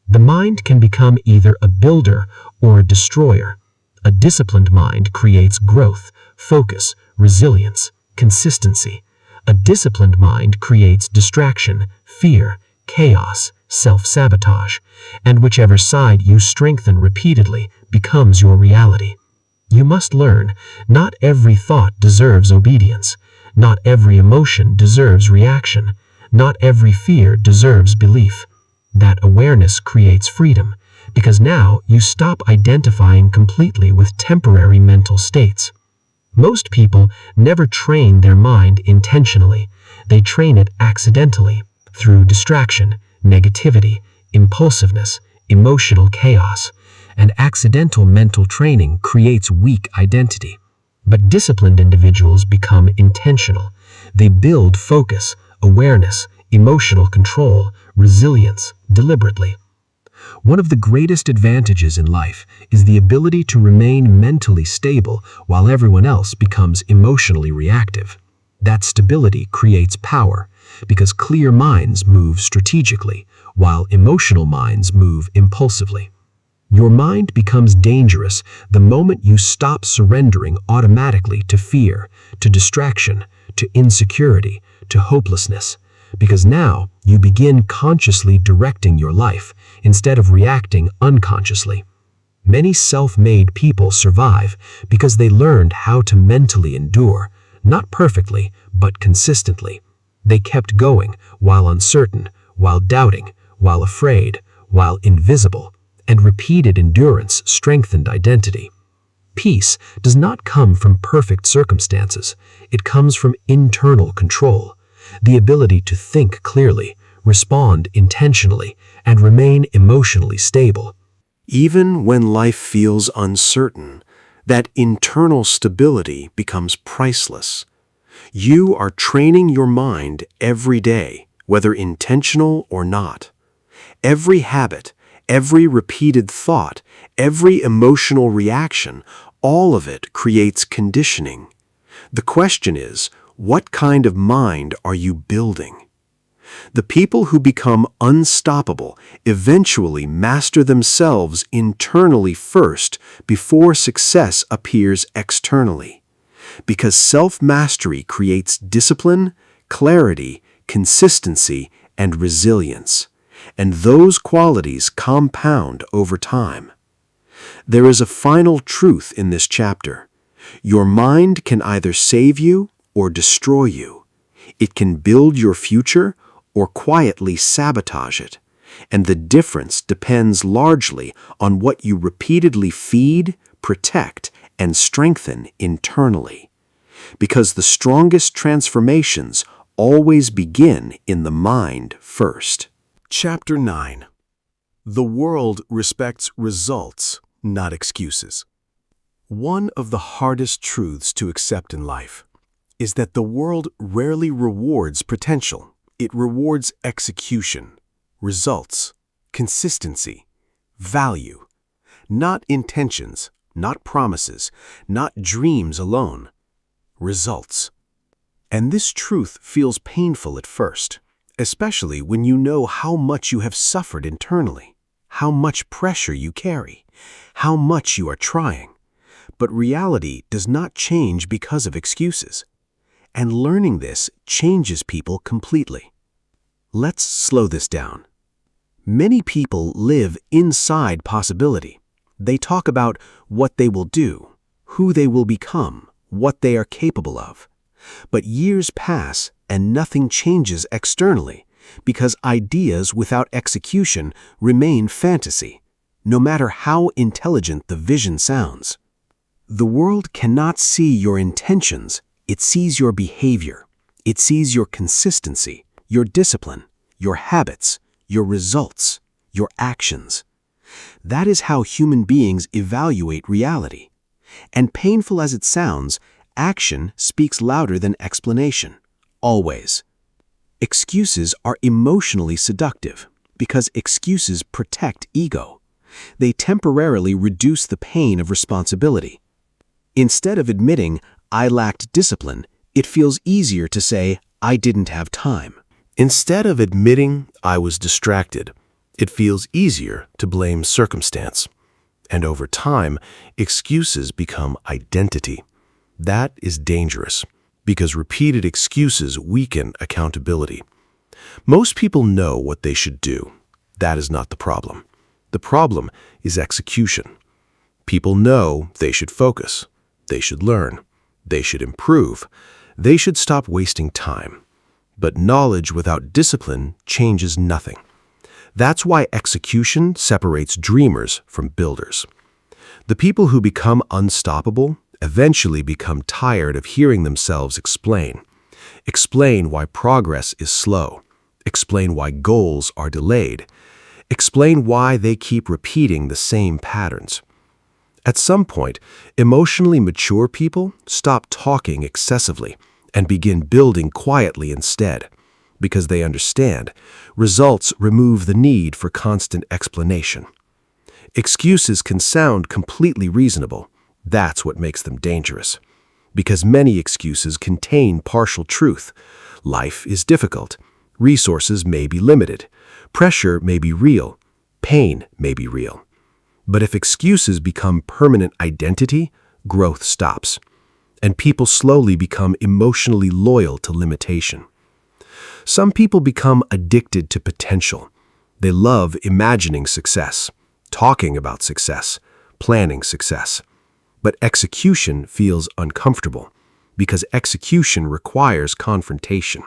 The mind can become either a builder or a destroyer. A disciplined mind creates growth, focus, resilience, consistency. A disciplined mind creates distraction, fear, chaos, self-sabotage, and whichever side you strengthen repeatedly becomes your reality. You must learn, not every thought deserves obedience, not every emotion deserves reaction, not every fear deserves belief. That awareness creates freedom, because now you stop identifying completely with temporary mental states. Most people never train their mind intentionally. They train it accidentally, through distraction, negativity, impulsiveness, emotional chaos. And accidental mental training creates weak identity. But disciplined individuals become intentional. They build focus, awareness, emotional control, resilience, deliberately. One of the greatest advantages in life is the ability to remain mentally stable while everyone else becomes emotionally reactive. That stability creates power, because clear minds move strategically, while emotional minds move impulsively. Your mind becomes dangerous the moment you stop surrendering automatically to fear, to distraction, to insecurity, to hopelessness, because now you begin consciously directing your life instead of reacting unconsciously. Many self-made people survive because they learned how to mentally endure, not perfectly, but consistently. They kept going while uncertain, while doubting, while afraid, while invisible, and repeated endurance strengthened identity. Peace does not come from perfect circumstances. It comes from internal control, the ability to think clearly, respond intentionally, and remain emotionally stable. Even when life feels uncertain, that internal stability becomes priceless. You are training your mind every day, whether intentional or not. Every habit, every repeated thought, every emotional reaction, all of it creates conditioning. The question is, what kind of mind are you building? The people who become unstoppable eventually master themselves internally first before success appears externally. Because self-mastery creates discipline, clarity, consistency, and resilience, and those qualities compound over time. There is a final truth in this chapter. Your mind can either save you or destroy you. It can build your future or quietly sabotage it, and the difference depends largely on what you repeatedly feed, protect, and strengthen internally. Because the strongest transformations always begin in the mind first. Chapter 9. The world respects results, not excuses. One of the hardest truths to accept in life is that the world rarely rewards potential. It rewards execution, results, consistency, value, not intentions, not promises, not dreams alone. Results. And this truth feels painful at first, especially when you know how much you have suffered internally, how much pressure you carry, how much you are trying. But reality does not change because of excuses. And learning this changes people completely. Let's slow this down. Many people live inside possibility. They talk about what they will do, who they will become, what they are capable of. But years pass and nothing changes externally because ideas without execution remain fantasy, no matter how intelligent the vision sounds. The world cannot see your intentions, it sees your behavior. It sees your consistency, your discipline, your habits, your results, your actions. That is how human beings evaluate reality. And painful as it sounds, action speaks louder than explanation, always. Excuses are emotionally seductive because excuses protect ego. They temporarily reduce the pain of responsibility. Instead of admitting, I lacked discipline, it feels easier to say, I didn't have time. Instead of admitting I was distracted, it feels easier to blame circumstance. And over time, excuses become identity. That is dangerous because repeated excuses weaken accountability. Most people know what they should do. That is not the problem. The problem is execution. People know they should focus, they should learn, they should improve, they should stop wasting time. But knowledge without discipline changes nothing. That's why execution separates dreamers from builders. The people who become unstoppable eventually become tired of hearing themselves explain. Explain why progress is slow. Explain why goals are delayed. Explain why they keep repeating the same patterns. At some point, emotionally mature people stop talking excessively and begin building quietly instead, because they understand results remove the need for constant explanation. Excuses can sound completely reasonable. That's what makes them dangerous. Because many excuses contain partial truth. Life is difficult. Resources may be limited. Pressure may be real. Pain may be real. But if excuses become permanent identity, growth stops. And people slowly become emotionally loyal to limitation. Some people become addicted to potential. They love imagining success, talking about success, planning success. But execution feels uncomfortable because execution requires confrontation.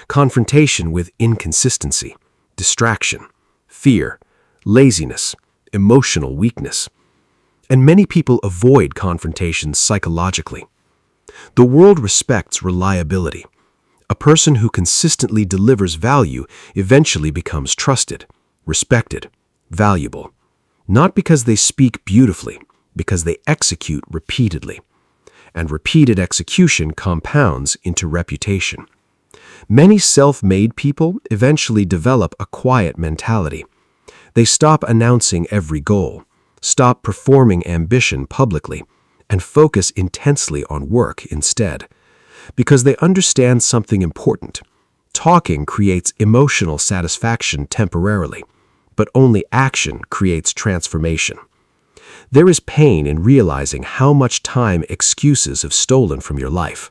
Confrontation with inconsistency, distraction, fear, laziness, emotional weakness. And many people avoid confrontations psychologically. The world respects reliability. A person who consistently delivers value eventually becomes trusted, respected, valuable. Not because they speak beautifully, because they execute repeatedly. And repeated execution compounds into reputation. Many self-made people eventually develop a quiet mentality. They stop announcing every goal, stop performing ambition publicly, and focus intensely on work instead. Because they understand something important. Talking creates emotional satisfaction temporarily, but only action creates transformation. There is pain in realizing how much time excuses have stolen from your life.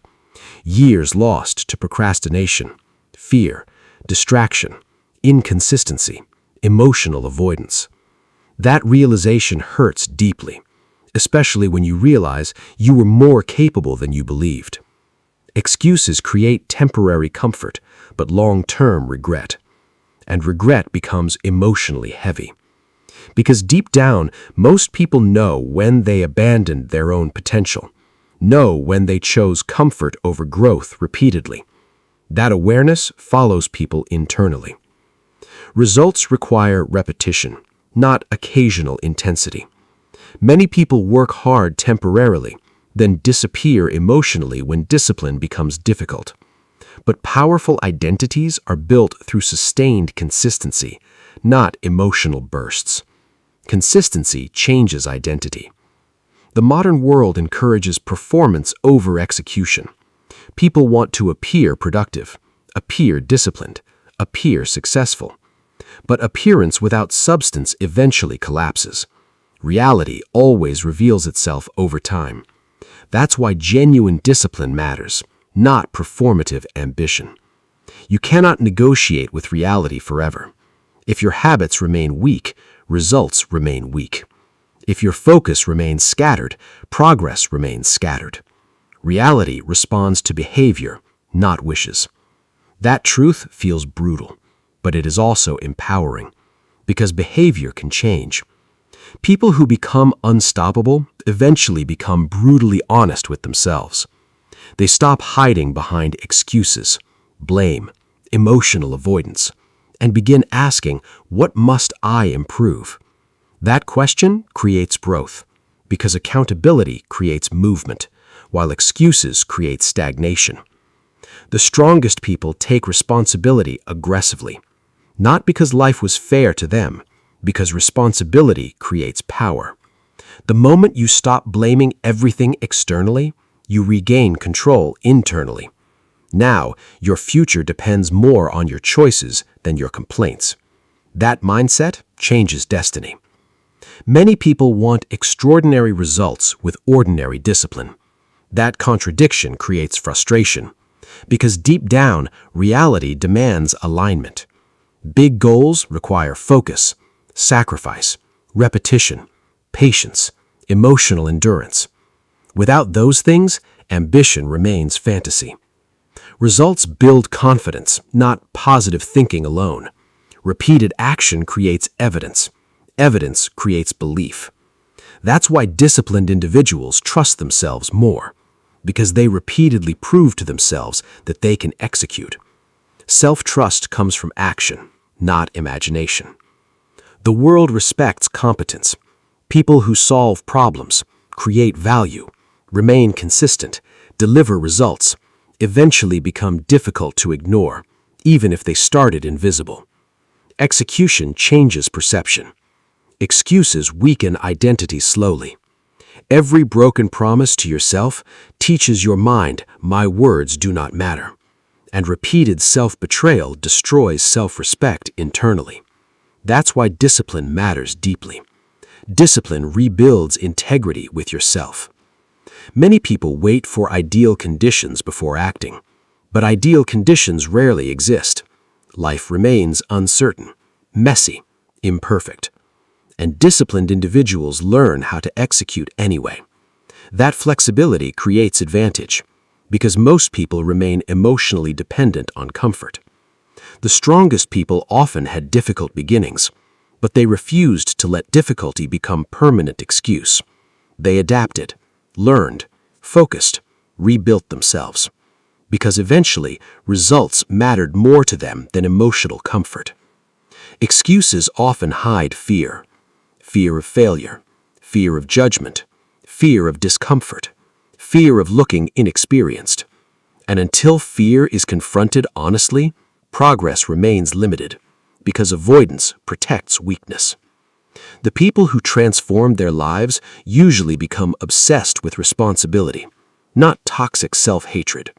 Years lost to procrastination, fear, distraction, inconsistency, emotional avoidance. That realization hurts deeply, especially when you realize you were more capable than you believed. Excuses create temporary comfort, but long-term regret. And regret becomes emotionally heavy. Because deep down, most people know when they abandoned their own potential, know when they chose comfort over growth repeatedly. That awareness follows people internally. Results require repetition, not occasional intensity. Many people work hard temporarily, then disappear emotionally when discipline becomes difficult. But powerful identities are built through sustained consistency, not emotional bursts. Consistency changes identity. The modern world encourages performance over execution. People want to appear productive, appear disciplined, appear successful. But appearance without substance eventually collapses. Reality always reveals itself over time. That's why genuine discipline matters, not performative ambition. You cannot negotiate with reality forever. If your habits remain weak, results remain weak. If your focus remains scattered, progress remains scattered. Reality responds to behavior, not wishes. That truth feels brutal, but it is also empowering, because behavior can change. People who become unstoppable eventually become brutally honest with themselves. They stop hiding behind excuses, blame, emotional avoidance, and begin asking, what must I improve? That question creates growth, because accountability creates movement, while excuses create stagnation. The strongest people take responsibility aggressively, not because life was fair to them, because responsibility creates power. The moment you stop blaming everything externally, you regain control internally. Now, your future depends more on your choices than your complaints. That mindset changes destiny. Many people want extraordinary results with ordinary discipline. That contradiction creates frustration, because deep down, reality demands alignment. Big goals require focus, sacrifice, repetition, patience, emotional endurance. Without those things, ambition remains fantasy. Results build confidence, not positive thinking alone. Repeated action creates evidence. Evidence creates belief. That's why disciplined individuals trust themselves more, because they repeatedly prove to themselves that they can execute. Self-trust comes from action, not imagination. The world respects competence. People who solve problems, create value, remain consistent, deliver results, eventually become difficult to ignore, even if they started invisible. Execution changes perception. Excuses weaken identity slowly. Every broken promise to yourself teaches your mind, my words do not matter. And repeated self-betrayal destroys self-respect internally. That's why discipline matters deeply. Discipline rebuilds integrity with yourself. Many people wait for ideal conditions before acting, but ideal conditions rarely exist. Life remains uncertain, messy, imperfect. And disciplined individuals learn how to execute anyway. That flexibility creates advantage, because most people remain emotionally dependent on comfort. The strongest people often had difficult beginnings, but they refused to let difficulty become permanent excuse. They adapted, learned, focused, rebuilt themselves, because eventually results mattered more to them than emotional comfort. Excuses often hide fear. Fear of failure, fear of judgment, fear of discomfort, fear of looking inexperienced. And until fear is confronted honestly, progress remains limited, because avoidance protects weakness. The people who transform their lives usually become obsessed with responsibility, not toxic self-hatred.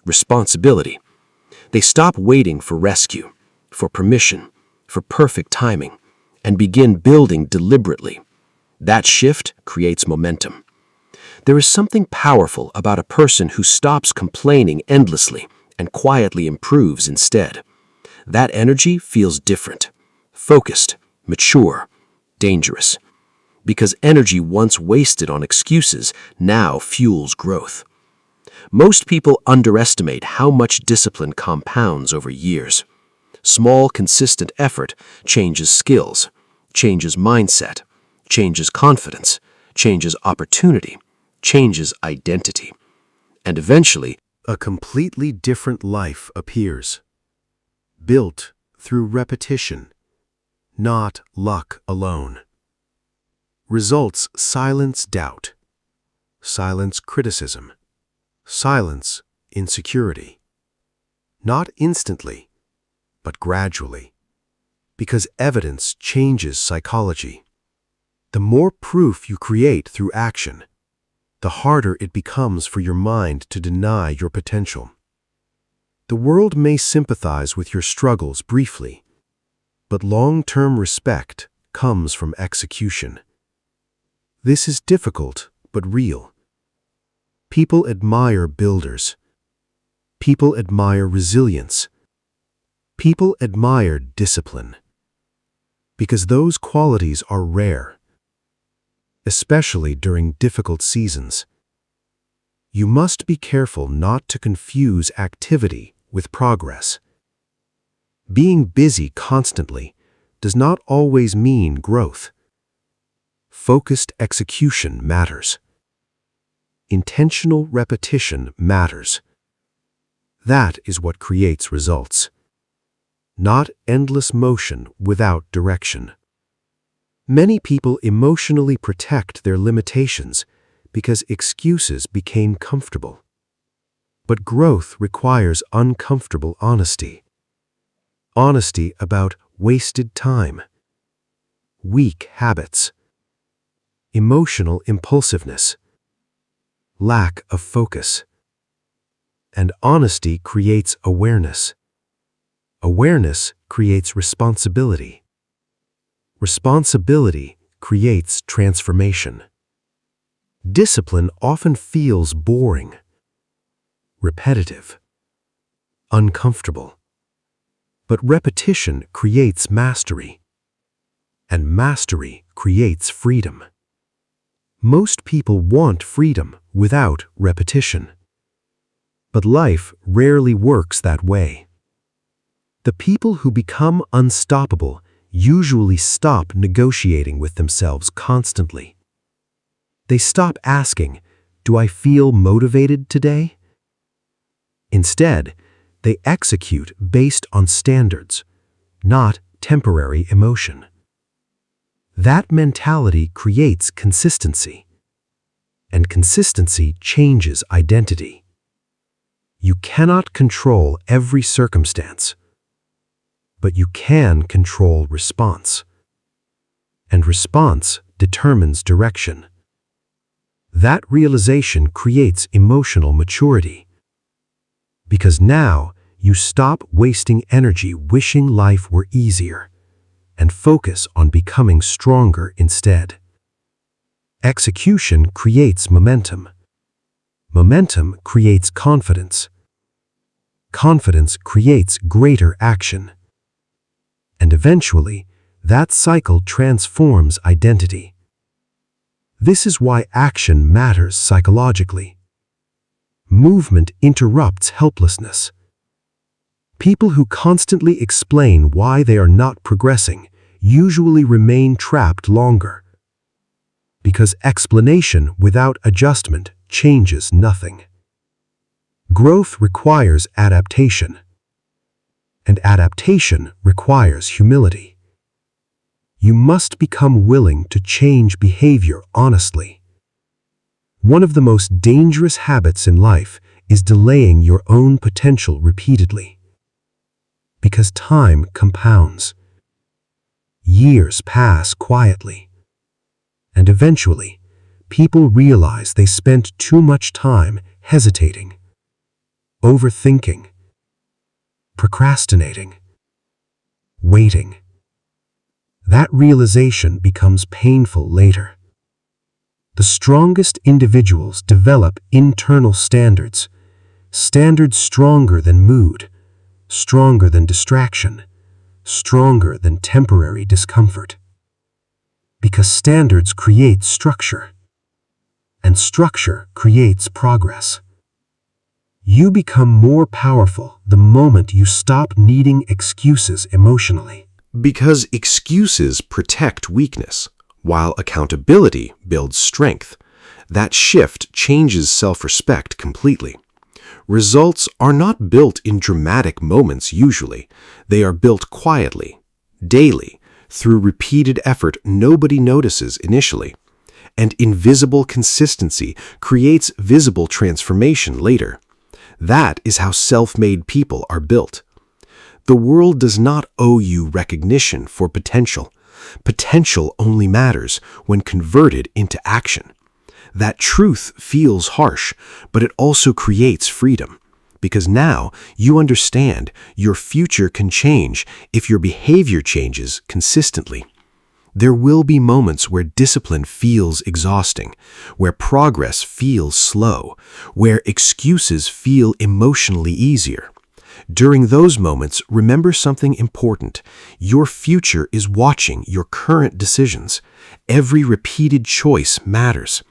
Responsibility. They stop waiting for rescue, for permission, for perfect timing, and begin building deliberately. That shift creates momentum. There is something powerful about a person who stops complaining endlessly and quietly improves instead. That energy feels different, focused, mature, dangerous. Because energy once wasted on excuses now fuels growth. Most people underestimate how much discipline compounds over years. Small, consistent effort changes skills, changes mindset, changes confidence, changes opportunity, changes identity. And eventually, A completely different life appears, built through repetition, not luck alone. Results silence doubt, silence criticism, silence insecurity. Not instantly, but gradually, because evidence changes psychology. The more proof you create through action, the harder it becomes for your mind to deny your potential. The world may sympathize with your struggles briefly, but long-term respect comes from execution. This is difficult, but real. People admire builders. People admire resilience. People admire discipline. Because those qualities are rare, especially during difficult seasons. You must be careful not to confuse activity with progress. Being busy constantly does not always mean growth. Focused execution matters. Intentional repetition matters. That is what creates results. Not endless motion without direction. Many people emotionally protect their limitations because excuses became comfortable. But growth requires uncomfortable honesty. Honesty about wasted time, weak habits, emotional impulsiveness, lack of focus. And honesty creates awareness. Awareness creates responsibility. Responsibility creates transformation. Discipline often feels boring, repetitive, uncomfortable. But repetition creates mastery, and mastery creates freedom. Most people want freedom without repetition. But life rarely works that way. The people who become unstoppable usually stop negotiating with themselves constantly. They stop asking, "Do I feel motivated today?" Instead, they execute based on standards, not temporary emotion. That mentality creates consistency, and consistency changes identity. You cannot control every circumstance, but you can control response. And response determines direction. That realization creates emotional maturity. Because now you stop wasting energy wishing life were easier and focus on becoming stronger instead. Execution creates momentum. Momentum creates confidence. Confidence creates greater action. And eventually, that cycle transforms identity. This is why action matters psychologically. Movement interrupts helplessness. People who constantly explain why they are not progressing usually remain trapped longer. Because explanation without adjustment changes nothing. Growth requires adaptation, and adaptation requires humility. You must become willing to change behavior honestly. One of the most dangerous habits in life is delaying your own potential repeatedly. Because time compounds. Years pass quietly. And eventually, people realize they spent too much time hesitating, overthinking, procrastinating, waiting. That realization becomes painful later. The strongest individuals develop internal standards, standards stronger than mood, stronger than distraction, stronger than temporary discomfort. Because standards create structure, and structure creates progress. You become more powerful the moment you stop needing excuses emotionally. Because excuses protect weakness, while accountability builds strength. That shift changes self-respect completely. Results are not built in dramatic moments usually. They are built quietly, daily, through repeated effort nobody notices initially. And invisible consistency creates visible transformation later. That is how self-made people are built. The world does not owe you recognition for potential. Potential only matters when converted into action. That truth feels harsh, but it also creates freedom. Because now you understand your future can change if your behavior changes consistently. There will be moments where discipline feels exhausting, where progress feels slow, where excuses feel emotionally easier. During those moments, remember something important. Your future is watching your current decisions. Every repeated choice matters.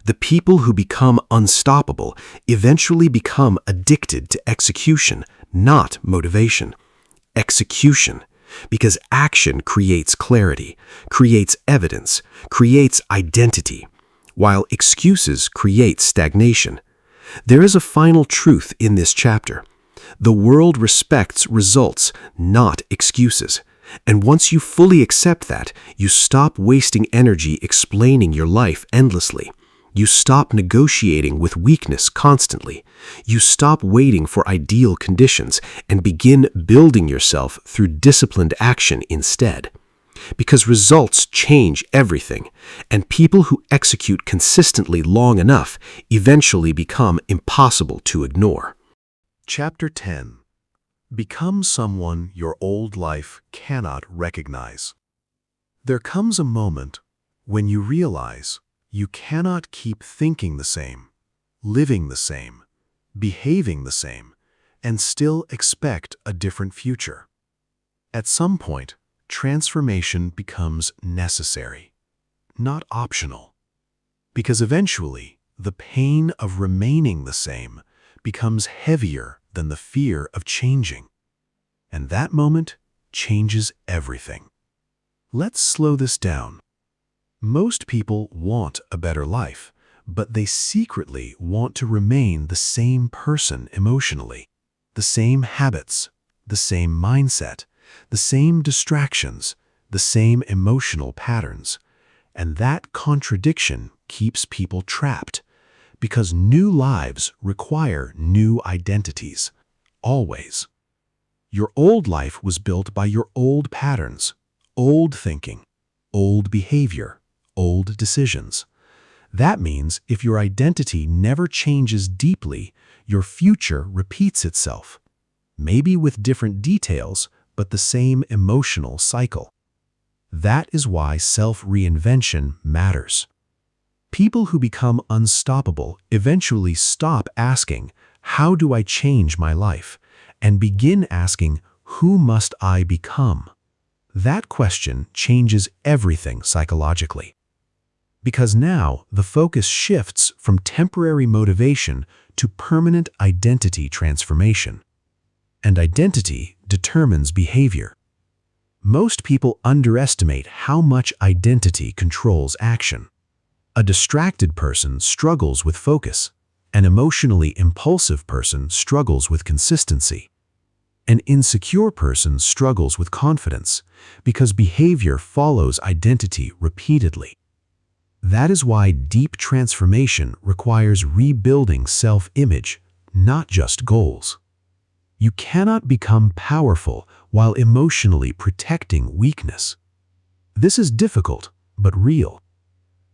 The people who become unstoppable eventually become addicted to execution, not motivation. Execution. Because action creates clarity, creates evidence, creates identity, while excuses create stagnation. There is a final truth in this chapter. The world respects results, not excuses. And once you fully accept that, you stop wasting energy explaining your life endlessly. You stop negotiating with weakness constantly. You stop waiting for ideal conditions and begin building yourself through disciplined action instead. Because results change everything, and people who execute consistently long enough eventually become impossible to ignore. Chapter 10. Become someone your old life cannot recognize. There comes a moment when you realize you cannot keep thinking the same, living the same, behaving the same, and still expect a different future. At some point, transformation becomes necessary, not optional, because eventually the pain of remaining the same becomes heavier than the fear of changing. And that moment changes everything. Let's slow this down. Most people want a better life, but they secretly want to remain the same person emotionally, the same habits, the same mindset, the same distractions, the same emotional patterns. And that contradiction keeps people trapped, because new lives require new identities, always. Your old life was built by your old patterns, old thinking, old behavior, old decisions. That means if your identity never changes deeply, your future repeats itself, maybe with different details, but the same emotional cycle. That is why self-reinvention matters. People who become unstoppable eventually stop asking, "How do I change my life?" and begin asking, "Who must I become?" That question changes everything psychologically. Because now the focus shifts from temporary motivation to permanent identity transformation. And identity determines behavior. Most people underestimate how much identity controls action. A distracted person struggles with focus. An emotionally impulsive person struggles with consistency. An insecure person struggles with confidence because behavior follows identity repeatedly. That is why deep transformation requires rebuilding self-image, not just goals. You cannot become powerful while emotionally protecting weakness. This is difficult, but real.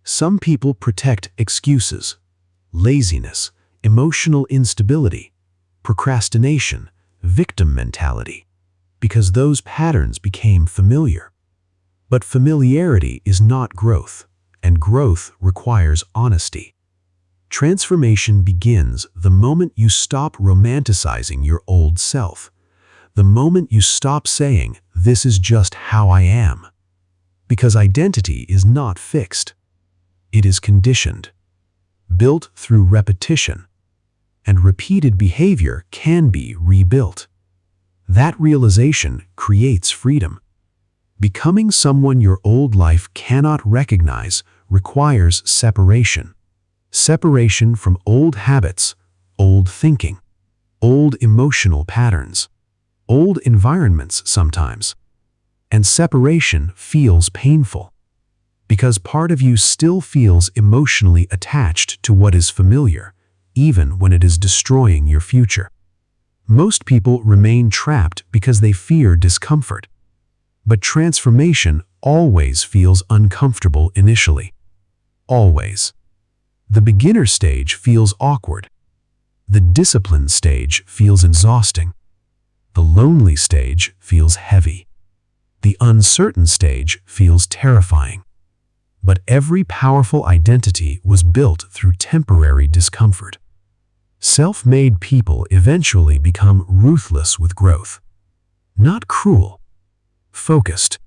Some people protect excuses, laziness, emotional instability, procrastination, victim mentality, because those patterns became familiar. But familiarity is not growth, and growth requires honesty. Transformation begins the moment you stop romanticizing your old self, the moment you stop saying, "This is just how I am." Because identity is not fixed. It is conditioned, built through repetition, and repeated behavior can be rebuilt. That realization creates freedom. Becoming someone your old life cannot recognize requires separation. Separation from old habits, old thinking, old emotional patterns, old environments sometimes. And separation feels painful, because part of you still feels emotionally attached to what is familiar, even when it is destroying your future. Most people remain trapped because they fear discomfort. But transformation always feels uncomfortable initially. Always. The beginner stage feels awkward. The discipline stage feels exhausting. The lonely stage feels heavy. The uncertain stage feels terrifying. But every powerful identity was built through temporary discomfort. Self-made people eventually become ruthless with growth. Not cruel, focused.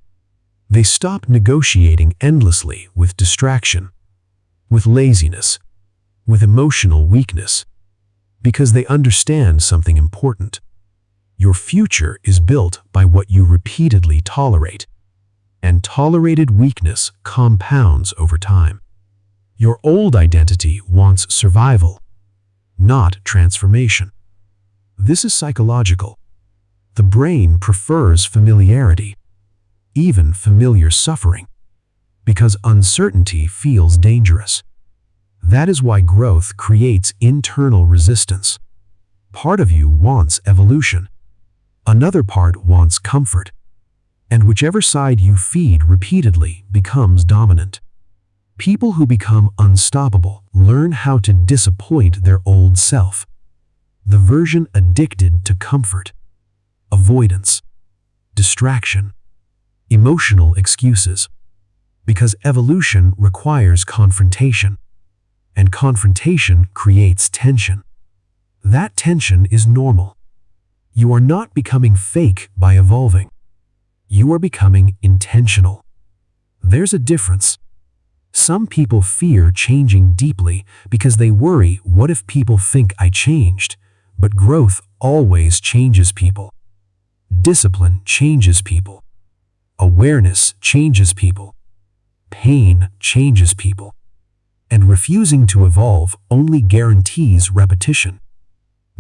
They stop negotiating endlessly with distraction, with laziness, with emotional weakness, because they understand something important. Your future is built by what you repeatedly tolerate, and tolerated weakness compounds over time. Your old identity wants survival, not transformation. This is psychological. The brain prefers familiarity, even familiar suffering, because uncertainty feels dangerous. That is why growth creates internal resistance. Part of you wants evolution. Another part wants comfort. And whichever side you feed repeatedly becomes dominant. People who become unstoppable learn how to disappoint their old self, the version addicted to comfort, avoidance, distraction, emotional excuses. Because evolution requires confrontation, and confrontation creates tension. That tension is normal. You are not becoming fake by evolving. You are becoming intentional. There's a difference. Some people fear changing deeply because they worry, what if people think I changed? But growth always changes people. Discipline changes people. Awareness changes people. Pain changes people. And refusing to evolve only guarantees repetition.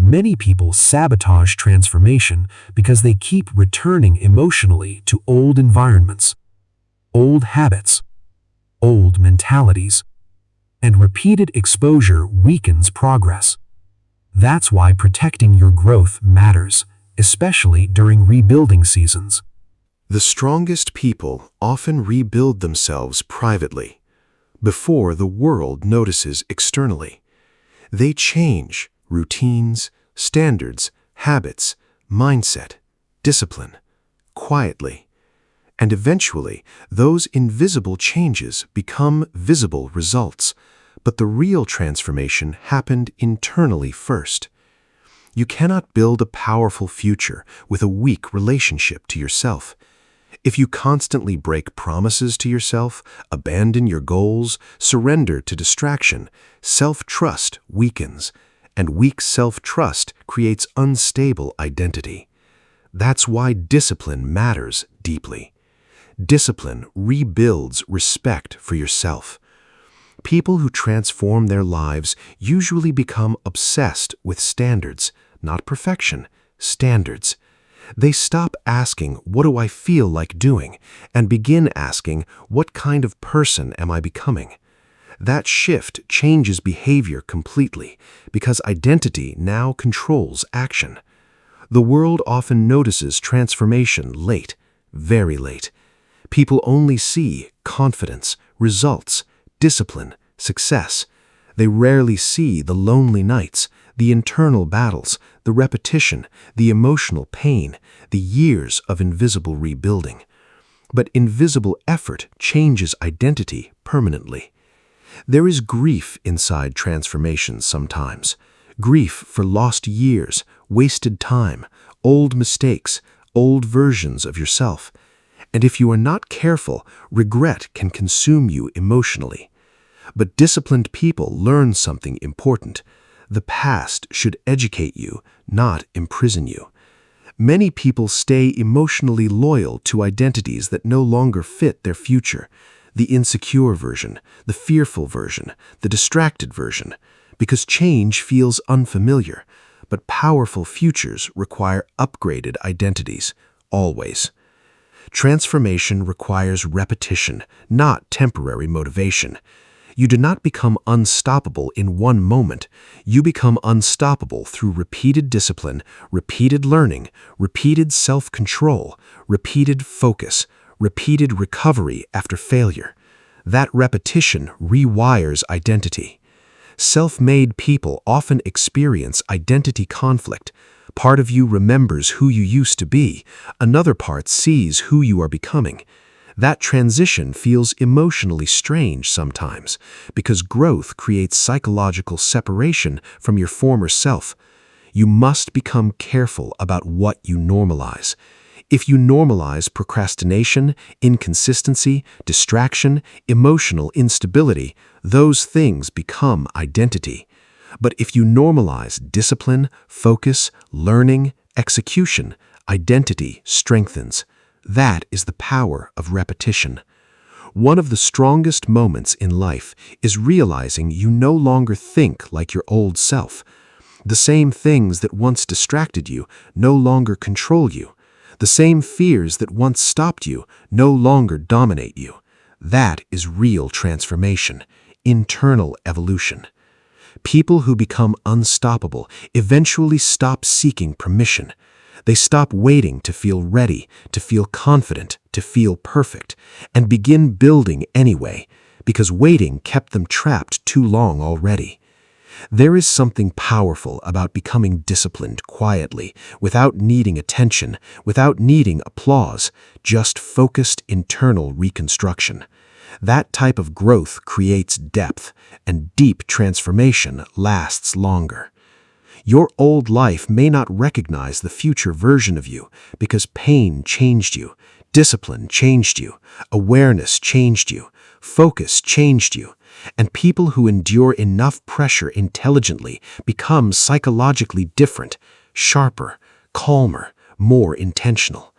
Many people sabotage transformation because they keep returning emotionally to old environments, old habits, old mentalities, and repeated exposure weakens progress. That's why protecting your growth matters, especially during rebuilding seasons. The strongest people often rebuild themselves privately, before the world notices externally. They change routines, standards, habits, mindset, discipline, quietly. And eventually, those invisible changes become visible results, but the real transformation happened internally first. You cannot build a powerful future with a weak relationship to yourself. If you constantly break promises to yourself, abandon your goals, surrender to distraction, self-trust weakens, and weak self-trust creates unstable identity. That's why discipline matters deeply. Discipline rebuilds respect for yourself. People who transform their lives usually become obsessed with standards, not perfection, standards. They stop asking, what do I feel like doing, and begin asking, what kind of person am I becoming? That shift changes behavior completely, because identity now controls action. The world often notices transformation late, very late. People only see confidence, results, discipline, success. They rarely see the lonely nights, the internal battles, the repetition, the emotional pain, the years of invisible rebuilding. But invisible effort changes identity permanently. There is grief inside transformations sometimes. Grief for lost years, wasted time, old mistakes, old versions of yourself. And if you are not careful, regret can consume you emotionally. But disciplined people learn something important. The past should educate you, not imprison you. Many people stay emotionally loyal to identities that no longer fit their future. The insecure version, the fearful version, the distracted version, because change feels unfamiliar. But powerful futures require upgraded identities, always. Transformation requires repetition, not temporary motivation. You do not become unstoppable in one moment. You become unstoppable through repeated discipline, repeated learning, repeated self-control, repeated focus, repeated recovery after failure. That repetition rewires identity. Self-made people often experience identity conflict. Part of you remembers who you used to be. Another part sees who you are becoming. That transition feels emotionally strange sometimes because growth creates psychological separation from your former self. You must become careful about what you normalize. If you normalize procrastination, inconsistency, distraction, emotional instability, those things become identity. But if you normalize discipline, focus, learning, execution, identity strengthens. That is the power of repetition. One of the strongest moments in life is realizing you no longer think like your old self. The same things that once distracted you no longer control you. The same fears that once stopped you no longer dominate you. That is real transformation, internal evolution. People who become unstoppable eventually stop seeking permission. They stop waiting to feel ready, to feel confident, to feel perfect, and begin building anyway, because waiting kept them trapped too long already. There is something powerful about becoming disciplined quietly, without needing attention, without needing applause, just focused internal reconstruction. That type of growth creates depth, and deep transformation lasts longer. Your old life may not recognize the future version of you because pain changed you, discipline changed you, awareness changed you, focus changed you, and people who endure enough pressure intelligently become psychologically different, sharper, calmer, more intentional.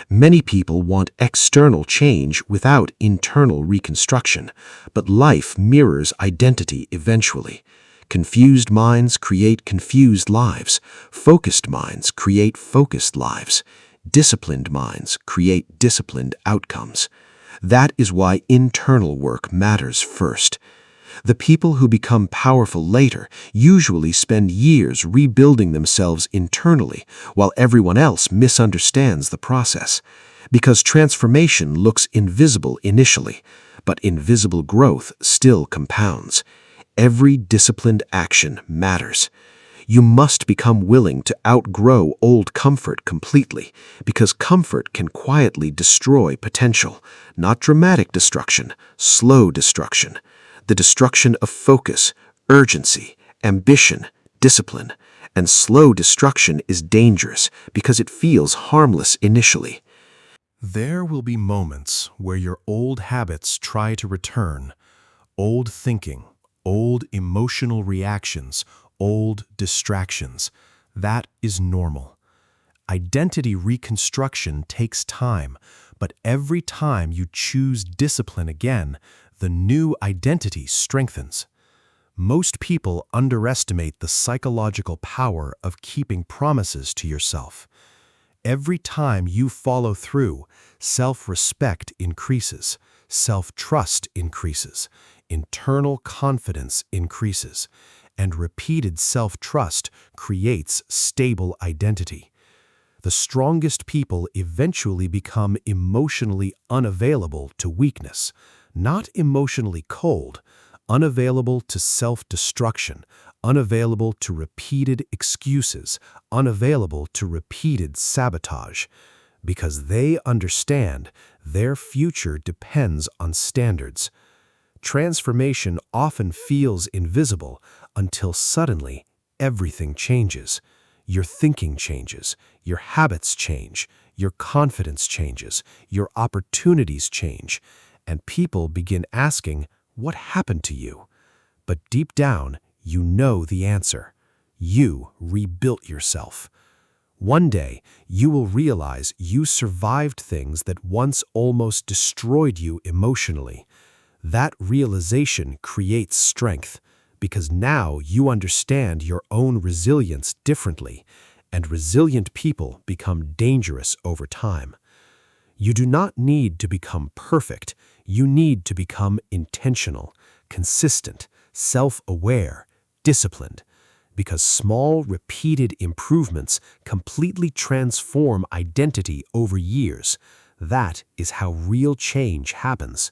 Many people want external change without internal reconstruction, but life mirrors identity eventually. Confused minds create confused lives. Focused minds create focused lives. Disciplined minds create disciplined outcomes. That is why internal work matters first. The people who become powerful later usually spend years rebuilding themselves internally, while everyone else misunderstands the process. Because transformation looks invisible initially, but invisible growth still compounds. Every disciplined action matters. You must become willing to outgrow old comfort completely, because comfort can quietly destroy potential, not dramatic destruction, slow destruction. The destruction of focus, urgency, ambition, discipline, and slow destruction is dangerous because it feels harmless initially. There will be moments where your old habits try to return, old thinking, old emotional reactions, old distractions. That is normal. Identity reconstruction takes time, but every time you choose discipline again, the new identity strengthens. Most people underestimate the psychological power of keeping promises to yourself. Every time you follow through, self-respect increases, self-trust increases, internal confidence increases, and repeated self-trust creates stable identity. The strongest people eventually become emotionally unavailable to weakness, not emotionally cold, unavailable to self-destruction, unavailable to repeated excuses, unavailable to repeated sabotage, because they understand their future depends on standards. Transformation often feels invisible until suddenly everything changes. Your thinking changes, your habits change, your confidence changes, your opportunities change, and people begin asking, "What happened to you?" But deep down, you know the answer. You rebuilt yourself. One day, you will realize you survived things that once almost destroyed you emotionally. That realization creates strength, because now you understand your own resilience differently, and resilient people become dangerous over time. You do not need to become perfect. You need to become intentional, consistent, self-aware, disciplined, because small, repeated improvements completely transform identity over years. That is how real change happens.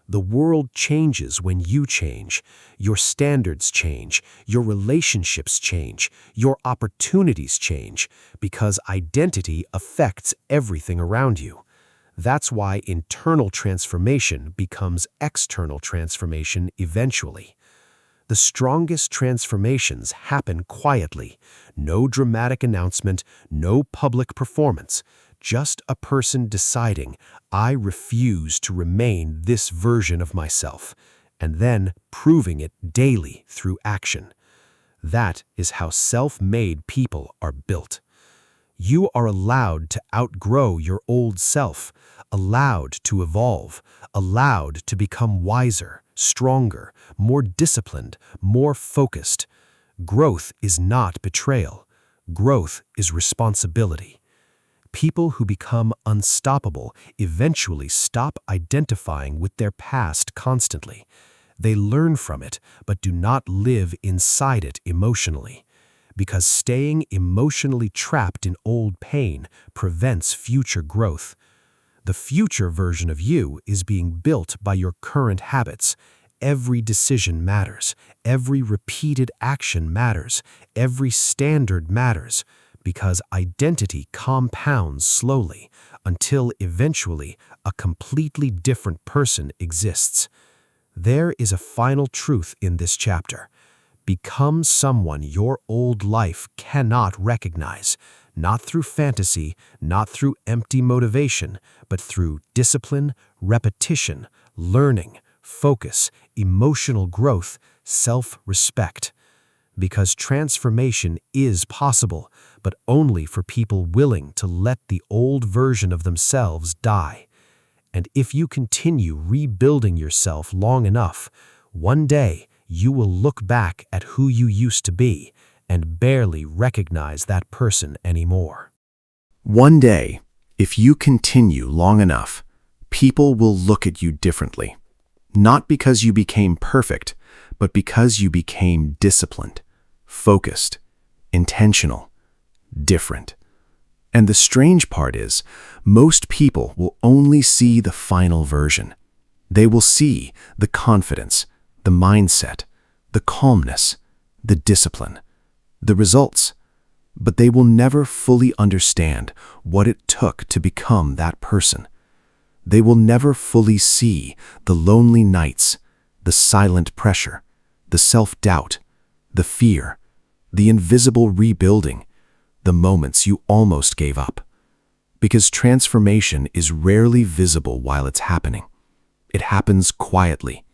The world changes when you change. Your standards change. Your relationships change. Your opportunities change, because identity affects everything around you. That's why internal transformation becomes external transformation eventually. The strongest transformations happen quietly. No dramatic announcement, no public performance. Just a person deciding, "I refuse to remain this version of myself," and then proving it daily through action. That is how self-made people are built. You are allowed to outgrow your old self, allowed to evolve, allowed to become wiser, stronger, more disciplined, more focused. Growth is not betrayal. Growth is responsibility. People who become unstoppable eventually stop identifying with their past constantly. They learn from it, but do not live inside it emotionally, because staying emotionally trapped in old pain prevents future growth. The future version of you is being built by your current habits. Every decision matters. Every repeated action matters. Every standard matters, because identity compounds slowly until eventually a completely different person exists. There is a final truth in this chapter. Become someone your old life cannot recognize, not through fantasy, not through empty motivation, but through discipline, repetition, learning, focus, emotional growth, self-respect. Because transformation is possible, but only for people willing to let the old version of themselves die. And if you continue rebuilding yourself long enough, one day you will look back at who you used to be and barely recognize that person anymore. One day, if you continue long enough, people will look at you differently. Not because you became perfect, but because you became disciplined, focused, intentional, different. And the strange part is, most people will only see the final version. They will see the confidence, the mindset, the calmness, the discipline, the results. But they will never fully understand what it took to become that person. They will never fully see the lonely nights, the silent pressure, the self-doubt, the fear, the invisible rebuilding, the moments you almost gave up. Because transformation is rarely visible while it's happening. It happens quietly,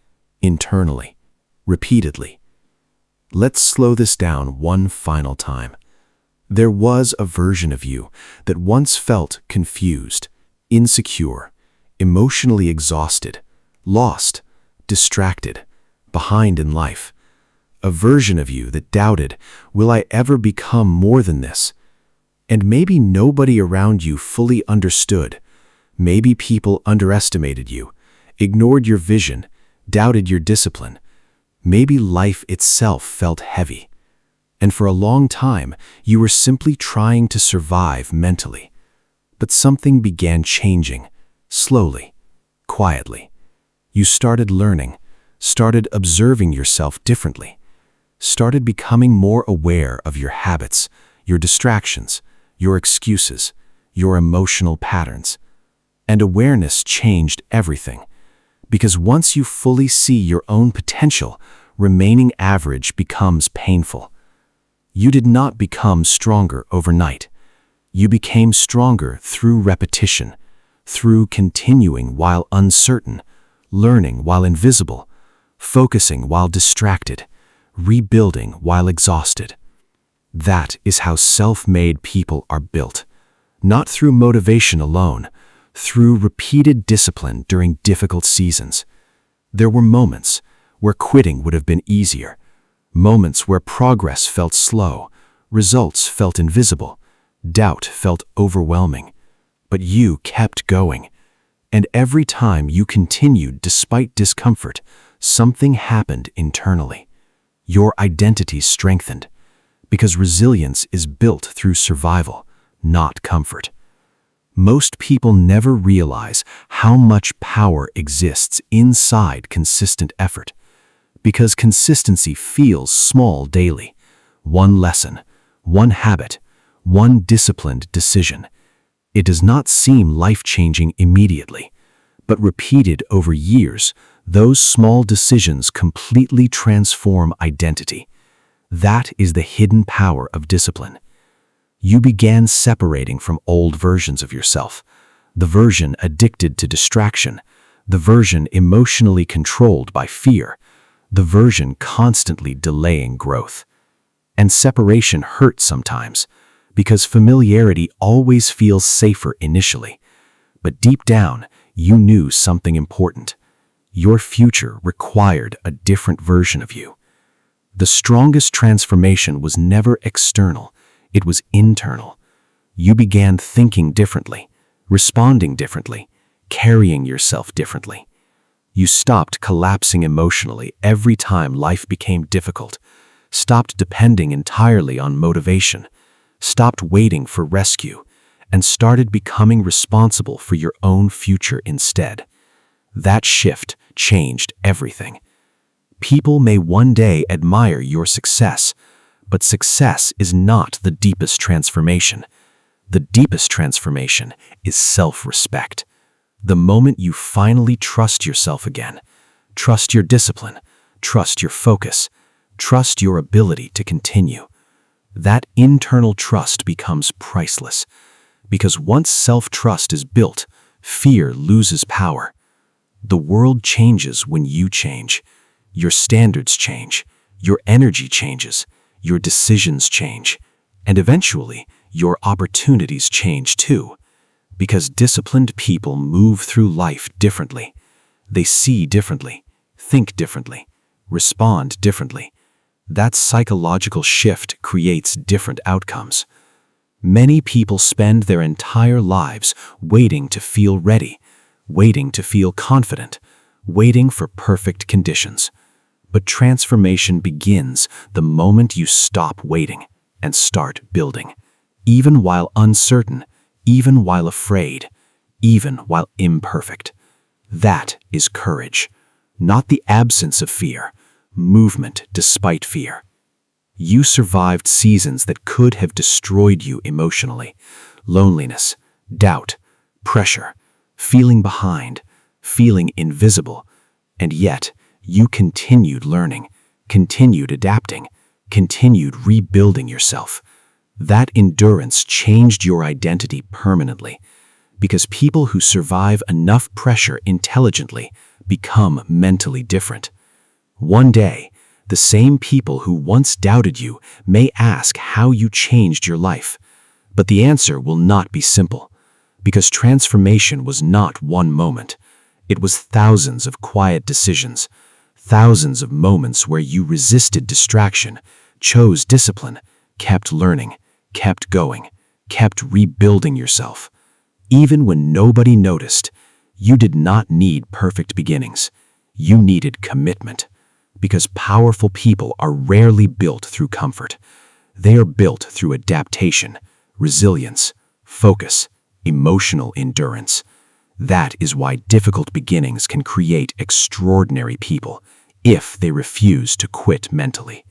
internally, repeatedly. Let's slow this down one final time. There was a version of you that once felt confused, insecure, emotionally exhausted, lost, distracted, behind in life. A version of you that doubted, will I ever become more than this? And maybe nobody around you fully understood. Maybe people underestimated you, ignored your vision, doubted your discipline. Maybe life itself felt heavy. And for a long time, you were simply trying to survive mentally. But something began changing, slowly, quietly. You started learning, started observing yourself differently, started becoming more aware of your habits, your distractions, your excuses, your emotional patterns. And awareness changed everything. Because once you fully see your own potential, remaining average becomes painful. You did not become stronger overnight. You became stronger through repetition, through continuing while uncertain, learning while invisible, focusing while distracted, rebuilding while exhausted. That is how self-made people are built, not through motivation alone, through repeated discipline during difficult seasons. There were moments where quitting would have been easier, moments where progress felt slow, results felt invisible, doubt felt overwhelming. But you kept going, and every time you continued despite discomfort, something happened internally. Your identity strengthened, because resilience is built through survival, not comfort. Most people never realize how much power exists inside consistent effort, because consistency feels small daily. One lesson, one habit, one disciplined decision. It does not seem life-changing immediately, but repeated over years, those small decisions completely transform identity. That is the hidden power of discipline. You began separating from old versions of yourself, the version addicted to distraction, the version emotionally controlled by fear, the version constantly delaying growth. And separation hurts sometimes, because familiarity always feels safer initially. But deep down, you knew something important. Your future required a different version of you. The strongest transformation was never external, it was internal. You began thinking differently, responding differently, carrying yourself differently. You stopped collapsing emotionally every time life became difficult, stopped depending entirely on motivation, stopped waiting for rescue, and started becoming responsible for your own future instead. That shift changed everything. People may one day admire your success, but success is not the deepest transformation. The deepest transformation is self-respect. The moment you finally trust yourself again, trust your discipline, trust your focus, trust your ability to continue. That internal trust becomes priceless, because once self-trust is built, fear loses power. The world changes when you change. Your standards change, your energy changes, your decisions change, and eventually your opportunities change too. Because disciplined people move through life differently. They see differently, think differently, respond differently. That psychological shift creates different outcomes. Many people spend their entire lives waiting to feel ready, waiting to feel confident, waiting for perfect conditions. But transformation begins the moment you stop waiting and start building, even while uncertain, even while afraid, even while imperfect. That is courage, not the absence of fear, movement despite fear. You survived seasons that could have destroyed you emotionally: loneliness, doubt, pressure, feeling behind, feeling invisible, and yet you continued learning, continued adapting, continued rebuilding yourself. That endurance changed your identity permanently, because people who survive enough pressure intelligently become mentally different. One day, the same people who once doubted you may ask how you changed your life, but the answer will not be simple, because transformation was not one moment. It was thousands of quiet decisions, thousands of moments where you resisted distraction, chose discipline, kept learning, kept going, kept rebuilding yourself. Even when nobody noticed, you did not need perfect beginnings. You needed commitment, because powerful people are rarely built through comfort. They are built through adaptation, resilience, focus, emotional endurance. That is why difficult beginnings can create extraordinary people, if they refuse to quit mentally.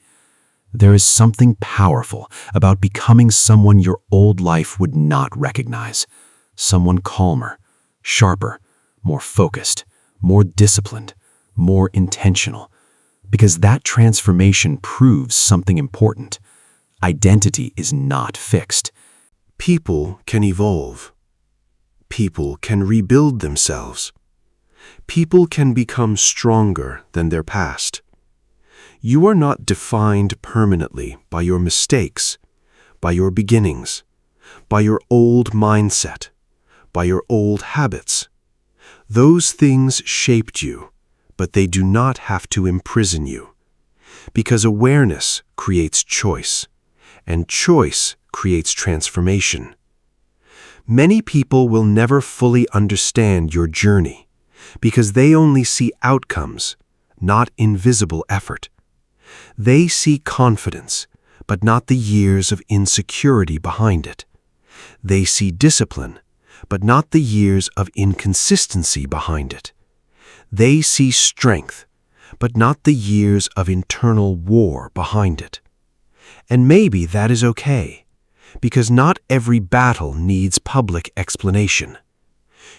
There is something powerful about becoming someone your old life would not recognize. Someone calmer, sharper, more focused, more disciplined, more intentional. Because that transformation proves something important. Identity is not fixed. People can evolve. People can rebuild themselves. People can become stronger than their past. You are not defined permanently by your mistakes, by your beginnings, by your old mindset, by your old habits. Those things shaped you, but they do not have to imprison you. Because awareness creates choice, and choice creates transformation. Many people will never fully understand your journey because they only see outcomes, not invisible effort. They see confidence, but not the years of insecurity behind it. They see discipline, but not the years of inconsistency behind it. They see strength, but not the years of internal war behind it. And maybe that is okay, because not every battle needs public explanation.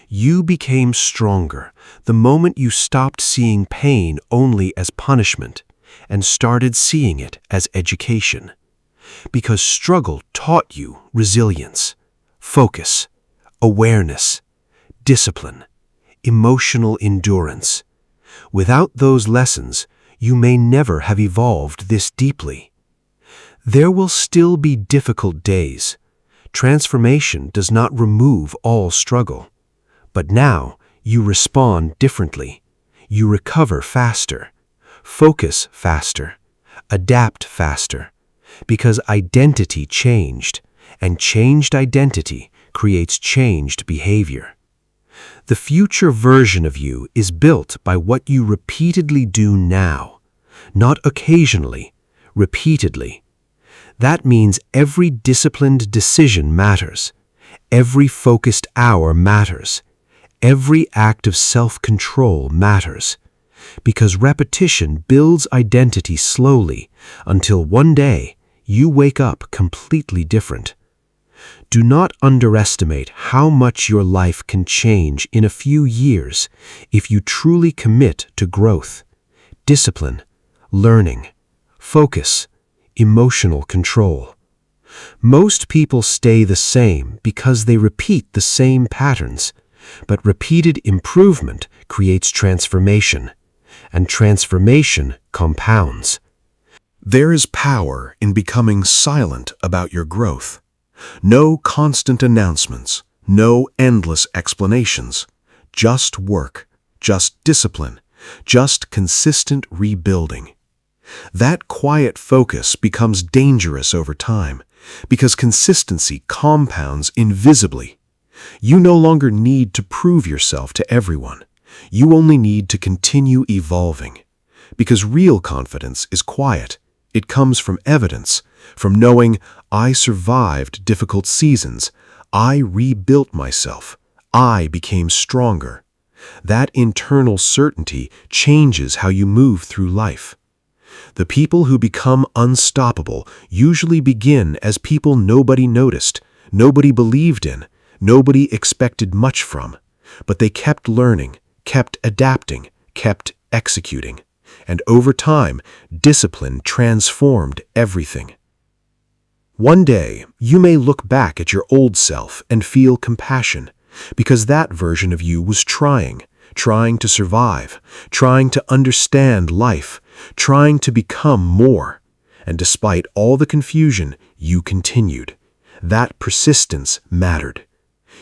You became stronger the moment you stopped seeing pain only as punishment and started seeing it as education. Because struggle taught you resilience, focus, awareness, discipline, emotional endurance. Without those lessons, you may never have evolved this deeply. There will still be difficult days. Transformation does not remove all struggle. But now you respond differently. You recover faster, focus faster, adapt faster, because identity changed, and changed identity creates changed behavior. The future version of you is built by what you repeatedly do now, not occasionally, repeatedly. That means every disciplined decision matters, every focused hour matters, every act of self-control matters, because repetition builds identity slowly until one day you wake up completely different. Do not underestimate how much your life can change in a few years if you truly commit to growth, discipline, learning, focus, emotional control. Most people stay the same because they repeat the same patterns, but repeated improvement creates transformation, and transformation compounds. There is power in becoming silent about your growth. No constant announcements, no endless explanations, just work, just discipline, just consistent rebuilding. That quiet focus becomes dangerous over time because consistency compounds invisibly. You no longer need to prove yourself to everyone. You only need to continue evolving. Because real confidence is quiet. It comes from evidence, from knowing I survived difficult seasons, I rebuilt myself, I became stronger. That internal certainty changes how you move through life. The people who become unstoppable usually begin as people nobody noticed, nobody believed in, nobody expected much from, but they kept learning, kept adapting, kept executing. And over time, discipline transformed everything. One day, you may look back at your old self and feel compassion, because that version of you was trying to survive, trying to understand life, trying to become more. And despite all the confusion, you continued. That persistence mattered.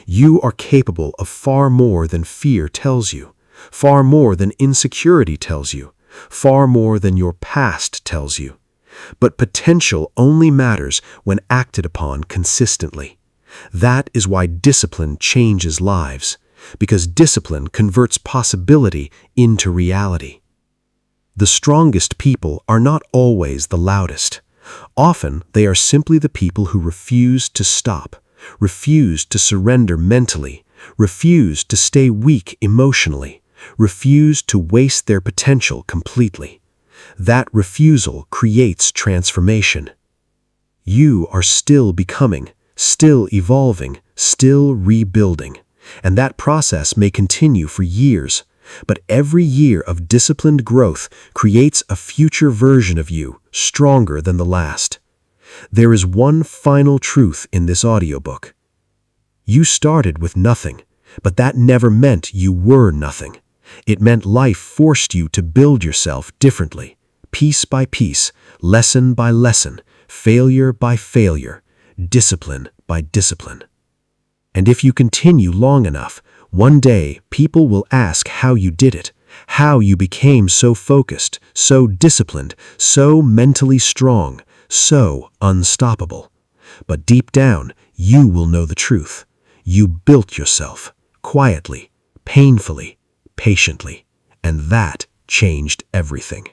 You are capable of far more than fear tells you, far more than insecurity tells you, far more than your past tells you. But potential only matters when acted upon consistently. That is why discipline changes lives, because discipline converts possibility into reality. The strongest people are not always the loudest. Often they are simply the people who refuse to stop, refuse to surrender mentally, refuse to stay weak emotionally, refuse to waste their potential completely. That refusal creates transformation. You are still becoming, still evolving, still rebuilding. And that process may continue for years, but every year of disciplined growth creates a future version of you, stronger than the last. There is one final truth in this audiobook. You started with nothing, but that never meant you were nothing. It meant life forced you to build yourself differently, piece by piece, lesson by lesson, failure by failure, discipline by discipline. And if you continue long enough, one day people will ask how you did it, how you became so focused, so disciplined, so mentally strong, so unstoppable. But deep down, you will know the truth. You built yourself, quietly, painfully, patiently, and that changed everything.